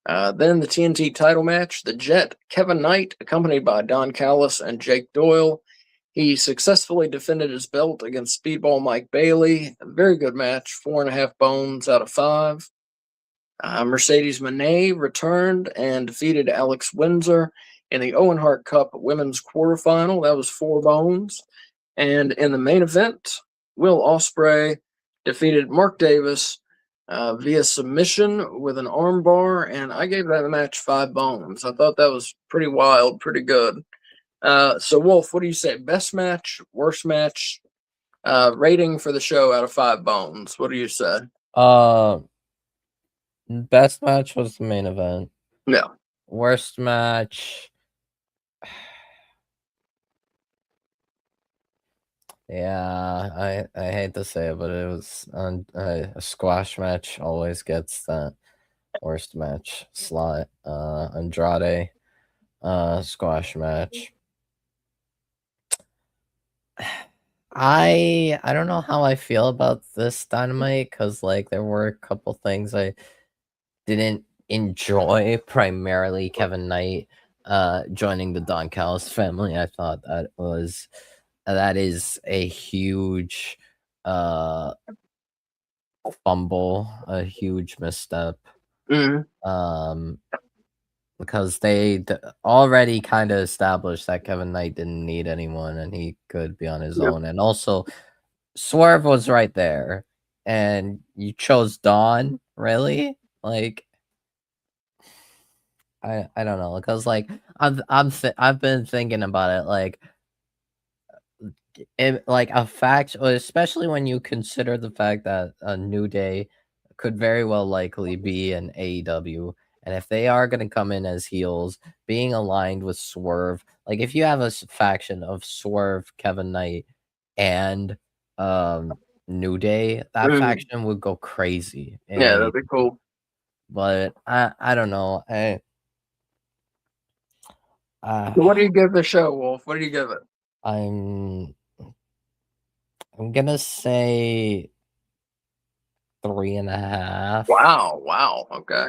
Then the TNT title match, the Jet Kevin Knight, accompanied by Don Callis and Jake Doyle. He successfully defended his belt against Speedball Mike Bailey. A very good match, 4.5 bones out of 5. Mercedes Moné returned and defeated Alex Windsor in the Owen Hart Cup Women's Quarterfinal. That was 4 bones. And in the main event, Will Ospreay defeated Mark Davis via submission with an armbar, and I gave that match 5 bones. I thought that was pretty wild, pretty good. So, Wolf, what do you say? Best match, worst match, rating for the show out of 5 bones? What do you say? Best match was the main event. Yeah. Worst match. Yeah, I hate to say it, but it was a squash match. Always gets that worst match slot. Andrade, squash match. I don't know how I feel about this Dynamite because like there were a couple things I didn't enjoy. Primarily Kevin Knight joining the Don Callis family. I thought that is a huge fumble, a huge misstep. Because they already kind of established that Kevin Knight didn't need anyone and he could be on his own. And also, Swerve was right there, and you chose Dawn. Really? Like, I don't know, because like I've been thinking about it, like like a fact, especially when you consider the fact that a New Day could very well likely be an AEW, and if they are going to come in as heels, being aligned with Swerve, like if you have a faction of Swerve, Kevin Knight, and New Day, that faction would go crazy. Yeah, that'd be cool. But I don't know. What do you give the show, Wolf? What do you give it? I'm gonna say 3.5. Wow. Okay.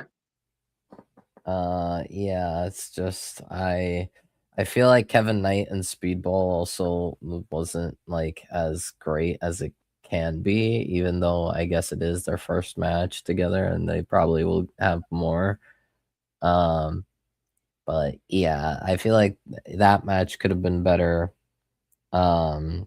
Yeah, it's just I feel like Kevin Knight and Speedball also wasn't like as great as it can be, even though I guess it is their first match together and they probably will have more. But yeah, I feel like that match could have been better. The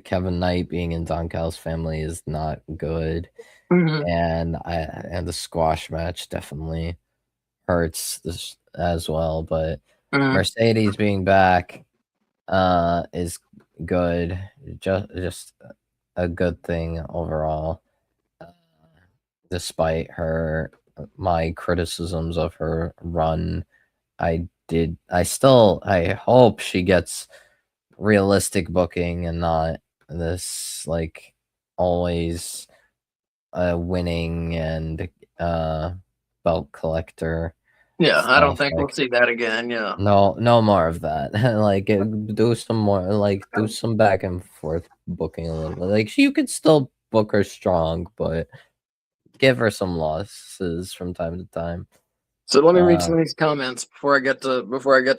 Kevin Knight being in Don Cal's family is not good, Mhm. and the squash match definitely hurts this as well. But Mhm. Mercedes being back is good, just a good thing overall. Despite my criticisms of her run, I hope she gets realistic booking and not this like always winning and belt collector Yeah, I don't stuff. think we'll Like see that again. Yeah. no more of that. Like do some more, like do some back and forth booking a little bit. Like you could still book her strong, but give her some losses from time to time. So let me read Uh, some of these comments before I get to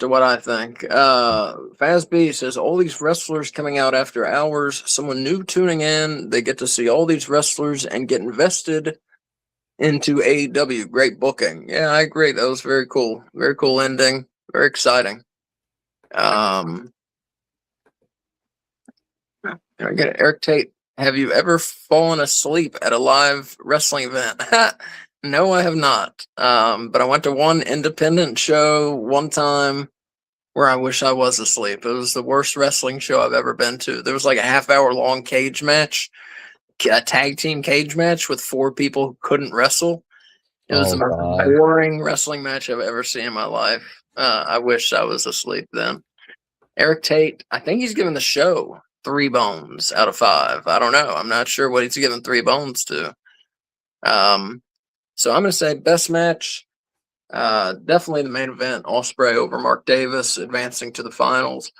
what I think. Faz B says all these wrestlers coming out after hours, someone new tuning in, they get to see all these wrestlers and get invested into AEW. Great booking. Yeah, I agree. That was very cool. Very cool ending. Very exciting. Can I get it? Eric Tate, have you ever fallen asleep at a live wrestling event? No, I have not. But I went to one independent show one time where I wish I was asleep. It was the worst wrestling show I've ever been to. There was like a half-hour long cage match, a tag team cage match with 4 people who couldn't wrestle. It was the oh most god. boring wrestling match I've ever seen in my life. I wish I was asleep then. Eric Tate, I think he's given the show 3 bones out of 5. I don't know. I'm not sure what he's given 3 bones to. So I'm going to say best match. Definitely the main event. Ospreay over Mark Davis, advancing to the finals.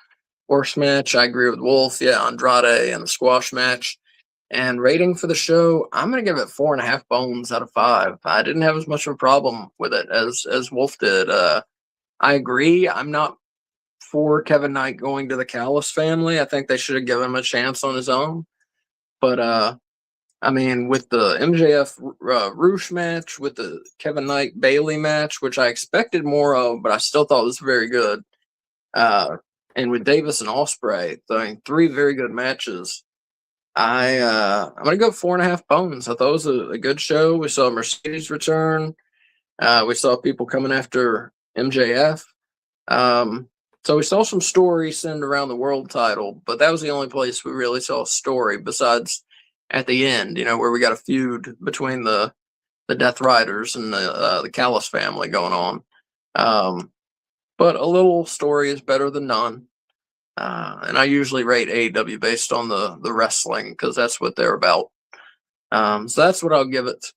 Worst match, I agree with Wolf. Yeah, Andrade and the squash match. And rating for the show, I'm going to give it 4.5 bones out of 5. I didn't have as much of a problem with it as Wolf did. I agree. I'm not for Kevin Knight going to the Callis family. I think they should have given him a chance on his own. But I mean, with the MJF Roosh match, with the Kevin Knight Bailey match, which I expected more of, but I still thought was very good. And with Davis and Ospreay, I mean, 3 very good matches. I'm gonna go 4.5 bones. I thought it was a good show. We saw Mercedes return. We saw people coming after MJF. So we saw some stories centered around the world title, but that was the only place we really saw a story besides at the end, where we got a feud between the Death Riders and the Callis family going on. But a little story is better than none. And I usually rate AEW based on the wrestling because that's what they're about. So that's what I'll give it.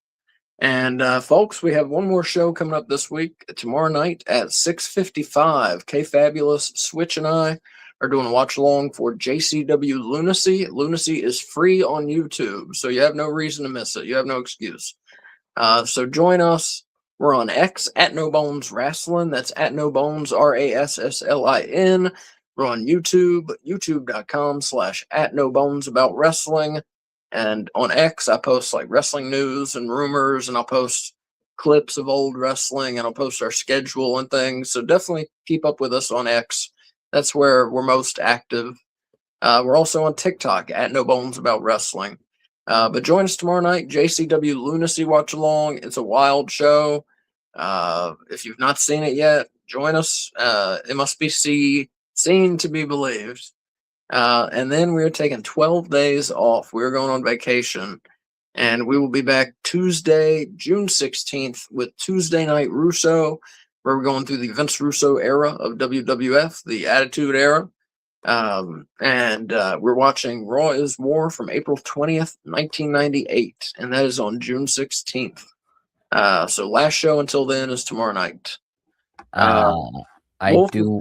And folks, we have one more show coming up this week. Tomorrow night at 6:55, K Fabulous, Switch, and I are doing a watch along for JCW Lunacy. Lunacy is free on YouTube, so you have no reason to miss it. You have no excuse. So join us. We're on X at No Bones Wrestling. That's at No Bones RASSLIN. We're on YouTube, youtube.com/at No Bones About Wrestling. And on X, I post like wrestling news and rumors, and I'll post clips of old wrestling, and I'll post our schedule and things. So definitely keep up with us on X. That's where we're most active. We're also on TikTok at No Bones About Wrestling. But join us tomorrow night, JCW Lunacy Watch Along. It's a wild show. If you've not seen it yet, join us. It must be seen to be believed. And then we're taking 12 days off. We're going on vacation. And we will be back Tuesday, June 16th with Tuesday Night Russo, where we're going through the Vince Russo era of WWF, the Attitude Era. And we're watching Raw is War from April 20th, 1998. And that is on June 16th. So last show until then is tomorrow night. I Wolf, do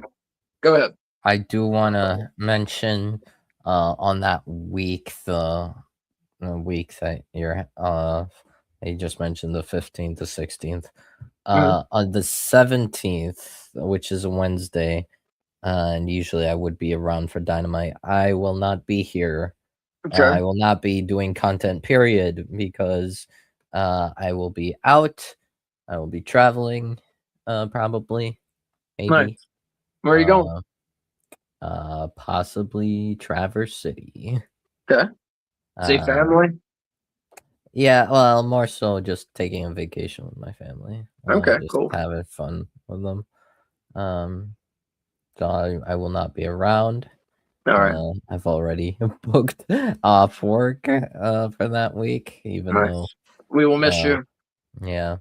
go ahead. I do want to mention on that week the week that you just mentioned, the 15th to 16th. On the 17th, which is a Wednesday, and usually I would be around for Dynamite. I will not be here. Okay. I will not be doing content, period, because I will be out. I will be traveling, probably, maybe. Nice. Where are you going? Possibly Traverse City. Okay. See Um, family? Yeah, well, more so just taking a vacation with my family. Okay, Just cool. having fun with them. So I will not be around. All right. I've already booked off work for that week, even Nice. though We will miss you. yeah.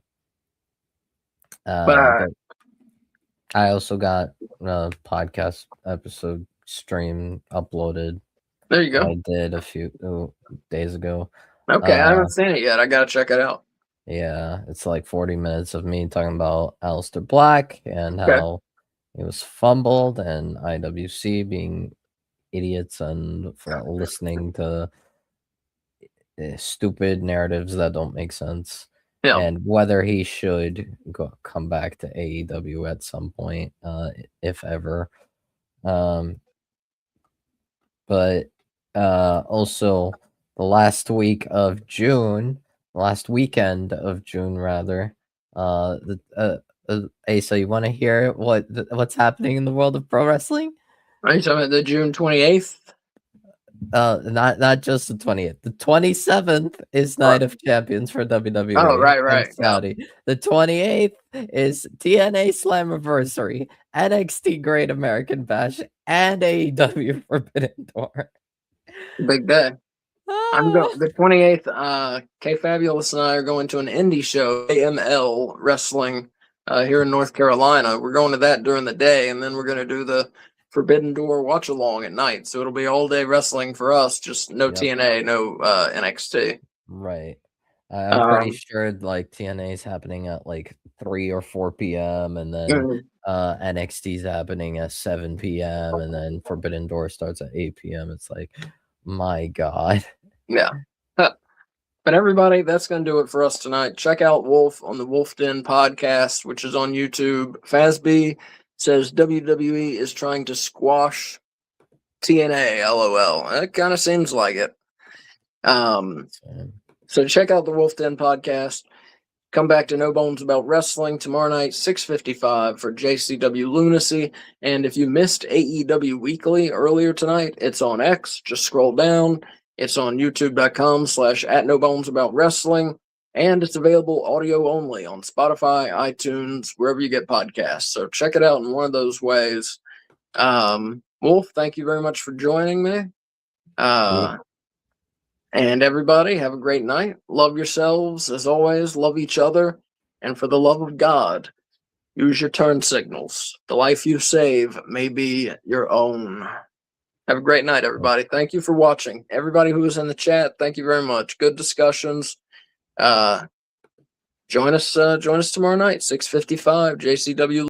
But But I also got a podcast episode stream uploaded. there you go. I did a few days ago. Okay, I haven't seen it yet. I gotta check it out. Yeah, it's like 40 minutes of me talking about Aleister Black and Okay. how it was fumbled and IWC being idiots and for listening to stupid narratives that don't make sense. Yeah. And whether he should come back to AEW at some point, if ever. But also the last weekend of June rather. Asa, you want to hear what's happening in the world of pro wrestling? Are you talking about the June 28th? Not just the 20th. The 27th is Night of Champions for WWE. Oh, right, And yeah. Saudi. The 28th is TNA Slammiversary, NXT Great American Bash, and AEW Forbidden Door. Big day. I'm going the 28th. K Fabulous and I are going to an indie show, AML Wrestling, here in North Carolina. We're going to that during the day, and then we're going to do the Forbidden Door watch along at night. So it'll be all day wrestling for us, just no TNA, no NXT. Right. I'm pretty sure like TNA is happening at like 3 or 4 p.m. and then NXT is happening at 7 p.m. and then Forbidden Door starts at 8 p.m. It's like, my God. Yeah. But everybody, that's going to do it for us tonight. Check out Wolf on the Wolf Den podcast, which is on YouTube. Fazby says WWE is trying to squash TNA, LOL. It kind of seems like it. So check out the Wolf Den podcast. Come back to No Bones About Wrestling tomorrow night, 6:55 for JCW Lunacy. And if you missed AEW Weekly earlier tonight, it's on X. Just scroll down. It's on youtube.com/@NoBonesAboutWrestling. And it's available audio only on Spotify, iTunes, wherever you get podcasts. So check it out in one of those ways. Wolf, thank you very much for joining me. And everybody, have a great night. Love yourselves, as always. Love each other. And for the love of God, use your turn signals. The life you save may be your own. Have a great night, everybody. Thank you for watching. Everybody who was in the chat, thank you very much. Good discussions. Join us tomorrow night, 6:55, JCW.